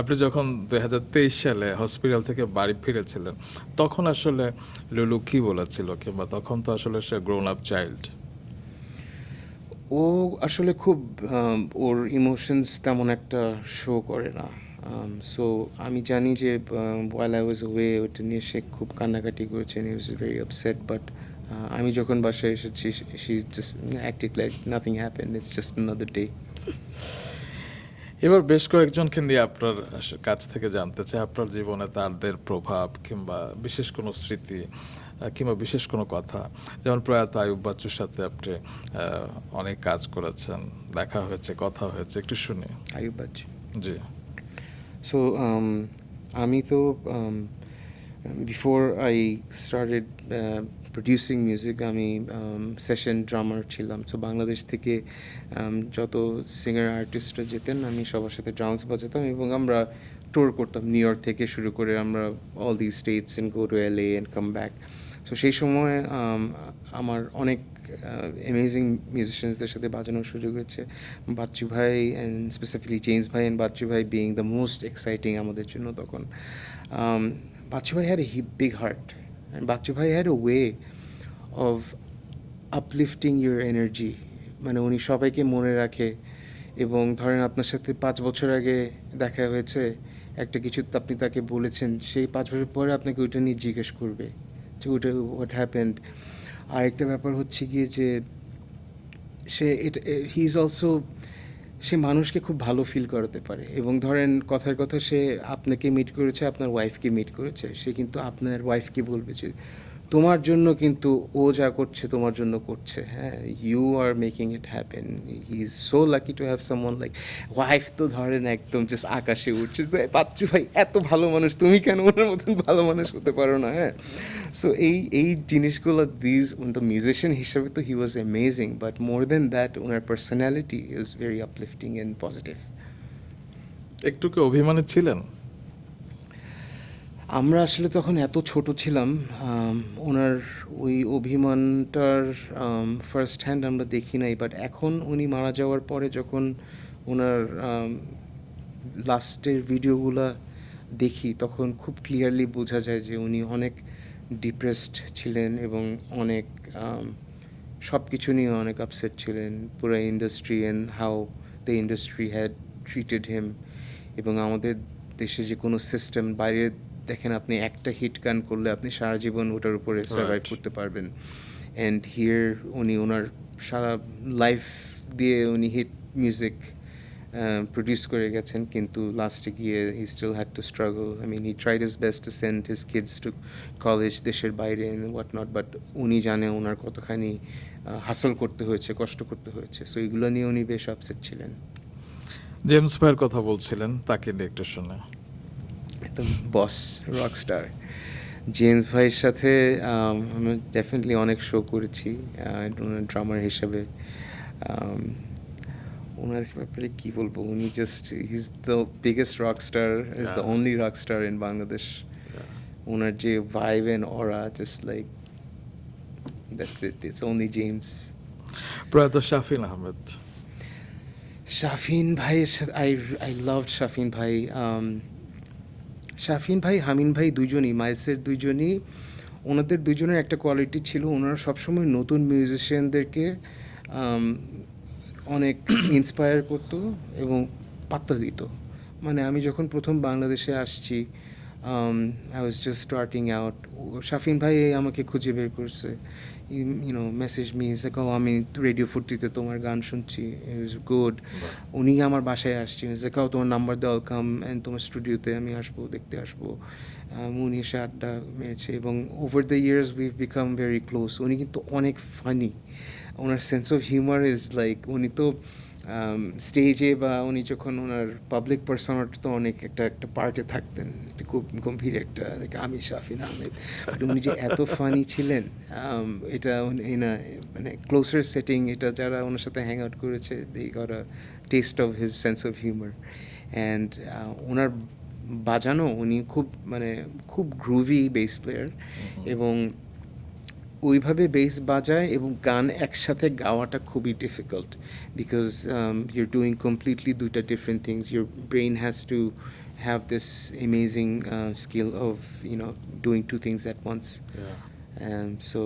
আপনি যখন 2023 সালে হসপিটাল থেকে বাড়ি ফিরেছিলেন তখন আসলে লুলু কি বলেছিল, কিংবা তখন তো আসলে সে গ্রোন আপ চাইল্ড? ও আসলে খুব ওর ইমোশনস তেমন একটা শো করে না। সো আমি জানি যে ওয়াইল আই ওয়াজ ওয়ে ওটা নিয়ে সে খুব কান্নাকাটি করেছে, হি ওয়াজ ভেরি আপসেট, বাট আমি যখন বাসায় এসেছি she just acted like nothing happened, it's just another day. এবার বেশ কয়েকজনকে নিয়ে আপনার কাছ থেকে জানতে চাই আপনার জীবনে তাদের প্রভাব, কিংবা বিশেষ কোনো স্মৃতি, কিংবা বিশেষ কোনো কথা। যেমন প্রয়াত আয়ুব বাচ্চুর সাথে আপনি অনেক কাজ করেছেন, দেখা হয়েছে, কথা হয়েছে, একটু শুনি। আয়ুব বাচ্চু, জি। সো আমি তো before I started producing music আমি সেশন ড্রামার ছিলাম। সো বাংলাদেশ থেকে যত সিঙ্গার আর্টিস্টরা যেতেন আমি সবার সাথে ড্রামস বাজাতাম, এবং আমরা ট্যুর করতাম নিউ ইয়র্ক থেকে শুরু করে আমরা all the states and go to LA and come back. So সেই সময় আমার অনেক অ্যামেজিং মিউজিশিয়ানসদের সাথে বাজানোর সুযোগ হয়েছে। বাচ্চু ভাই অ্যান্ড স্পেসিফিকলি জেমস ভাই অ্যান্ড বাচ্চু ভাই বিং দ্য মোস্ট এক্সাইটিং আমাদের জন্য তখন। বাচ্চু ভাই had a big heart, and Bachchu ভাই had a way of uplifting your energy. মানে উনি সবাইকে মনে রাখে, এবং ধরেন আপনার সাথে 5 বছর আগে দেখা হয়েছে, একটা কিছু আপনি তাকে বলেছেন, সেই 5 বছর পরে আপনাকে ওইটা নিয়ে জিজ্ঞেস করবে যে ওটা হোয়াট হ্যাপেন্ড। আরেকটা ব্যাপার হচ্ছে গিয়ে যে সে এটা হি ইজ অলসো, সে মানুষকে খুব ভালো ফিল করাতে পারে। এবং ধরেন কথার কথা, সে আপনাকে মিট করেছে, আপনার ওয়াইফকে মিট করেছে, সে কিন্তু আপনার ওয়াইফকে বলবে যে তোমার জন্য কিন্তু ও যা করছে তোমার জন্য করছে, হ্যাঁ, you are making it happen. He is so lucky to have someone like wife. তো ধরেন একদম জাস্ট আকাশে উঠছে, বাচ্চু ভাই এত ভালো মানুষ, তুমি কেন ওনার মতন ভালো মানুষ হতে পারো না? হ্যাঁ, সো এই জিনিসগুলো দ্য মিউজিশিয়ান হিসাবে তো he was amazing, but more than that ওনার personality is very uplifting and positive. একটু কি অভিমানী ছিলেন? আমরা আসলে তখন এত ছোট ছিলাম, ওনার ওই অভিমানটার ফার্স্ট হ্যান্ড আমরা দেখি নাই, বাট এখন উনি মারা যাওয়ার পরে যখন ওনার লাস্টের ভিডিওগুলো দেখি তখন খুব ক্লিয়ারলি বোঝা যায় যে উনি অনেক ডিপ্রেসড ছিলেন, এবং অনেক সব কিছু নিয়ে অনেক আপসেট ছিলেন, পুরো industry and how the industry had treated him. এবং আমাদের দেশে যে কোনো সিস্টেম, বাইরে দেখেন আপনি একটা হিট গান করলে আপনি সারা জীবন ওটার উপরে সার্ভাইভ করতে পারবেন, অ্যান্ড হিয়ার উনি ওনার সারা লাইফ দিয়ে উনি হিট মিউজিক প্রডিউস করে গেছেন, কিন্তু লাস্টে গিয়ে he still had to struggle. I mean he tried his best to send his kids to college দেশের বাইরে অ্যান্ড হোয়াট নট, বাট উনি জানে ওনার কতখানি হাসল করতে হয়েছে, কষ্ট করতে হয়েছে। সো এগুলো নিয়ে উনি বেশ আপসেট ছিলেন। জেমস ভাইয়ের কথা বলছিলেন, তাকে নিয়ে একটু শুনে। একদম বস, রকস্টার জেমস ভাইয়ের সাথে আমি ডেফিনেটলি অনেক শো করেছি ড্রামার হিসাবে। ওনার ব্যাপারে কি বলবো, উনি just is the biggest rock star, is the only rock star in Bangladesh. ওনার যে vibe and aura, just like that's it, it's only James. প্রয়াত শাফিন আহমেদ। শাফিন ভাইয়ের সাথে আই লাভ শাফিন ভাই। শাফিন ভাই, হামিন ভাই দুইজনই, মাইলসের দুইজনই, ওনাদের দুইজনের একটা কোয়ালিটি ছিল, ওনারা সবসময় নতুন মিউজিশিয়ানদেরকে অনেক ইন্সপায়ার করতো এবং পাত্তা দিত। মানে আমি যখন প্রথম বাংলাদেশে আসছি, I was just starting out, Shafin ভাই আমাকে খুঁজে বের করছে, ইউনো মেসেজ মি, আমি রেডিও ফুর্তিতে তোমার গান শুনছি, ইট ওয়াজ গুড। উনি আমার বাসায় আসছি, কাউ তোমার নাম্বার দেওয়াল কাম অ্যান্ড তোমার স্টুডিওতে আমি আসবো, দেখতে আসবো। উনি এসে আড্ডা মেরেছে এবং over the years we've become very close. উনি কিন্তু অনেক funny, owner sense of humour is like, উনি তো স্টেজে বা উনি যখন ওনার পাবলিক পার্সোনালিটি তো অনেক একটা পার্টে থাকতেন, একটা খুব গম্ভীর একটা, আমি শাফিন আহমেদ, বাট উনি যে এত ফানি ছিলেন, এটা মানে ক্লোজার সেটিং, এটা যারা ওনার সাথে হ্যাং আউট করেছে, they got a taste of his sense of humour. And ওনার বাজানো, উনি খুব গ্রুভি বেস প্লেয়ার, এবং ওইভাবে বেস বাজায় এবং গান একসাথে গাওয়াটা খুবই difficult, because your doing completely দুইটা different things. Your brain has to have this amazing skill of doing two things at once. So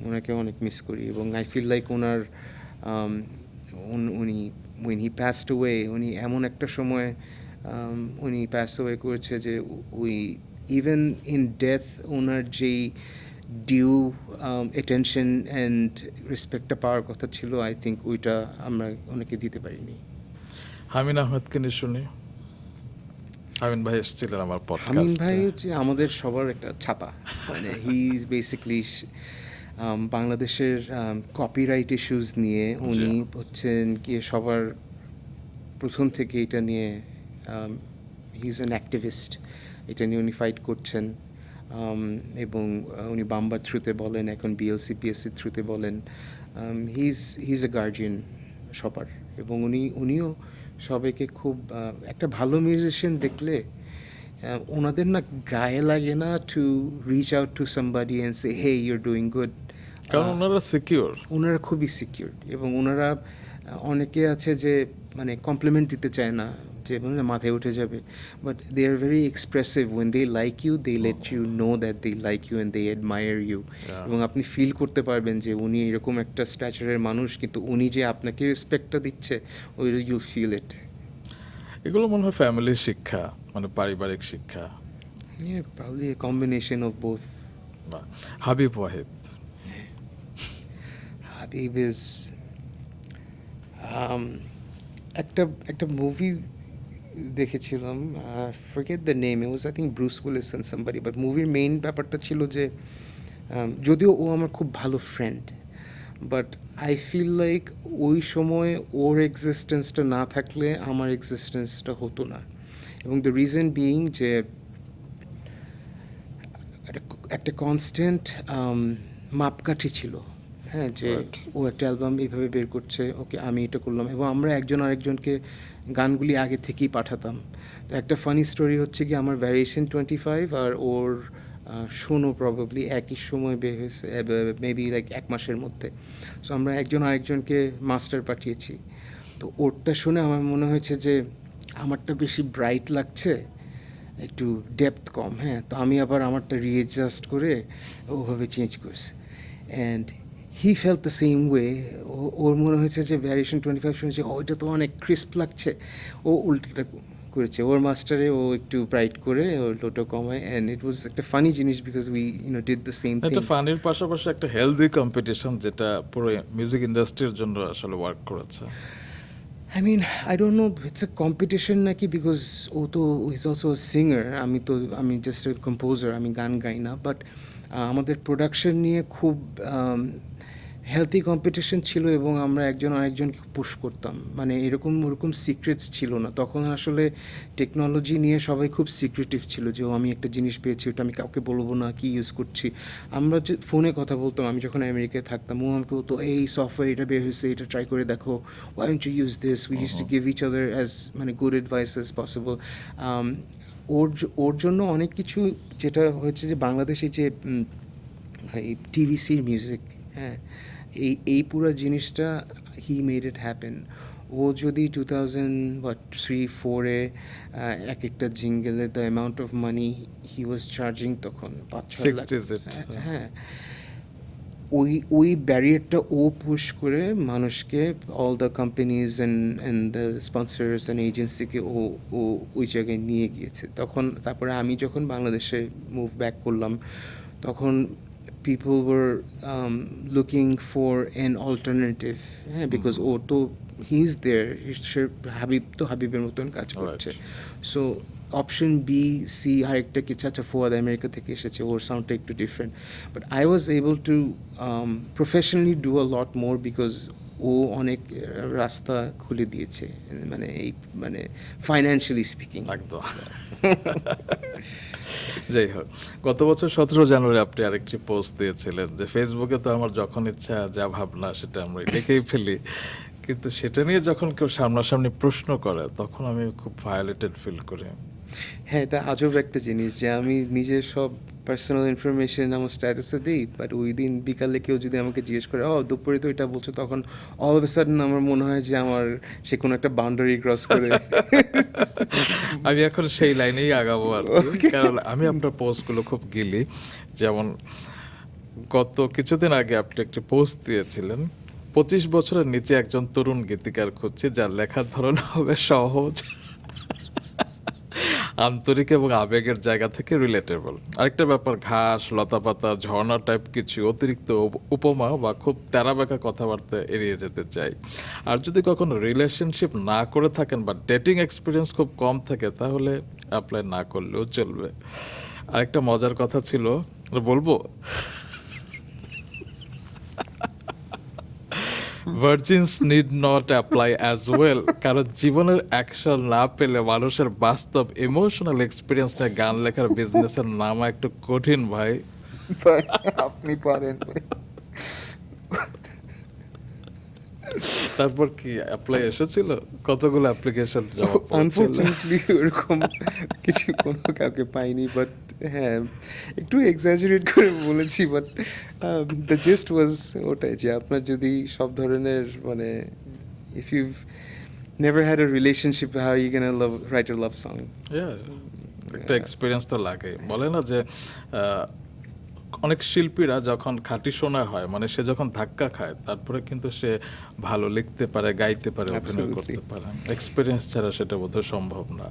ওনাকে অনেক মিস করি, এবং আই ফিল লাইক ওনার উনি when he passed away, উনি এমন একটা সময় উনি পাস অ্যাওয়ে করেছে যে উই ইভেন ইন ডেথ ওনার যেই ডিউ অ্যাটেনশন অ্যান্ড রেসপেক্টটা পাওয়ার কথা ছিল, আই থিঙ্ক ওইটা আমরা ওনাকে দিতে পারিনি। হামিন আহমেদকে নিয়ে শুনি। হামিন ভাই এসেছিলেন আমার পডকাস্টে। হামিন ভাই হচ্ছে আমাদের সবার একটা ছাতা, মানে হি ইজ বেসিক্যালি বাংলাদেশের কপিরাইট ইস্যুস নিয়ে উনি হচ্ছেন গিয়ে সবার প্রথম থেকে এটা নিয়ে, হি ইজ অ্যান অ্যাক্টিভিস্ট, এটা নিয়ে উনি ফাইট করছেন। এবং উনি বাম্বার থ্রুতে বলেন, এখন বিএলসি পিএসসির থ্রুতে বলেন, হি ইজ এ গার্জিয়ান সবার, এবং উনিও সবাইকে খুব একটা ভালো মিউজিশিয়ান দেখলে ওনাদের না গায়ে লাগে না to reach out to somebody and say hey you're doing good, কারণ ওনারা সিকিউর, ওনারা খুবই সিকিউর, এবং ওনারা অনেকে আছে যে মানে কমপ্লিমেন্ট দিতে চায় না, যে মাথায় উঠে যাবে, but they are very expressive, when they like you they let you know that they like you and they admire you, এবং আপনি ফিল করতে পারবেন যে উনি এরকম একটা স্ট্যাচারের মানুষ, কিন্তু উনি যে আপনাকে রেসপেক্টটা দিচ্ছে, ওই ইউল ফিল ইট। এগুলো মনে হয় ফ্যামিলির শিক্ষা, মানে পারিবারিক শিক্ষা। Probably a combination of both. Habib Wahid. Habib is একটা মুভি দেখেছিলাম, forget the name, it was I think Bruce Willis and somebody, but মুভির মেইন ব্যাপারটা ছিল যে যদিও ও আমার খুব ভালো friend, but I feel like ওই সময় ওর এক্সিস্টেন্সটা না থাকলে আমার এক্সিস্টেন্সটা হতো না, এবং দ্য রিজন বিইং যে একটা কনস্ট্যান্ট মাপকাঠি ছিল, হ্যাঁ, যে ও একটা অ্যালবাম এইভাবে বের করছে, ওকে আমি এটা করলাম, এবং আমরা একজন আরেকজনকে গানগুলি আগে থেকেই পাঠাতাম। তো একটা ফানি স্টোরি হচ্ছে কি, আমার ভ্যারিয়েশন 25 আর ওর শোনো প্রবাবলি একই সময় বের হয়েছে, মেবি লাইক 1 মাসের মধ্যে। সো আমরা একজন আরেকজনকে মাস্টার পাঠিয়েছি। তো ওরটা শুনে আমার মনে হয়েছে যে আমারটা বেশি ব্রাইট লাগছে, একটু ডেপথ কম, হ্যাঁ, তো আমি আবার আমারটা রিঅ্যাডজাস্ট করে ওভাবে চেঞ্জ করছি, and he felt the same way. ওর মনে হয়েছে যে ভ্যারিয়েশন 25 শুনেছে, ওইটা তো অনেক ক্রিস্প লাগছে, ও উল্টোটা করেছে, ওর মাস্টারে ও একটু ব্রাইট করে ওর লোটো কমায়, অ্যান্ড ইট ওয়াজ একটা ফানি জিনিস, because we did the same thing. একটা ফানির পাশাপাশি একটা হেলদি কম্পিটিশন, যেটা পুরো মিউজিক ইন্ডাস্ট্রির জন্য আসলে ওয়ার্ক করেছে। I mean, I don't know, it's a competition নাকি, বিকজ ও তো ইজ অলসো সিঙ্গার, আমি জাস্ট কম্পোজার, আমি গান গাই না, বাট আমাদের প্রোডাকশন নিয়ে খুব হেলদি কম্পিটিশন ছিল এবং আমরা একজন আরেকজনকে পুশ করতাম, মানে ওরকম সিক্রেটস ছিল না তখন। আসলে টেকনোলজি নিয়ে সবাই খুব সিক্রেটিভ ছিল, যে আমি একটা জিনিস পেয়েছি ওটা আমি কাউকে বলবো না, কি ইউজ করছি। আমরা যে ফোনে কথা বলতাম, আমি যখন আমেরিকায় থাকতাম, ও আমাকে বলতো এই সফটওয়্যার এটা বের হয়েছে, এটা ট্রাই করে দেখো, why don't you use this. We use to give each other as মানে গুড অ্যাডভাইস অ্যাজ পসিবল। ওর জন্য অনেক কিছু যেটা হয়েছে, যে বাংলাদেশে যে এই টিভিসির মিউজিক, হ্যাঁ, এই পুরো জিনিসটা হি মেড ইট হ্যাপেন। ও যদি 2003-4-এ এক একটা জিঙ্গেলে the amount of money he was charging তখন 5-6 লাখ, হ্যাঁ, ওই ব্যারিয়ারটা ও পুশ করে মানুষকে, all the companies and the sponsors and এজেন্সিকে ও ওই জায়গায় নিয়ে গিয়েছে। তারপরে আমি যখন বাংলাদেশে মুভ ব্যাক করলাম, তখন people were looking for an alternative, because ও তো he's there, হাবিব তো হাবিবের মতন কাজ করছে। সো অপশন বি সি আরেকটা কিছু, আচ্ছা ফুয়াদ আমেরিকা থেকে এসেছে, ওর সাউন্ডটা একটু different, but I was able to professionally do a lot more, because ও অনেক রাস্তা খুলে দিয়েছে, মানে ফাইন্যান্সিয়ালি স্পিকিং। একদম। যাই হোক, গত বছর 17 জানুয়ারি আপনি আরেকটি পোস্ট দিয়েছিলেন যে ফেসবুকে তো আমার যখন ইচ্ছা যা ভাবনা সেটা আমরা লিখেই ফেলি, কিন্তু সেটা নিয়ে যখন কেউ সামনাসামনি প্রশ্ন করে তখন আমি খুব ভায়োলেটেড ফিল করি। হ্যাঁ, এটা আজব একটা জিনিস যে আমি নিজের সব পার্সোনাল ইনফরমেশন আমার স্ট্যাটাসে দিই, বাট ওই দিন বিকালে কেউ যদি আমাকে জিজ্ঞেস করে দুপুরে তো এটা বলছো, তখন অল অফ এ সাডেন আমার মনে হয় যে সে কোনো একটা বাউন্ডারি ক্রস করে। আমি এখন সেই লাইনেই আগাবো আর কি, কারণ আমি আপনার পোস্টগুলো খুব গিলি। যেমন গত কিছুদিন আগে আপনি একটি পোস্ট দিয়েছিলেন, 25 বছরের নিচে একজন তরুণ গীতিকার খুঁজছি যার লেখার ধরন হবে সহজ, আন্তরিক এবং আবেগের জায়গা থেকে রিলেটেবল। আরেকটা ব্যাপার, ঘাস, লতাপাতা, ঝর্ণা টাইপ কিছু অতিরিক্ত উপমা বা খুব তেরাবেকা কথাবার্তা এড়িয়ে যেতে চাই। আর যদি কখনো রিলেশনশিপ না করে থাকেন বা ডেটিং এক্সপিরিয়েন্স খুব কম থাকে, তাহলে অ্যাপ্লাই না করলেও চলবে। আরেকটা মজার কথা ছিল, বলবো, virgins need not apply as well, কারণ জীবনের অ্যাকশন না পেলে মানুষের বাস্তব ইমোশনাল এক্সপিরিয়েন্স নিয়ে গান লেখার বিজনেসের নামা একটু কঠিন ভাই। আপনি পারেন। তারপর কি অ্যাপ্লাই এসেছিল? কতগুলো অ্যাপ্লিকেশন জমা পড়েছিল? আনফরচুনেটলি ওরকম কিছু কোনো কাউকে পাইনি, বাট হ্যাঁ একটু এক্সাজারেট করে বলেছি, বাট দ্য জেস্ট ওয়াজ ওটাই, যে আপনার যদি সব ধরনের মানে if you never had a relationship, how you can write a love song. একটা এক্সপিরিয়েন্স তো লাগে। বলে না যে অনেক শিল্পীরা যখন খাঁটি শোনা হয়, মানে সে যখন ধাক্কা খায়, তারপরে কিন্তু সে ভালো লিখতে পারে, গাইতে পারে, অভিনয় করতে পারে। এক্সপিরিয়েন্স ছাড়া সেটা বোধহয় সম্ভব না।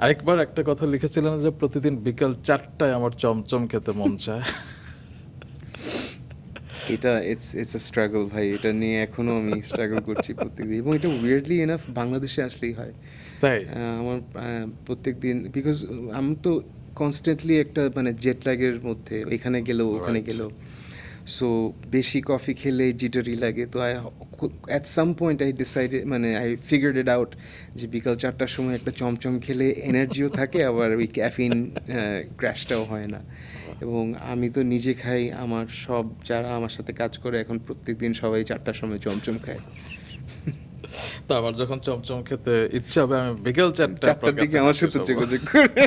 আরেকবার একটা কথা লিখেছিলেন যে প্রতিদিন বিকাল 4টায় আমার চমচম খেতে মন চায়। এটা ইটস আ স্ট্রাগল ভাই, এটা নিয়ে এখনও আমি স্ট্রাগল করছি প্রত্যেকদিন, এবং এটা উইয়ার্ডলি এনাফ বাংলাদেশে আসলেই হয়। তাই আমার প্রত্যেক দিন, বিকজ আমি তো কনস্ট্যান্টলি একটা মানে জেট ল্যাগের মধ্যে, এখানে গেলেও ওখানে গেলেও, সো বেশি কফি খেলে জিটারি লাগে। তো at some point I figured it out যে বিকাল 4টার সময় একটা চমচম খেলে এনার্জিও থাকে, আবার ওই ক্যাফিন ক্র্যাশটাও হয় না। এবং আমি তো নিজে খাই, আমার সব যারা আমার সাথে কাজ করে এখন প্রত্যেক দিন সবাই 4টার সময় চমচম খায়। তো আমার যখন চমচম খেতে ইচ্ছা হবে, আমি বিকেল 4টার দিকে আমার সাথে যোগাযোগ করে।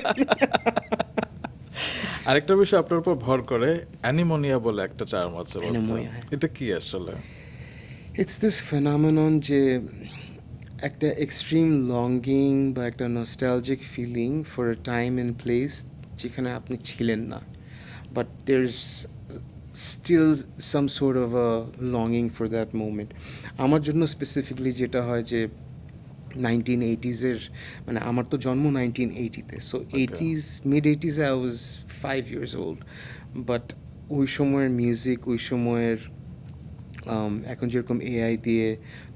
আরেকটা বিষয় আপনার উপর ভর করে, অ্যানিমোনিয়া বলে একটা টার্ম আছে, এটা কি আসলে? ইটস দিস ফেনোমেনন যে একটা এক্সট্রিম লঙ্গিং বা একটা nostalgic feeling for a time and place যেখানে আপনি ছিলেন না, but there is still some sort of a longing for that moment. আমার জন্য স্পেসিফিকলি যেটা হয় যে 1980s, মানে আমার তো জন্ম 1980-তে, so 80s mid 80s I was 5 years old, but ওই সময়ের মিউজিক, ওই সময়ের এখন যেরকম এআই দিয়ে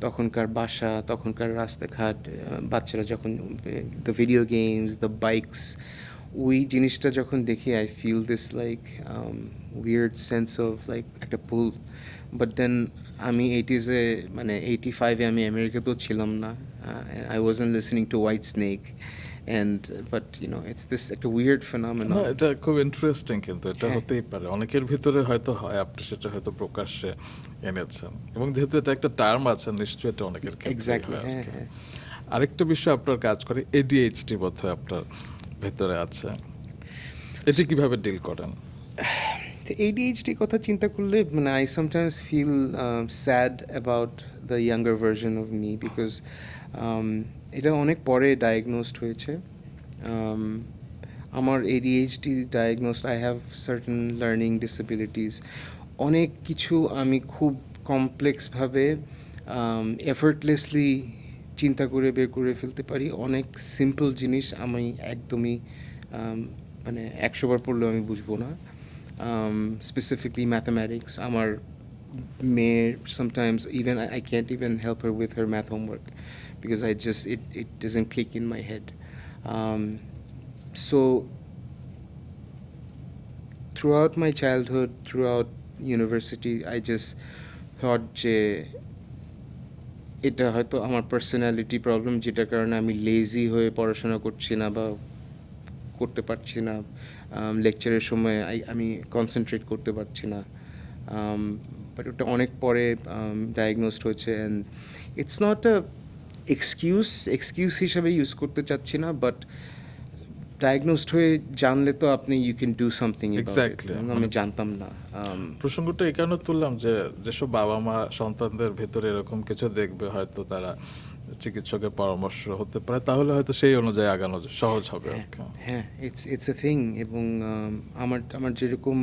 তখনকার বাসা, তখনকার রাস্তাঘাট, বাচ্চারা যখন the video games, the bikes, ওই জিনিসটা যখন দেখি I feel this like weird sense of like একটা পুল, বাট দেন আমি 80s-এ মানে 85-এ আমি আমেরিকাতেও ছিলাম না, I wasn't listening to white snake and but it's this একটা উইয়ার্ড ফেনোমেনন। না, এটা খুব ইন্টারেস্টিং, কিন্তু এটা হ্যাঁ। হতেই পারে অনেকের ভিতরে হয়তো হয়, আপনি সেটা হয়তো প্রকাশ্যে এনেছেন, এবং যেহেতু এটা একটা টার্ম আছে নিশ্চয়ই এটা অনেকের ক্ষেত্রে এক্স্যাক্টলি, হ্যাঁ হ্যাঁ। আরেকটা বিষয় আপনার কাজ করে এডিএইচডি বোধহয় আপনার ভেতরে আছে, এটি কিভাবে ডিল করেন? তো ADHD কথা চিন্তা করলে মানে I sometimes feel sad about the younger version of me, because এটা অনেক পরে ডায়াগনোসড হয়েছে। আমার ADHD diagnosed, I have certain learning disabilities, অনেক কিছু আমি খুব কমপ্লেক্সভাবে এফর্টলেসলি চিন্তা করে বের করে ফেলতে পারি। অনেক সিম্পল জিনিস আমি একদমই মানে 100 বার পড়লেও আমি বুঝবো না। Specifically mathematics. আমার মেয়ের sometimes even I can't even help her with her math homework because it doesn't click in my head. So throughout my childhood, throughout university, I just thought যে এটা হয়তো আমার পার্সোনালিটি প্রবলেম, যেটার কারণে আমি lazy হয়ে পড়াশোনা করছি না বা করতে পারছি না, লেকচারের সময় আমি কনসেন্ট্রেট করতে পারছি না। বাট ওটা অনেক পরে ডায়াগনোসড হয়েছে, and it's not a excuse হিসাবে ইউজ করতে চাচ্ছি না, বাট ডায়াগনোসড হয়ে জানলে তো আপনি you can do something. Exactly. আমি জানতাম না। প্রসঙ্গটা এই কারণে তুললাম যে যেসব বাবা মা সন্তানদের ভেতরে এরকম কিছু দেখবে, হয়তো তারা চিকিৎসকের পরামর্শ হতে পারে, তাহলে হয়তো সেই অনুযায়ী আগানো সহজ হবে। হ্যাঁ, ইটস এ থিং। এবং আমার যেরকম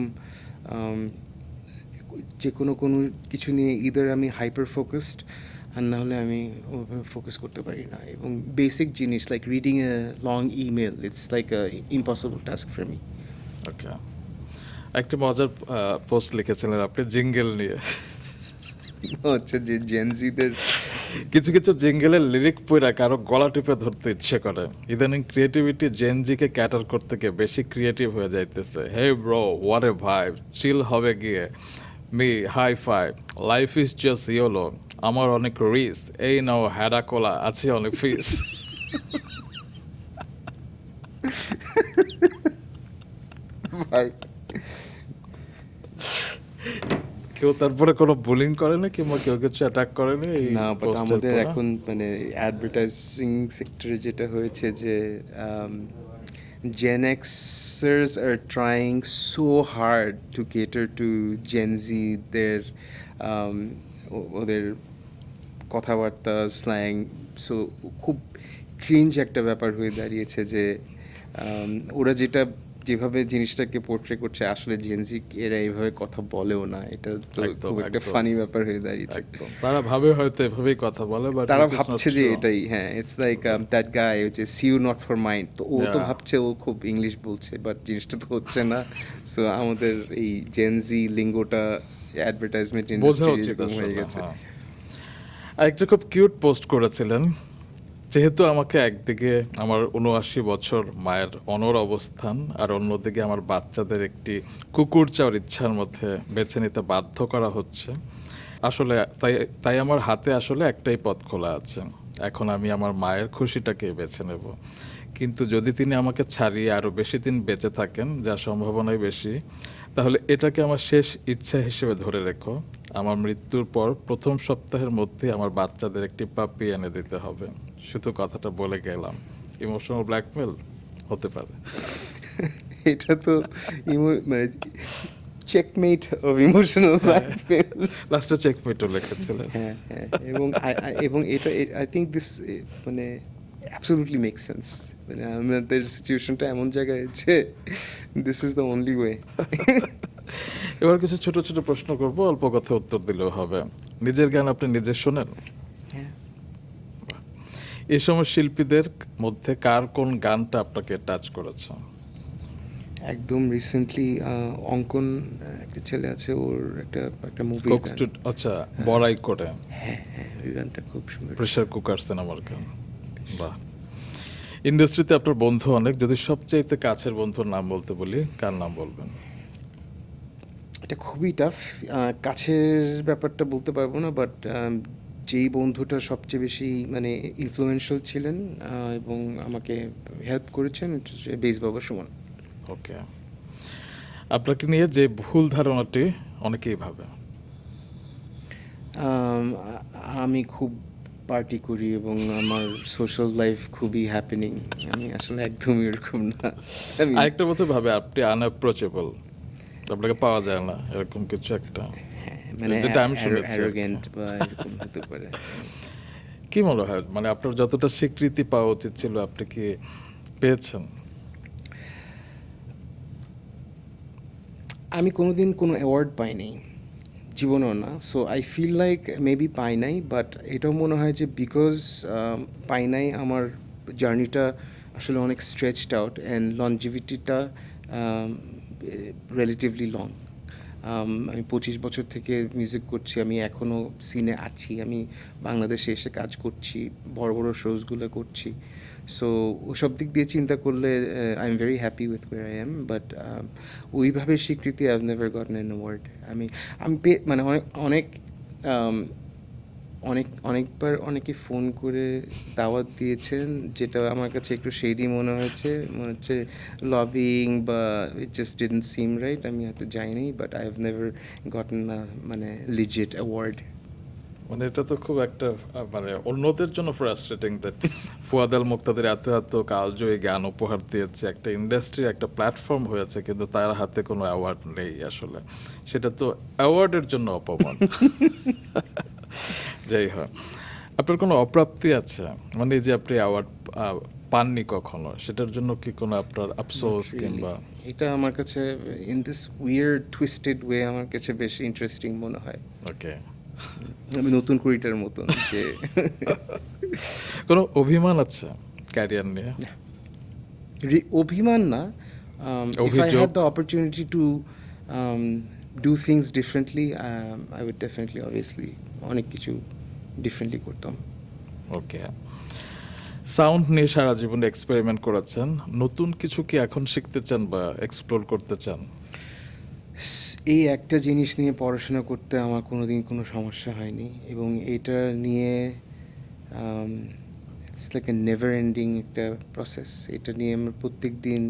যে কোনো কিছু নিয়ে ইদার আমি হাইপার ফোকাসড, আর না হলে আমি ওভাবে ফোকাস করতে পারি না। এবং বেসিক জিনিস like reading a long email, it's like a impossible task for me. Okay, একটি মজার পোস্ট লিখেছিলেন আপনি জিঙ্গেল নিয়ে। হচ্ছে যে জেনজিদের কিছু কিছু জিঙ্গেলের লিরিক পড়া কারো গলা টিপে ধরতে ইচ্ছে করে। ইদানিং ক্রিয়েটিভিটি জেনজিকে ক্যাটার করতে গিয়ে বেশি ক্রিয়েটিভ হয়ে যাইতেছে। Hey bro, what a vibe, chill হবে গিয়ে me high five, life is just yolo, আমার অনেক রিস্ক, এই নাও হ্যাডা কোলা, আছে অনেক ফিস। ভাই, কেউ তারপরে কোনো বুলিং করে না কিংবা কেউ কিছু অ্যাটাক করে না? না, বাট আমাদের এখন মানে অ্যাডভার্টাইজিং সেক্টরে যেটা হয়েছে যে Gen Xers are trying so hard to cater to Gen Z, ওদের কথাবার্তা, স্ল্যাং, সো খুব ক্রিঞ্জ একটা ব্যাপার হয়ে দাঁড়িয়েছে যে ওরা যেভাবে জিনিসটাকে পোর্ট্রে করছে, আসলে জেনজি এরা এইভাবে কথা বলেও না। এটা তো খুব একটা ফানি ব্যাপার হয়ে দাঁড়িয়েছে। তারা ভাবে হয়তো এভাবেই কথা বলে, বাট তারা ভাবছে যে এটাই, হ্যাঁ, ইটস লাইক দ্যাট গাই হচ্ছে see you not for mind, তো ও তো ভাবছে ও খুব ইংলিশ বলছে, বাট জিনিসটা তো হচ্ছে না। সো আমাদের এই জেনজি লিঙ্গোটা অ্যাডভার্টাইজমেন্ট ইন্ডাস্ট্রি হয়ে গেছে। একটা খুব কিউট পোস্ট করেছিলেন, যেহেতু আমাকে একদিকে আমার ৭৯ বছর মায়ের অনর অবস্থান আর অন্যদিকে আমার বাচ্চাদের একটি কুকুর চাওয়ার ইচ্ছার মধ্যে বেছে নিতে বাধ্য করা হচ্ছে, আসলে তাই আমার হাতে আসলে একটাই পথ খোলা আছে। এখন আমি আমার মায়ের খুশিটাকে বেছে নেব, কিন্তু যদি তিনি আমাকে ছাড়িয়ে আরও বেশি দিন বেঁচে থাকেন, যা সম্ভাবনাই বেশি, তাহলে এটাকে আমার শেষ ইচ্ছা হিসেবে ধরে রেখো। আমার মৃত্যুর পর প্রথম সপ্তাহের মধ্যে আমার বাচ্চাদের একটি পাপ্পি এনে দিতে হবে। শুধু কথাটা বলে গেলাম। ইমোশনাল ব্ল্যাকমেল হতে পারে। এটা তো মানে চেকমেট অফ ইমোশনাল ব্ল্যাকমেল। লাস্টে চেকমেটও লিখেছিলেন। হ্যাঁ, হ্যাঁ, এবং এটা আই থিঙ্ক দিস মানে অ্যাবসলিউটলি মেক সেন্স। মানে আমাদের সিচুয়েশনটা এমন জায়গায় যে this is the only way. এবার কিছু ছোট ছোট প্রশ্ন করবো, অল্প কথা উত্তর দিলেও হবে। নিজের গান আপনি নিজে শোনেন? হ্যাঁ। এই সময় শিল্পীদের মধ্যে কার কোন গানটা আপনাকে টাচ করেছে? একদম রিসেন্টলি অঙ্কন, একটা ছেলে আছে, ওর একটা মুভি, আচ্ছা, বড়াই করে। হ্যাঁ, হ্যাঁ, ওই গানটা খুব সুন্দর। প্রেসার কুকার সিনেমার গান। বাহ। ইন্ডাস্ট্রিতে আপনার বন্ধু অনেক, যদি সবচাইতে কাছের বন্ধুর নাম বলতে বলি, কার নাম বলবেন? এটা খুবই টাফ। কাছের ব্যাপারটা বলতে পারবো না, বাট যেই বন্ধুটা সবচেয়ে বেশি মানে ইনফ্লুয়েন্সিয়াল ছিলেন এবং আমাকে হেল্প করেছেন, বেস বাবা সুমন। ওকে, আপনাকে নিয়ে যে ভুল ধারণাটি অনেকেই ভাবে। আমি খুব পার্টি করি এবং আমার সোশ্যাল লাইফ খুবই হ্যাপেনিং। আমি আসলে একদমই এরকম না। আমি আরেকটা মতো ভাবে আপনি আনঅ্যাপ্রোচেবল, আপনাকে পাওয়া যায় না, এরকম কিছু একটা, মানে যেটা আমি শুনেছি আর কি। অ্যারোগেন্ট বা এরকম হতে পারে। কি মনে হয়, মানে আপনার যতটা স্বীকৃতি পাওয়া উচিত ছিল আপনি কি পেয়েছেন? আমি কোনোদিন কোনো অ্যাওয়ার্ড পাইনি, জীবনেও না। So I feel like maybe পাই নাই, বাট এটাও মনে হয় যে বিকজ পাই নাই, আমার জার্নিটা আসলে অনেক স্ট্রেচড আউট অ্যান্ড লনজিভিটিটা রিলেটিভলি লং। আমি 25 বছর থেকে মিউজিক করছি, আমি এখনও সিনে আছি, আমি বাংলাদেশে এসে কাজ করছি, বড় বড় শোজগুলো করছি। সো ওসব দিক দিয়ে চিন্তা করলে I am very happy with where I am, but ওইভাবে স্বীকৃতি I have never gotten an award. আমি আমি মানে অনেক অনেক অনেকবার অনেকে ফোন করে দাওয়াত দিয়েছেন, যেটা আমার কাছে একটু শেডি মনে হচ্ছে লবিং বা it just didn't SIM right. আমি হয়তো যাইনি, বাট আই হ্যাভ নেভার গটন মানে লিজিট অ্যাওয়ার্ড। মানে এটা তো খুব একটা মানে অন্যদের জন্য ফ্রাস্ট্রেটিং দ্যাট ফুয়াদ আল মুক্তাদির এত এত কালজয়ী গান উপহার দিয়েছে, একটা ইন্ডাস্ট্রির একটা প্ল্যাটফর্ম হয়েছে, কিন্তু তার হাতে কোনো অ্যাওয়ার্ড নেই। আসলে সেটা তো অ্যাওয়ার্ডের জন্য অপমান। যাই হোক, আপনার কোনো অপ্রাপ্তি আছে, মানে এই যে আপনি অ্যাওয়ার্ড পাননি কখনো, সেটার জন্য কি কোনো আপনার আফসোস কিংবা? এটা আমার কাছে in this weird twisted way আমার কাছে বেশ ইন্টারেস্টিং মনে হয়। ওকে, আমি নতুন কুড়িটার মতন যে কোনো অভিমান আছে ক্যারিয়ার নিয়ে? অভিমান না, if I অভিযোগ? had the opportunity to do things differently, I would definitely obviously অনেক কিছু ডিফারেন্টলি করতাম। ওকে, সাউন্ড নিয়ে সারা জীবন এক্সপেরিমেন্ট করেছেন, নতুন কিছু কি এখন শিখতে চান বা এক্সপ্লোর করতে চান? এই একটা জিনিস নিয়ে পড়াশোনা করতে আমার কোনোদিন কোনো সমস্যা হয়নি, এবং এটা নিয়ে it's like A never ending একটা প্রসেস। এটা নিয়ে আমরা প্রত্যেক দিন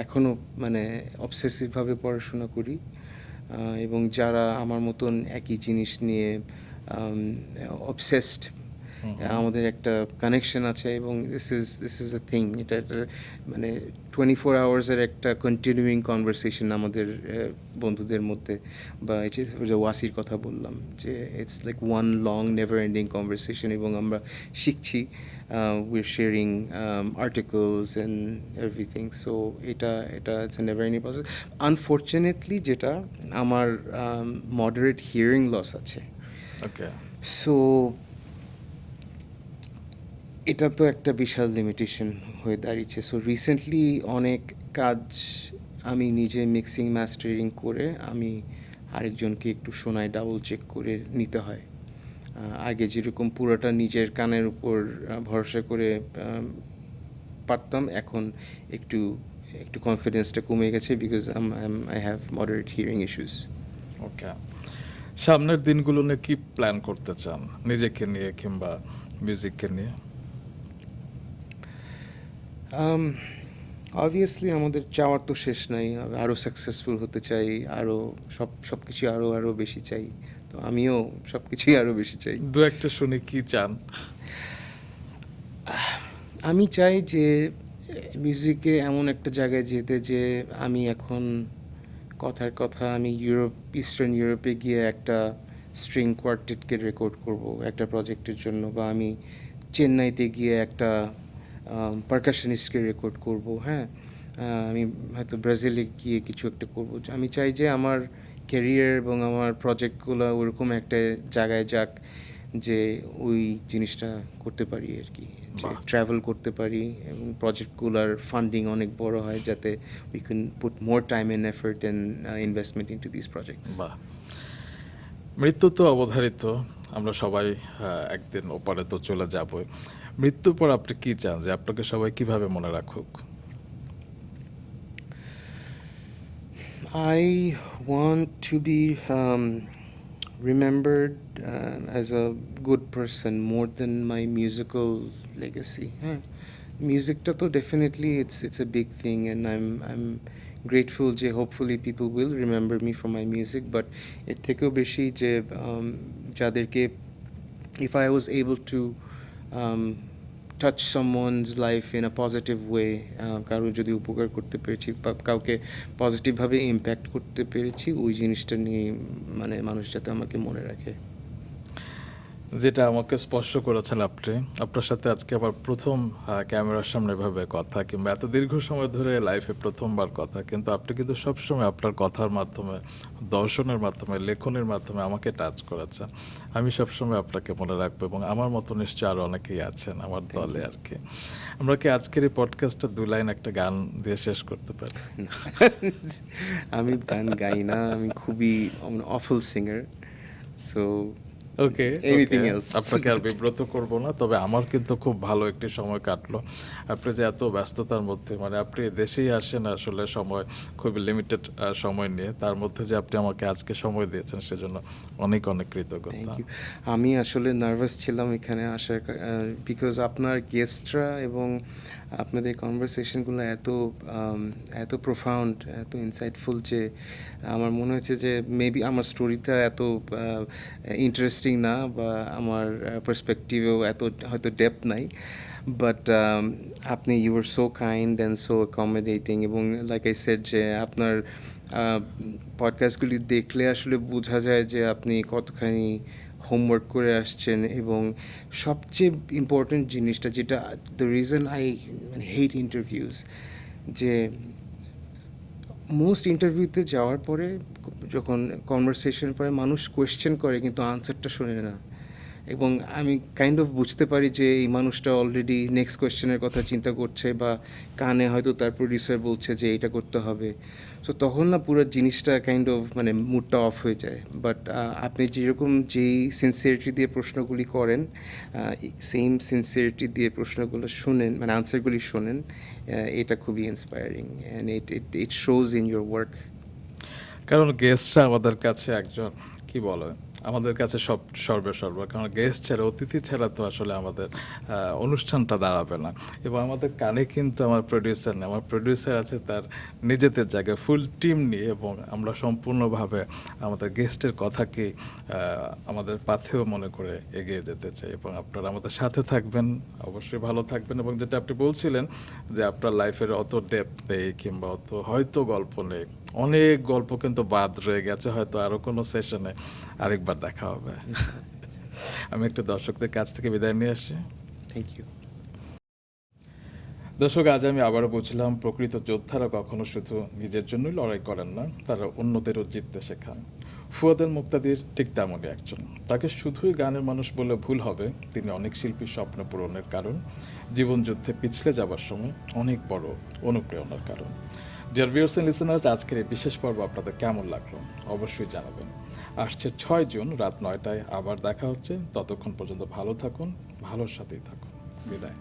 এখনও মানে অবসেসিভভাবে পড়াশোনা করি, এবং যারা আমার মতন একই জিনিস নিয়ে অবসেসড, আমাদের একটা কানেকশন আছে, এবং দিস ইজ আ থিং। এটা একটা মানে 24 আওয়ার্সের একটা কন্টিনিউইং কনভারসেশন আমাদের বন্ধুদের মধ্যে। বা এই যে ওয়াসির কথা বললাম, যে it's like one long never ending conversation, এবং আমরা শিখছি, we're sharing articles and everything. So এটা it's a never ending process. Unfortunately যেটা আমার মডারেট হিয়ারিং লস আছে। ওকে, সো এটা তো একটা বিশাল লিমিটেশন হয়ে দাঁড়িয়েছে। সো রিসেন্টলি অনেক কাজ আমি নিজে মিক্সিং মাস্টারিং করে আমি আরেকজনকে একটু শোনায় ডাবল চেক করে নিতে হয়। আগে যেরকম পুরোটা নিজের কানের উপর ভরসা করে পারতাম, এখন একটু একটু কনফিডেন্সটা কমে গেছে, because I have moderate hearing issues. Okay, সামনের দিনগুলো নিয়ে কি প্ল্যান করতে চান, নিজেকে নিয়ে কিংবা মিউজিককে নিয়ে? অবভিয়াসলি আমাদের চাওয়ার তো শেষ নাই, আরও সাকসেসফুল হতে চাই, আরও সব কিছু আরও বেশি চাই। তো আমিও সব কিছুই আরও বেশি চাই। দু একটা শুনে কি চান? আমি চাই যে মিউজিকে এমন একটা জায়গায় যেতে, যে আমি এখন কথার কথা আমি ইস্টার্ন ইউরোপে গিয়ে একটা স্ট্রিং কোয়ার্টেটকে রেকর্ড করব একটা প্রজেক্টের জন্য, বা আমি চেন্নাইতে গিয়ে একটা পারকাশনিস্টকে রেকর্ড করব। হ্যাঁ, আমি হয়তো ব্রাজিলে গিয়ে কিছু একটা করব। আমি চাই যে আমার ক্যারিয়ার এবং আমার প্রজেক্টগুলো ওরকম একটা জায়গায় যাক, যে ওই জিনিসটা করতে পারি আর কি, ট্রাভেল করতে পারি, এবং প্রজেক্টগুলোর ফান্ডিং অনেক বড় হয়, যাতে we can put more time and effort and investment into this projects. বাহ, মৃত্যু তো অবধারিত, আমরা সবাই একদিন ওপারে তো চলে যাবই। মৃত্যুর পর আপনি কি চান যে আপনাকে সবাই কিভাবে মনে রাখুক? I want to be remembered as a good person more than my musical legacy. Musicটা তো definitely it's a big thing, and I'm grateful যে hopefully people will remember me for my music, but এর থেকেও বেশি যে যাদেরকে if I was able to touch someone's life in a positive way, কারো যদি উপকার করতে পেরেছি বা কাউকে পজিটিভভাবে ইম্প্যাক্ট করতে পেরেছি, ওই জিনিসটা নিয়ে মানে মানুষ যাতে আমাকে মনে রাখে। যেটা আমাকে স্পর্শ করেছেন আপনি, আপনার সাথে আজকে আবার প্রথম ক্যামেরার সামনে এভাবে কথা, কিংবা এত দীর্ঘ সময় ধরে লাইফে প্রথমবার কথা, কিন্তু আপনি কিন্তু সবসময় আপনার কথার মাধ্যমে, দর্শনের মাধ্যমে, লেখনের মাধ্যমে আমাকে টাচ করেছেন। আমি সবসময় আপনাকে মনে রাখবো, এবং আমার মতো নিশ্চয় আরও অনেকেই আছেন আমার দলে আর কি। আমরা কি আজকের এই পডকাস্টটা 2 লাইন একটা গান দিয়ে শেষ করতে পারি? আমি গান গাই না, আমি খুবই awful singer, so okay, anything else. আপনাকে আর বিব্রত করব না, তবে আমার কিন্তু খুব ভালো একটি সময় কাটলো। আপনি যে এত ব্যস্ততার মধ্যে, মানে আপনি দেশেই আসেন আসলে সময় খুবই লিমিটেড সময় নিয়ে, তার মধ্যে যে আপনি আমাকে আজকে সময় দিয়েছেন সেজন্য অনেক অনেক কৃতজ্ঞতা। আমি আসলে নার্ভাস ছিলাম এখানে আসার, বিকজ আপনার গেস্টরা এবং আপনাদের কনভারসেশনগুলো এত প্রোফাউন্ড, এত ইনসাইটফুল যে আমার মনে হয়েছে যে মেবি আমার স্টোরিটা এত ইন্টারেস্টিং না, বা আমার পার্সপেক্টিভেও এত হয়তো ডেপথ নাই, বাট আপনি you are so kind and so accommodating, এবং লাইক আই সেড যে আপনার পডকাস্টগুলি দেখলে আসলে বোঝা যায় যে আপনি কতখানি হোমওয়ার্ক করে আসছেন, এবং সবচেয়ে ইম্পর্ট্যান্ট জিনিসটা যেটা the reason I hate interviews, যে মোস্ট ইন্টারভিউতে যাওয়ার পরে যখন কনভারসেশন পরে মানুষ কোয়েশ্চেন করে কিন্তু আনসারটা শোনে না, এবং আমি কাইন্ড অফ বুঝতে পারি যে এই মানুষটা অলরেডি নেক্সট কোয়েশ্চেনের কথা চিন্তা করছে, বা কানে হয়তো তার প্রডিউসার বলছে যে এইটা করতে হবে, সো তখন না পুরো জিনিসটা কাইন্ড অফ মানে মুডটা অফ হয়ে যায়। বাট আপনি যেরকম যেই সিনসিয়ারিটি দিয়ে প্রশ্নগুলি করেন, সেম সিনসিয়ারিটি দিয়ে প্রশ্নগুলো শোনেন, মানে আনসারগুলি শোনেন, এটা খুবই inspiring, and it shows in your work. কারণ গেস্টরা আমাদের কাছে একজন কি বলে, আমাদের কাছে সর্বসর্বা, কারণ গেস্ট ছাড়া, অতিথি ছাড়া তো আসলে আমাদের অনুষ্ঠানটা দাঁড়াবে না। এবং আমাদের কানে কিন্তু আমার প্রডিউসার নেই, আমার প্রডিউসার আছে তার নিজেদের জায়গায় ফুল টিম নিয়ে, এবং আমরা সম্পূর্ণভাবে আমাদের গেস্টের কথাকে আমাদের পাথেও মনে করে এগিয়ে যেতে চাই। এবং আপনারা আমাদের সাথে থাকবেন, অবশ্যই ভালো থাকবেন। এবং যেটা আপনি বলছিলেন যে আপনার লাইফের অত ডেপথ নেই, কিংবা অত হয়তো গল্প নেই, অনেক গল্প কিন্তু বাদ রয়ে গেছে, হয়তো আরও কোনো সেশনে আরেকবার দেখা হবে। আমি একটু দর্শকদের কাছ থেকে বিদায় নিয়ে আসি। Thank you. দর্শক, আজ আমি আবারও বুঝলাম প্রকৃত যোদ্ধারা কখনো শুধু নিজের জন্যই লড়াই করেন না, তারা অন্যদেরও জিততে শেখান। ফুয়াদ আল মুক্তাদির ঠিক তেমনই একজন। তাকে শুধুই গানের মানুষ বলে ভুল হবে, তিনি অনেক শিল্পীর স্বপ্ন পূরণের কারণ, জীবনযুদ্ধে পিছলে যাবার সময় অনেক বড় অনুপ্রেরণার কারণ। ডিয়ার ভিউয়ার্স এন্ড লিসেনার্স, আজকের এই বিশেষ পর্ব আপনাদের কেমন লাগলো অবশ্যই জানাবেন। আসছে 6 জুন রাত 9টায় আবার দেখা হচ্ছে। ততক্ষণ পর্যন্ত ভালো থাকুন, ভালোর সাথেই থাকুন। বিদায়।